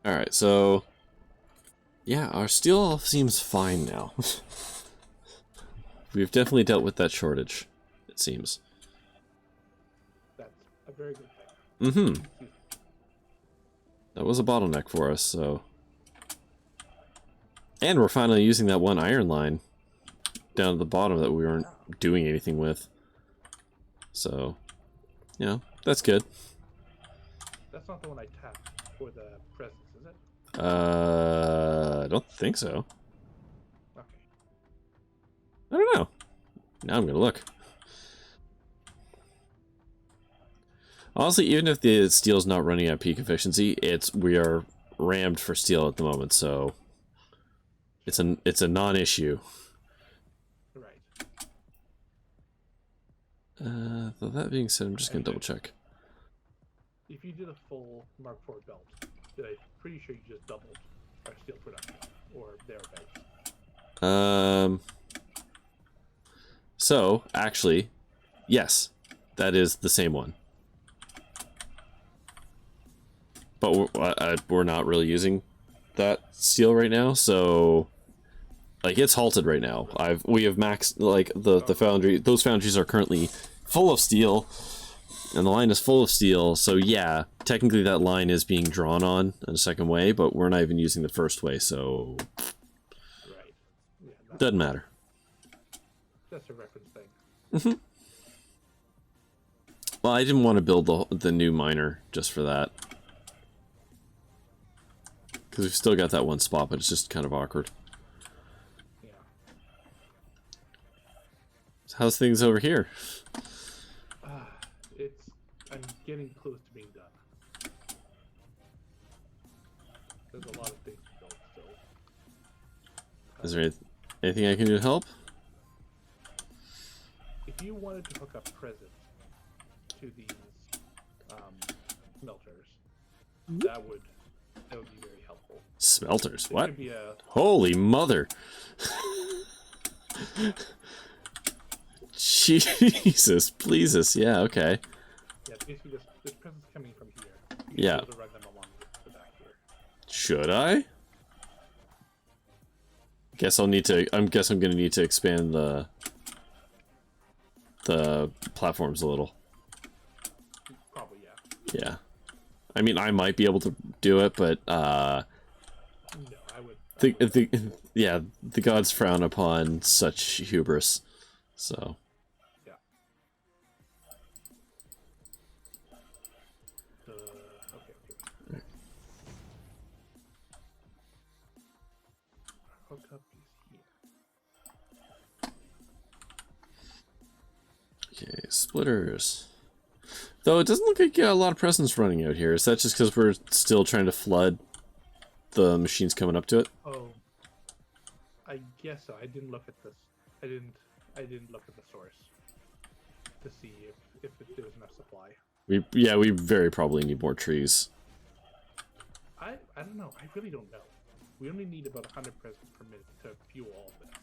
Alright, so... yeah, our steel seems fine now. We've definitely dealt with that shortage, it seems. That's a very good thing. Mm-hmm. That was a bottleneck for us, so... and we're finally using that one iron line down at the bottom that we weren't doing anything with. So, you know, that's good. That's not the one I tapped for the presents, is it? I don't think so. Okay. I don't know. Now I'm gonna look. Honestly, even if the steel's not running at peak efficiency, we are rammed for steel at the moment, so it's a non-issue. Right. Though that being said, I'm just gonna double check. If you did a full Mark IV belt, then I'm pretty sure you just doubled our steel production, or thereabouts. So, actually, yes, that is the same one. But we're not really using that steel right now, so like it's halted right now. We have maxed like the foundry. Those foundries are currently full of steel, and the line is full of steel. So yeah, technically that line is being drawn on in a second way, but we're not even using the first way, so Right. Yeah, doesn't matter. That's a reference thing. Mm-hmm. Well, I didn't want to build the new miner just for that. Because we've still got that one spot, but it's just kind of awkward. Yeah. So how's things over here? I'm getting close to being done. There's a lot of things to build still. Is there anything I can do to help? If you wanted to hook up presents to these smelters, that would be very helpful. Smelters? There What? should be a, Holy mother! Jesus, please us. Yeah, okay. yeah, basically there's presents coming from here. You Yeah. should be able to run them along the back here. Should I? Guess I'll need to. I'm gonna need to expand the platforms a little. Probably, yeah. Yeah. I mean, I might be able to do it, but No, I would. yeah, the gods frown upon such hubris. So. Yeah. Okay. Hookup is here. Okay, splitters. Though it doesn't look like you got a lot of presents running out here. Is that just because we're still trying to flood the machines coming up to it? Oh, I guess so. I didn't look at this. I didn't I didn't look at the source to see if there was enough supply. We very probably need more trees. I don't know. I really don't know. We only need about 100 presents per minute to fuel all of this,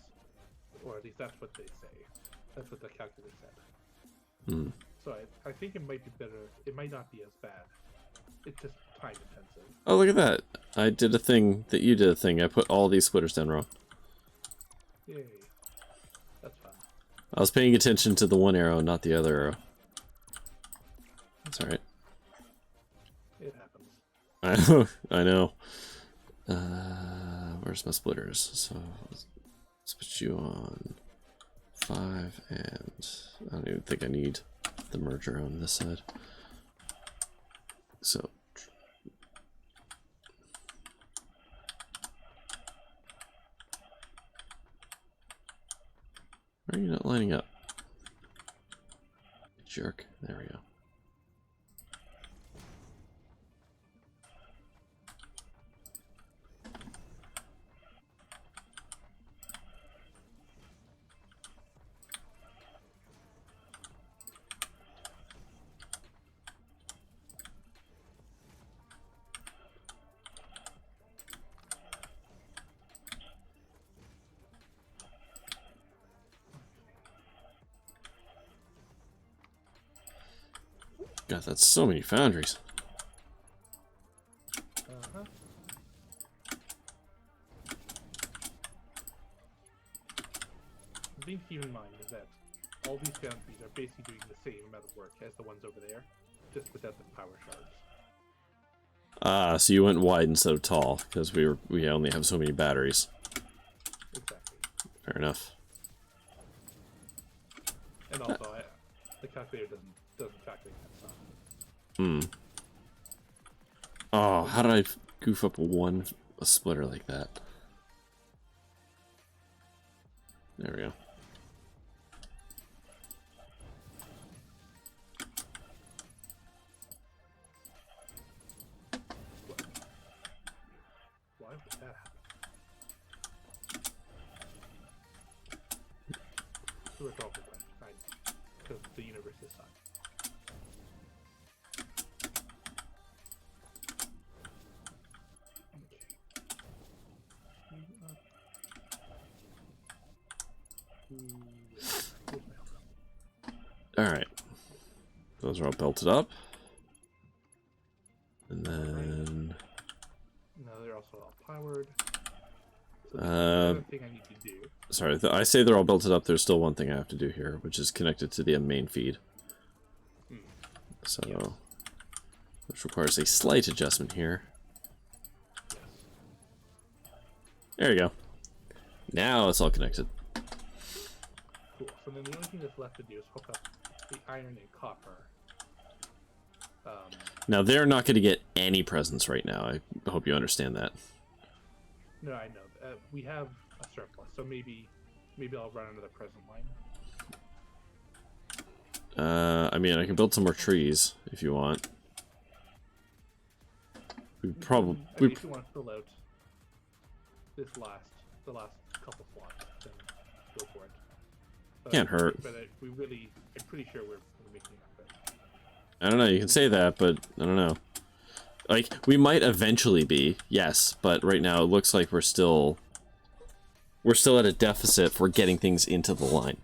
or at least that's what they say. That's what the calculator said. Hmm. So I think it might be better. It might not be as bad. It's just time intensive. Oh, look at that! I did a thing that you did a thing. I put all these splitters down wrong. Yay. That's fun. I was paying attention to the one arrow, not the other arrow. That's alright. It happens. I know. I know. Where's my splitters? So let's put you on 5, and I don't even think I need the merger on this side. So why are you not lining up? Jerk. There we go. God, that's so many foundries. Uh-huh. The thing to keep in mind is that all these foundries are basically doing the same amount of work as the ones over there, just without the power shards. Ah, so you went wide instead of tall, because we only have so many batteries. Exactly. Fair enough. And also, the calculator doesn't calculate that stuff. Hmm. Oh, how did I goof up a splitter like that? There we go. Why would that happen? The rhetorical question. Because the universe is such. Alright. Those are all belted up. And then... No, they're also all powered. So another thing I need to do. Sorry, I say they're all belted up. There's still one thing I have to do here, which is connected to the main feed. So, Yes. which requires a slight adjustment here. Yes. There you go. Now it's all connected. Cool. So then the only thing that's left to do is hook up the iron and copper. Now they're not going to get any presents right now. I hope you understand that. No, I know. We have a surplus, so maybe I'll run another present line. I mean, I can build some more trees if you want. We probably... I mean, if you want to fill out the last couple slots, then go for it. But Can't hurt. But I'm pretty sure we're making it. I don't know, you can say that, but I don't know. Like, we might eventually be, yes, but right now it looks like we're still at a deficit for getting things into the line.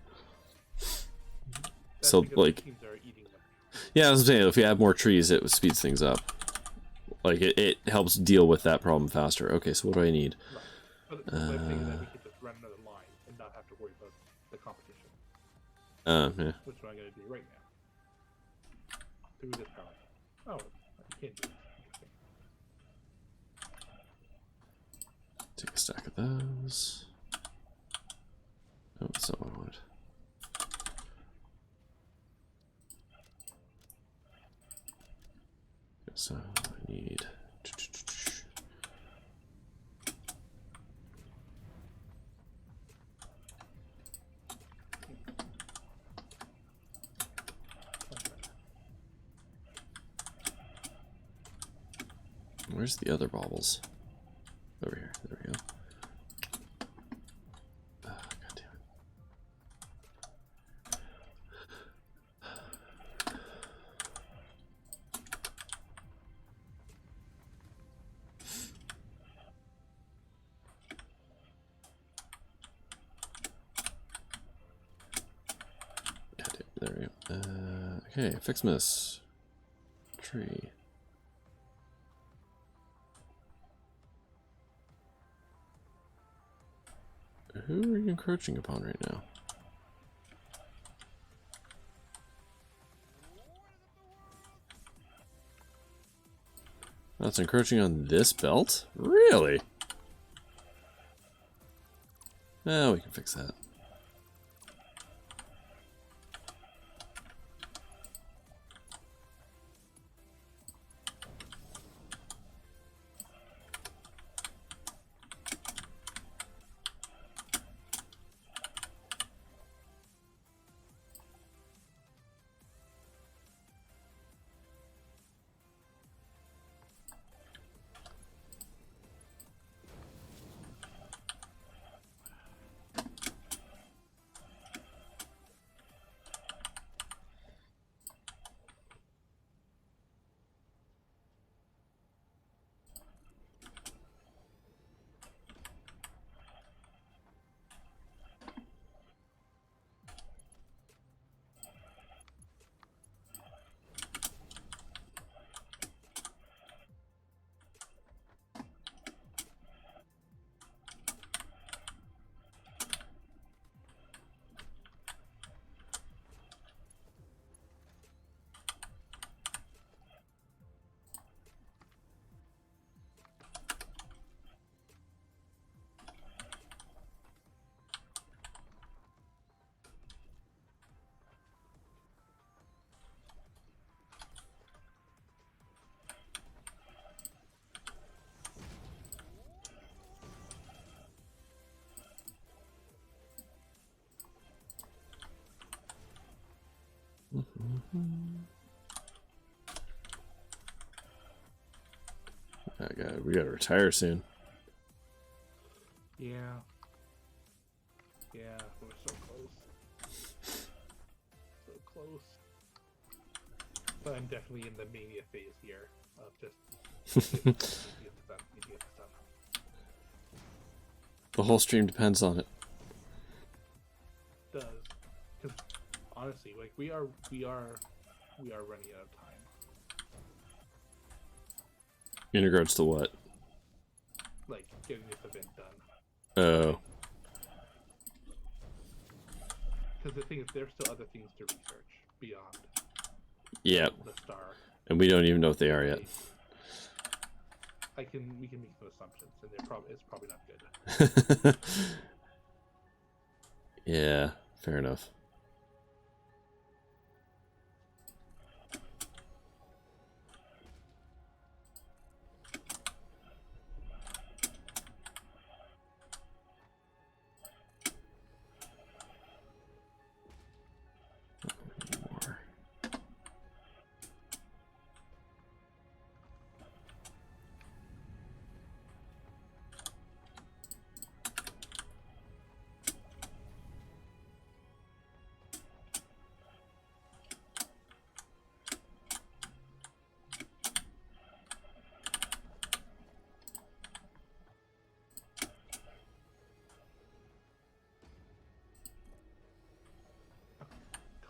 That's So, because like... the teams are eating them. Yeah, I was saying, if we add more trees, it speeds things up. Like, it helps deal with that problem faster. Okay, so what do I need? Right. But the thing is that we could just run another line and not have to worry about the competition. Yeah. Which is what I'm going to do right now. Through this power. Oh, I can't do this. Interesting. Take a stack of those. Oh, that's not what I wanted. So I need... Where's the other baubles? Over here. There we go. Oh, God damn it. Okay, Ficsmas. Tree. Who are you encroaching upon right now? That's encroaching on this belt? Really? Oh, we can fix that. We gotta retire soon. Yeah. Yeah, we're so close. So close. But I'm definitely in the mania phase here of just get this done. The whole stream depends on it. It does. Because honestly, like we are running out of time. In regards to what? Like getting this event done. Oh. Because the thing is, there's still other things to research beyond. Yep. The star. And we don't even know what they are yet. We can make some assumptions, and it's probably not good. Yeah, fair enough.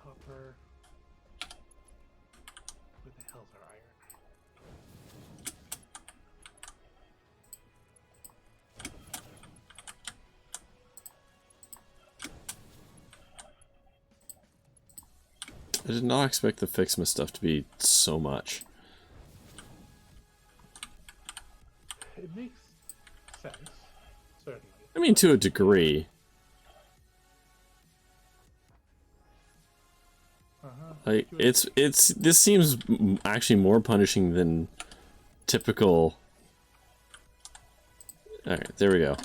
Copper. Where the hell's our iron? I did not expect the Ficsmas stuff to be so much. It makes sense, certainly. I mean, to a degree. Like, this seems actually more punishing than typical. Alright, there we go.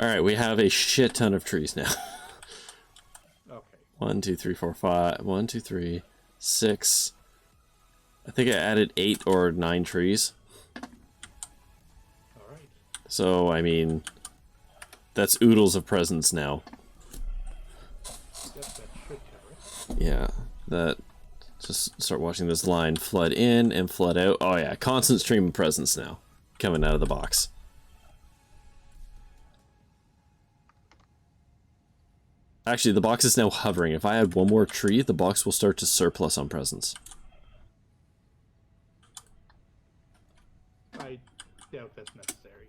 Alright, we have a shit ton of trees now. Okay. 1, 2, 3, 4, 5. 1, 2, 3, 6. I think I added 8 or 9 trees. Alright. So, I mean, that's oodles of presents now. Yep, that should cover it. Yeah, that. Just start watching this line flood in and flood out. Oh yeah, constant stream of presents now coming out of the box. Actually, the box is now hovering. If I add one more tree, the box will start to surplus on presents. I doubt that's necessary.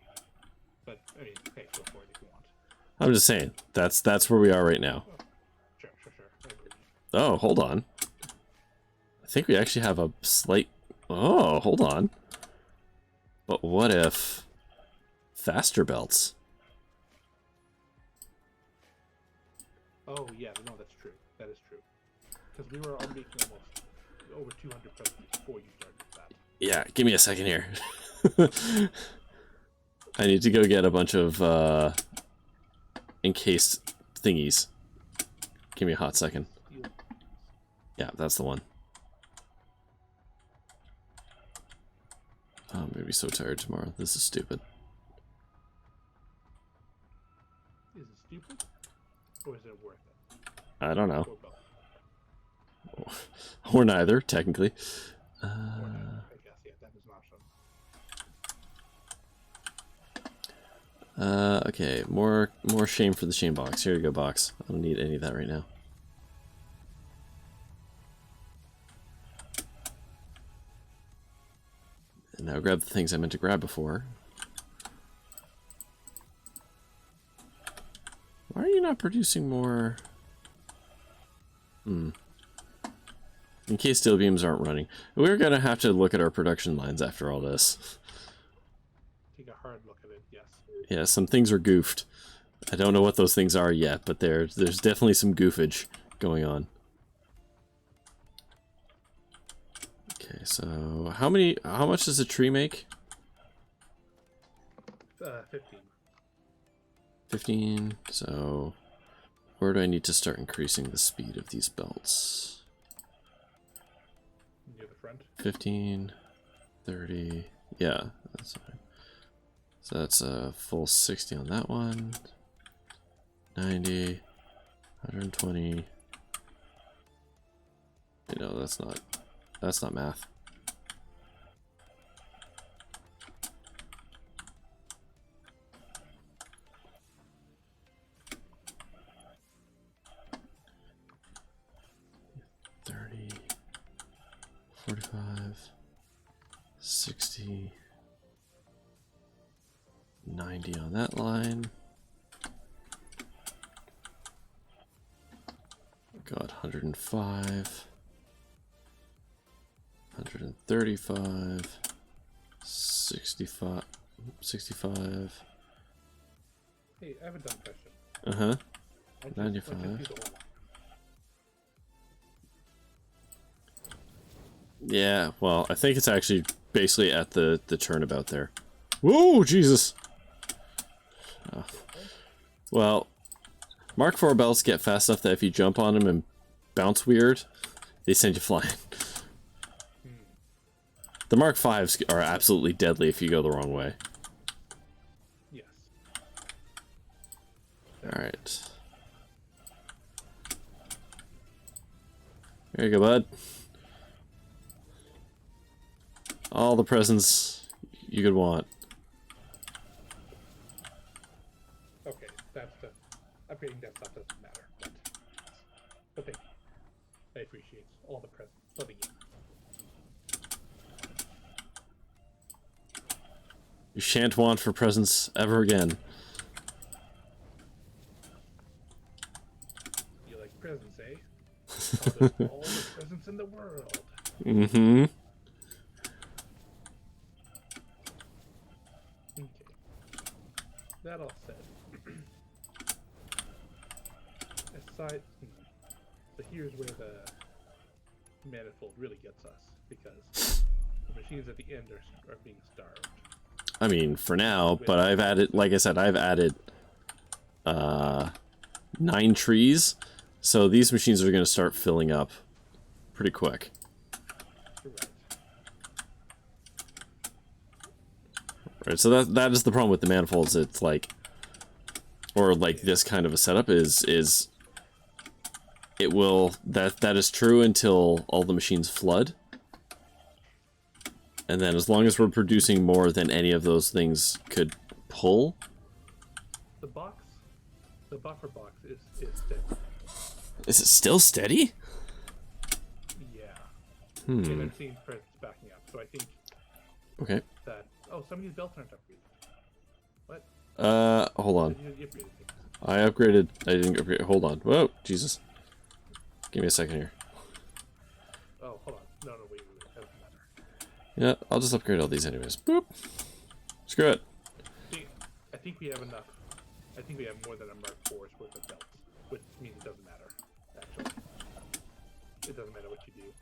But, I mean, okay, go for it if you want. I'm just saying, that's where we are right now. Oh, sure. I agree. Oh, hold on. I think we actually have a slight... Oh, hold on. But what if... faster belts? Oh, yeah, no, that's true. That is true. Because we were all making almost over 200 presents before you started that. Yeah, give me a second here. I need to go get a bunch of encased thingies. Give me a hot second. Yeah, that's the one. Oh, I'm gonna be so tired tomorrow. This is stupid. Is it stupid? Or is it worth it? I don't know. Or both? Or neither, technically. Or neither, I guess, yeah, that is an option. Okay, more shame for the shame box. Here you go, box. I don't need any of that right now. And now grab the things I meant to grab before. Why are you not producing more? In case steel beams aren't running. We're gonna have to look at our production lines after all this. Take a hard look at it, yes. Yeah, some things are goofed. I don't know what those things are yet, but there's definitely some goofage going on. Okay, so how much does a tree make? 15. 15, so where do I need to start increasing the speed of these belts? Near the front. 15, 30, yeah, that's fine. So that's a full 60 on that one. 90, 120. You know, that's not math. $30, 45, 60, 90 on that line. Got 105, 135, 65, 65. Hey, I have a dumb question. Uh-huh. 95. Yeah, well, I think it's actually basically at the turnabout there. Whoa, Jesus! Oh. Well, Mark IV belts get fast enough that if you jump on them and bounce weird, they send you flying. The Mark Vs are absolutely deadly if you go the wrong way. Yes. Alright. There you go, bud. All the presents you could want. Okay, that's the upgrading that stuff doesn't matter, but thank you. I appreciate all the presents for the game. You shan't want for presents ever again. You like presents, eh? All the presents in the world. Mm-hmm. Okay. That all said. Aside, so here's where the manifold really gets us, because the machines at the end are being starved. I mean, for now, but I've added, like I said, I've added 9 trees, so these machines are going to start filling up pretty quick. Right. Right, so that is the problem with the manifolds. It's like, or like this kind of a setup is it will, that is true until all the machines flood. And then as long as we're producing more than any of those things could pull. The buffer box is dead. Is it still steady? Yeah. Hmm. And I'm seeing presence backing up, so I think Okay. that... Oh, some of these belts aren't upgraded. What? Hold on. You upgraded things. I upgraded. I didn't upgrade. Hold on. Whoa, Jesus. Give me a second here. Oh, hold on. No, wait. That doesn't matter. Yeah, I'll just upgrade all these anyways. Boop. Screw it. I think we have enough. I think we have more than a Mark IV's worth of belts, which means it doesn't matter, actually. It doesn't matter what you do.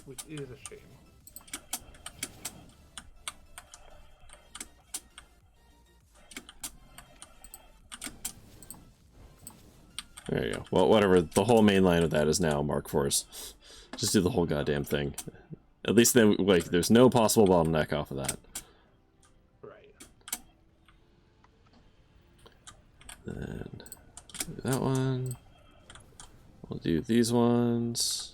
Which is a shame. There you go. Well, whatever. The whole main line of that is now Mark IV's. Just do the whole goddamn thing. At least then, like, there's no possible bottleneck off of that. Right. Then do that one. We'll do these ones.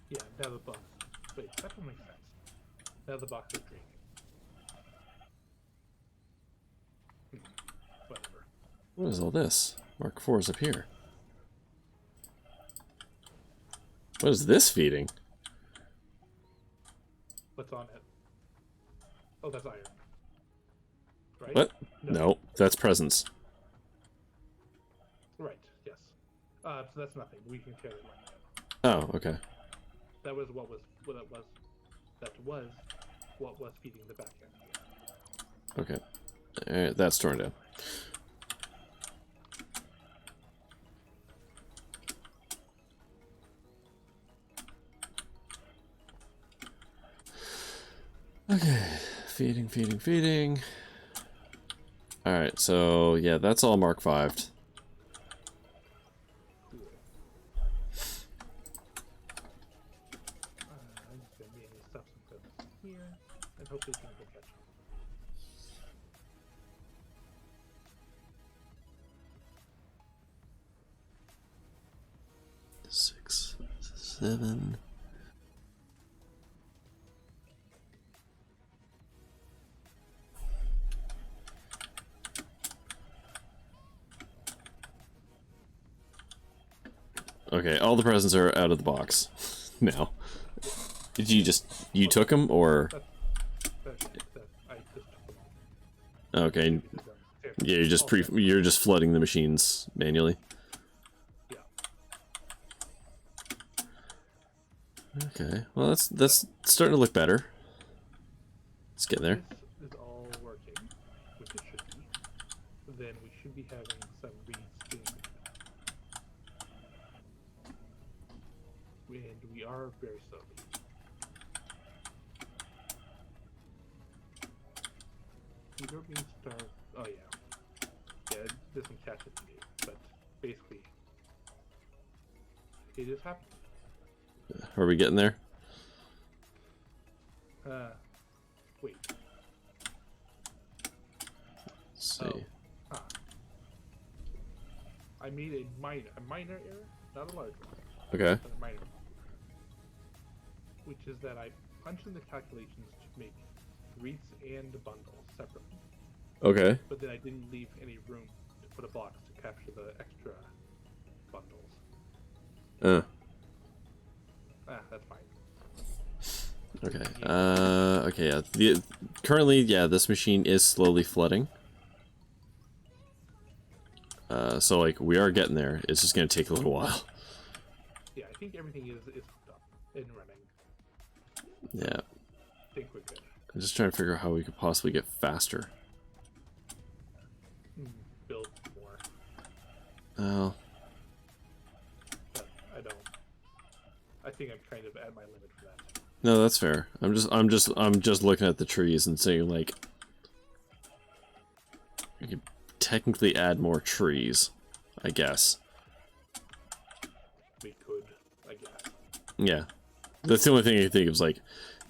Yeah, now the box. Wait, that don't make sense. Now the box is draining. Whatever. What is all this? Mark IV's up here. What is this feeding? What's on it? Oh, that's iron. Right? What? No, that's presence. Right, yes. So that's nothing. We can carry it right Oh, okay. now. That was what was what was feeding the back end. Okay. Alright, that's torn down. Okay, feeding. Alright, so yeah, that's all Mark V. Cool. I'm just gonna be any substance here, and hopefully things will catch on. Six, 7. Okay, all the presents are out of the box now. Did you took them, or? I just took them all. Okay, yeah, you're just flooding the machines manually. Yeah. Okay, well that's starting to look better. Let's get there. This is all working, which it should be. Then we should be having some reads being made. And we are very slowly. We don't need to start. Oh yeah. Yeah, it doesn't catch it today, but basically, it is happening. Are we getting there? Wait. Let's see. Oh. Huh. I made a minor error, not a large one. Okay. But a minor one. Which is that I punched in the calculations to make wreaths and bundles separately. Okay. But then I didn't leave any room to put a box to capture the extra bundles. That's fine. Okay. Okay. Yeah. Currently, yeah, this machine is slowly flooding. So like we are getting there. It's just gonna take a little while. Yeah, I think everything is hooked up and running. Yeah. I think we're good. I'm just trying to figure out how we could possibly get faster. Build more. Oh. But I don't. I think I'm kind of at my limit for that. No, that's fair. I'm just looking at the trees and saying like, you could technically add more trees, I guess. We could, I guess. Yeah, that's the only thing I can think of is like,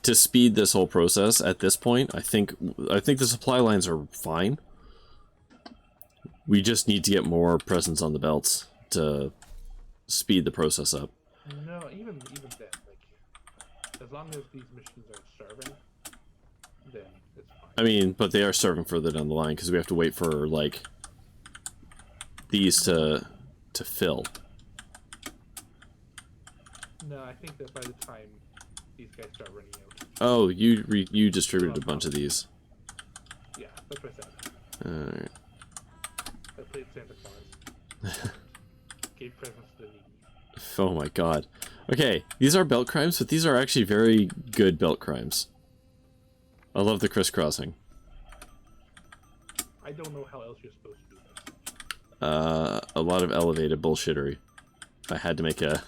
to speed this whole process at this point. I think the supply lines are fine. We just need to get more presents on the belts to speed the process up. No, even then, like, as long as these machines aren't starving, then it's fine. I mean, but they are starving further down the line because we have to wait for like these to fill. No, I think that by the time these guys start running out. Oh, you distributed a bunch of these. Yeah, that's what I said. Alright. I played Santa Claus. Gave presents to the needy. Oh my god. Okay, these are belt crimes, but these are actually very good belt crimes. I love the crisscrossing. I don't know how else you're supposed to do this. A lot of elevated bullshittery. If I had to make a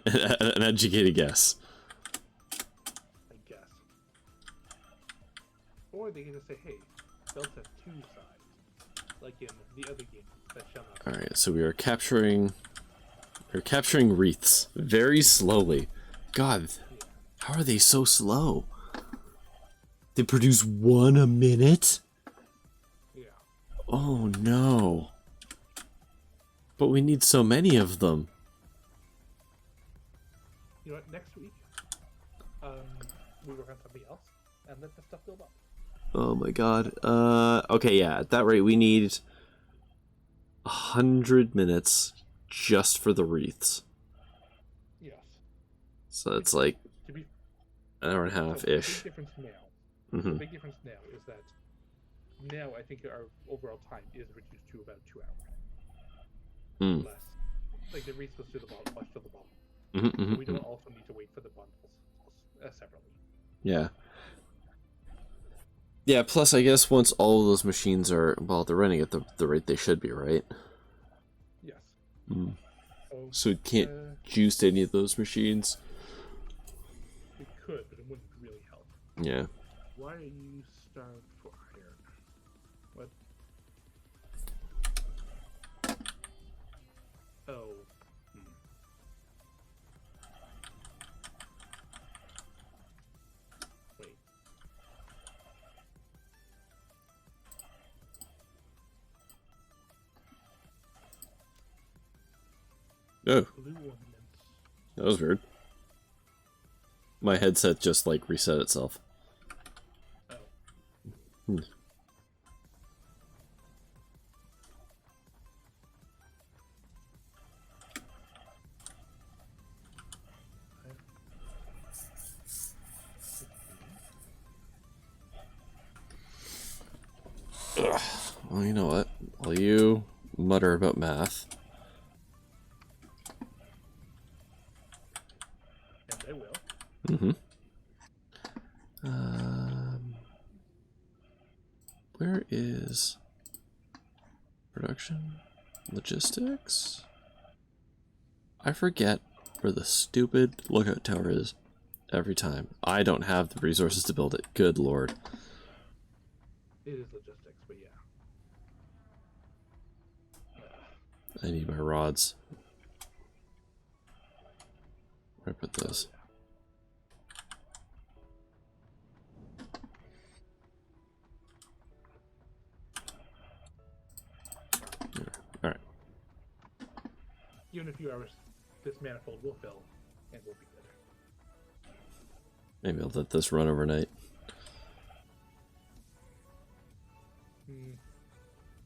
an educated guess. I guess. Or they can just say, hey, belts have two sides. Like in the other game that shall not. Alright, so we are capturing... We're capturing wreaths very slowly. God, how are they so slow? They produce one a minute? Yeah. Oh no. But we need so many of them. You know what, next week, we work on something else, and let the stuff build up. Oh my god. Okay, yeah, at that rate we need 100 minutes just for the wreaths. Yes. So it's like To be, an hour and a half-ish. The big difference now. Mm-hmm. The big difference now is that now I think our overall time is reduced to about 2 hours. Mm. Less. Like the wreaths was to the bottom, much to the bottom. Mm-hmm, mm-hmm, We don't also need to wait for the bundles separately. Yeah. Yeah, plus I guess once all of those machines are, well, they're running at the rate they should be, right? Yes. Mm. So So it can't juice any of those machines? it could, but it wouldn't really help. Yeah. Why are you starved for iron? What? Oh. Wait. Oh, Blue ornaments. that was weird. My headset just, like, reset itself. Oh. Hmm. Ugh. Well, you know what? While you mutter about math... And I will. Mm-hmm. Where is production? Logistics? I forget where the stupid lookout tower is every time. I don't have the resources to build it. Good lord. It is logistics, but yeah. I need my rods. Where I put those? Alright. Even in a few hours, this manifold will fill, and we'll be good. Maybe I'll let this run overnight.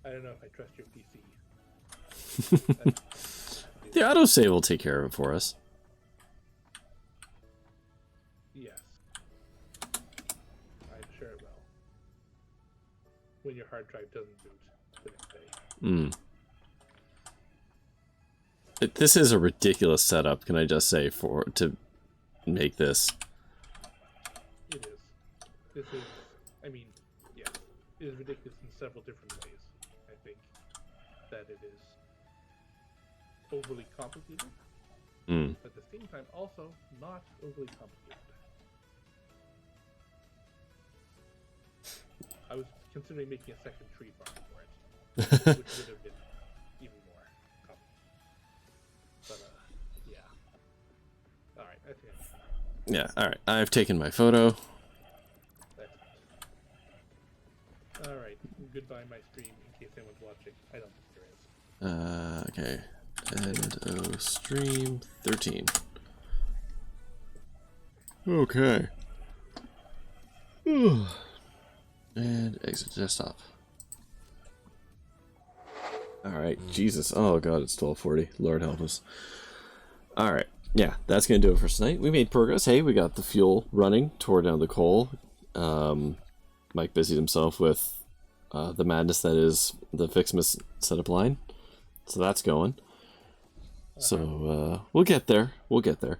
I don't know if I trust your PC. The autosave will take care of it for us. Yes. I'm sure it will. When your hard drive doesn't boot the next day. This is a ridiculous setup, can I just say, to make this. It is. This is, I mean, yeah. It is ridiculous in several different ways. I think that it is overly complicated, but at the same time also not overly complicated. I was considering making a second tree farm for it, which would have been even more complicated. But yeah. All right, I think. Yeah, alright. I've taken my photo. All right, goodbye my stream in case anyone's watching. I don't think there is. Okay. End of stream 13. Okay. And exit desktop. Alright, Jesus. Oh god, it's 12:40. Lord help us. Alright, yeah, that's gonna do it for tonight. We made progress. Hey, we got the fuel running, tore down the coal. Mike busied himself with the madness that is the Ficsmas setup line. So that's going. So, we'll get there. We'll get there.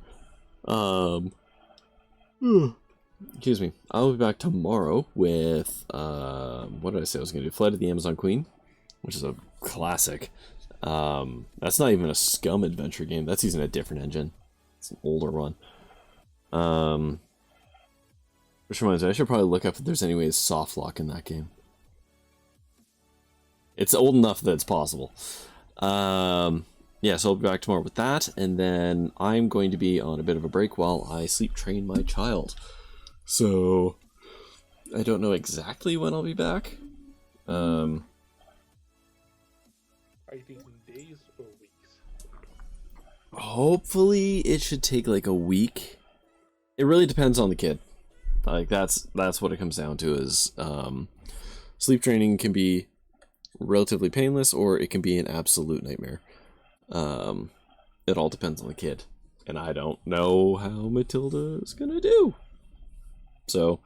Excuse me. I'll be back tomorrow with, what did I say I was going to do? Flight of the Amazon Queen, which is a classic. That's not even a Scum adventure game. That's using a different engine. It's an older one. Which reminds me, I should probably look up if there's any way to soft lock in that game. It's old enough that it's possible. Yeah, so I'll be back tomorrow with that, and then I'm going to be on a bit of a break while I sleep train my child. So, I don't know exactly when I'll be back. Are you thinking days or weeks? Hopefully, it should take like a week. It really depends on the kid. Like, that's what it comes down to is, sleep training can be relatively painless, or it can be an absolute nightmare. It all depends on the kid, and I don't know how Matilda is gonna do. So,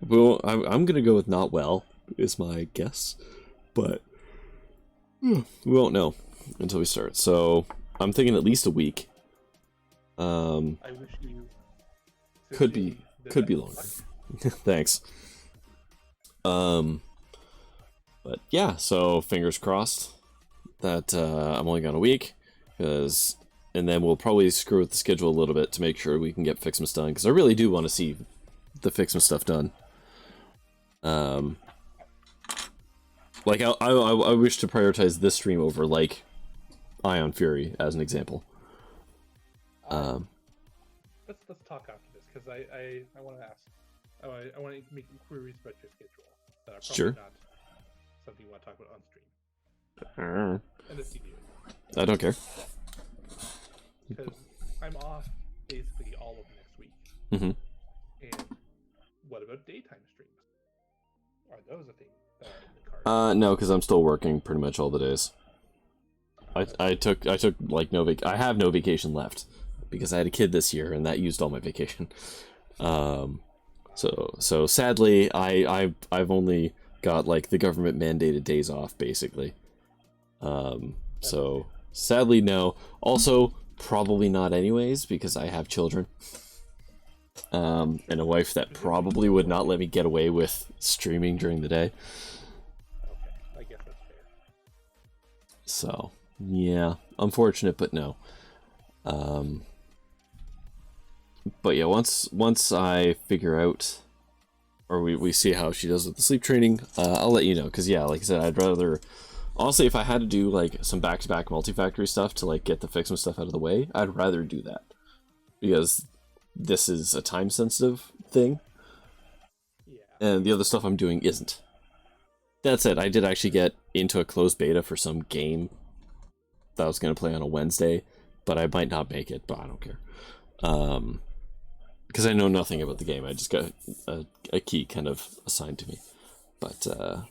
I'm gonna go with not well is my guess, but we won't know until we start. So I'm thinking at least a week. I wish you Could be longer. Thanks. But yeah, so fingers crossed that I'm only gone a week, and then we'll probably screw with the schedule a little bit to make sure we can get Ficsmas done, because I really do want to see the Ficsmas stuff done. Like I wish to prioritize this stream over like Ion Fury as an example. Let's talk after this, because I want to ask. I want to make queries about your schedule that are probably Sure. not something you want to talk about on stream. Unless you do. I don't care. Because I'm off basically all of next week. Mm-hmm. And what about daytime streams? Are those a thing that are in the cards? No, because I'm still working pretty much all the days. I took like I have no vacation left because I had a kid this year and that used all my vacation. So sadly I've only got like the government mandated days off basically. So sadly no. Also probably not anyways because I have children. And a wife that probably would not let me get away with streaming during the day. Okay, I guess that's fair. So, yeah, unfortunate, but no. But yeah, once I figure out, or we see how she does with the sleep training, I'll let you know. Because yeah, like I said, I'd rather, honestly, if I had to do like some back-to-back Multifactory stuff to like get the Ficsmas stuff out of the way, I'd rather do that. Because this is a time-sensitive thing. Yeah. And the other stuff I'm doing isn't. That said, I did actually get into a closed beta for some game that I was going to play on a Wednesday, but I might not make it, but I don't care. Because I know nothing about the game. I just got a key kind of assigned to me. But, Sure.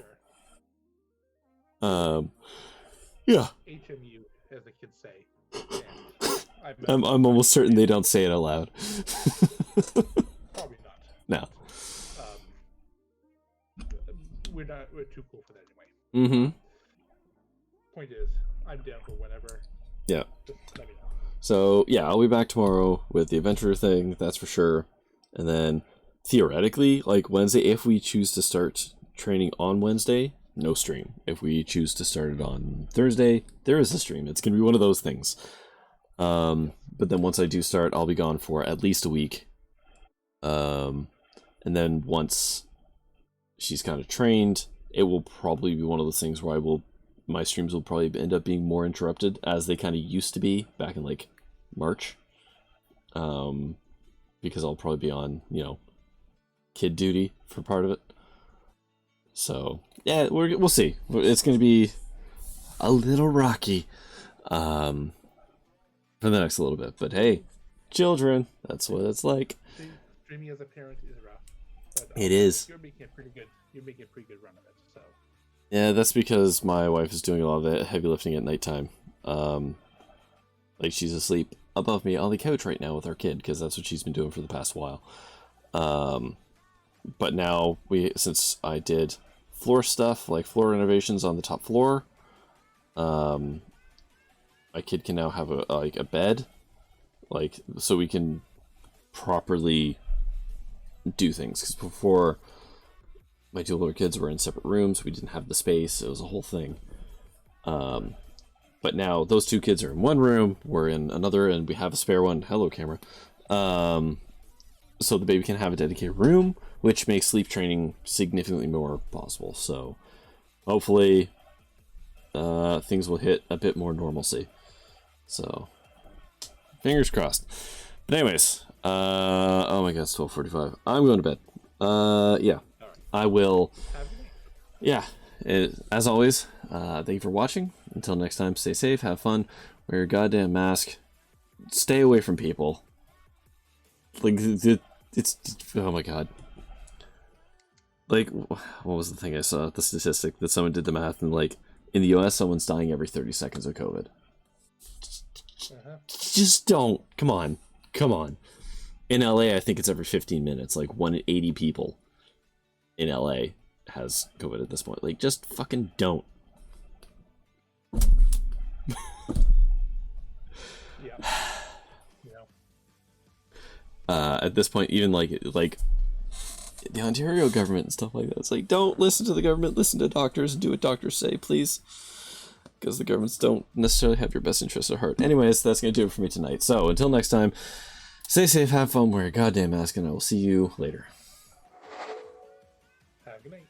yeah. HMU, as the kids say. I'm almost certain they don't say it out loud. Probably not. No. We're too cool for that anyway. Mm-hmm. Point is, I'm down for whenever. Yeah. Just let me know. So, yeah, I'll be back tomorrow with the adventure thing, that's for sure. And then, theoretically, like Wednesday, if we choose to start training on Wednesday, no stream. If we choose to start it on Thursday, there is a stream. It's going to be one of those things. But then once I do start, I'll be gone for at least a week. And then once she's kind of trained, it will probably be one of those things where my streams will probably end up being more interrupted as they kind of used to be back in like March. Because I'll probably be on, kid duty for part of it. So yeah, we'll see. It's going to be a little rocky. For the next little bit, but hey, children, that's what it's like. Streaming as a parent is rough. But, it is. You're making a pretty good run of it. So Yeah, that's because my wife is doing a lot of the heavy lifting at nighttime. Like she's asleep above me on the couch right now with our kid, because that's what she's been doing for the past while. But now since I did floor stuff, like floor renovations on the top floor, my kid can now have a bed, like, so we can properly do things. Because before, my two older kids were in separate rooms, we didn't have the space, it was a whole thing. But now those two kids are in one room, we're in another, and we have a spare one. Hello, camera. So the baby can have a dedicated room, which makes sleep training significantly more possible. So hopefully things will hit a bit more normalcy. So fingers crossed. But anyways, oh my god, it's 12:45. I'm going to bed. Yeah, All right. I will. Have a good night. Yeah, as always, thank you for watching. Until next time, stay safe, have fun, wear your goddamn mask, stay away from people. Like, it's oh my god. Like, what was the thing I saw? The statistic that someone did the math, and like, in the US, someone's dying every 30 seconds of COVID. Just don't. Come on. Come on. In LA, I think it's every 15 minutes. Like, 1 in 80 people in LA has COVID at this point. Like, just fucking don't. Yeah. At this point, even like the Ontario government and stuff like that, it's like, don't listen to the government, listen to doctors and do what doctors say, please. Because the governments don't necessarily have your best interests at heart. Anyways, that's going to do it for me tonight. So, until next time, stay safe, have fun, wear a goddamn mask, and I will see you later. Have a good night.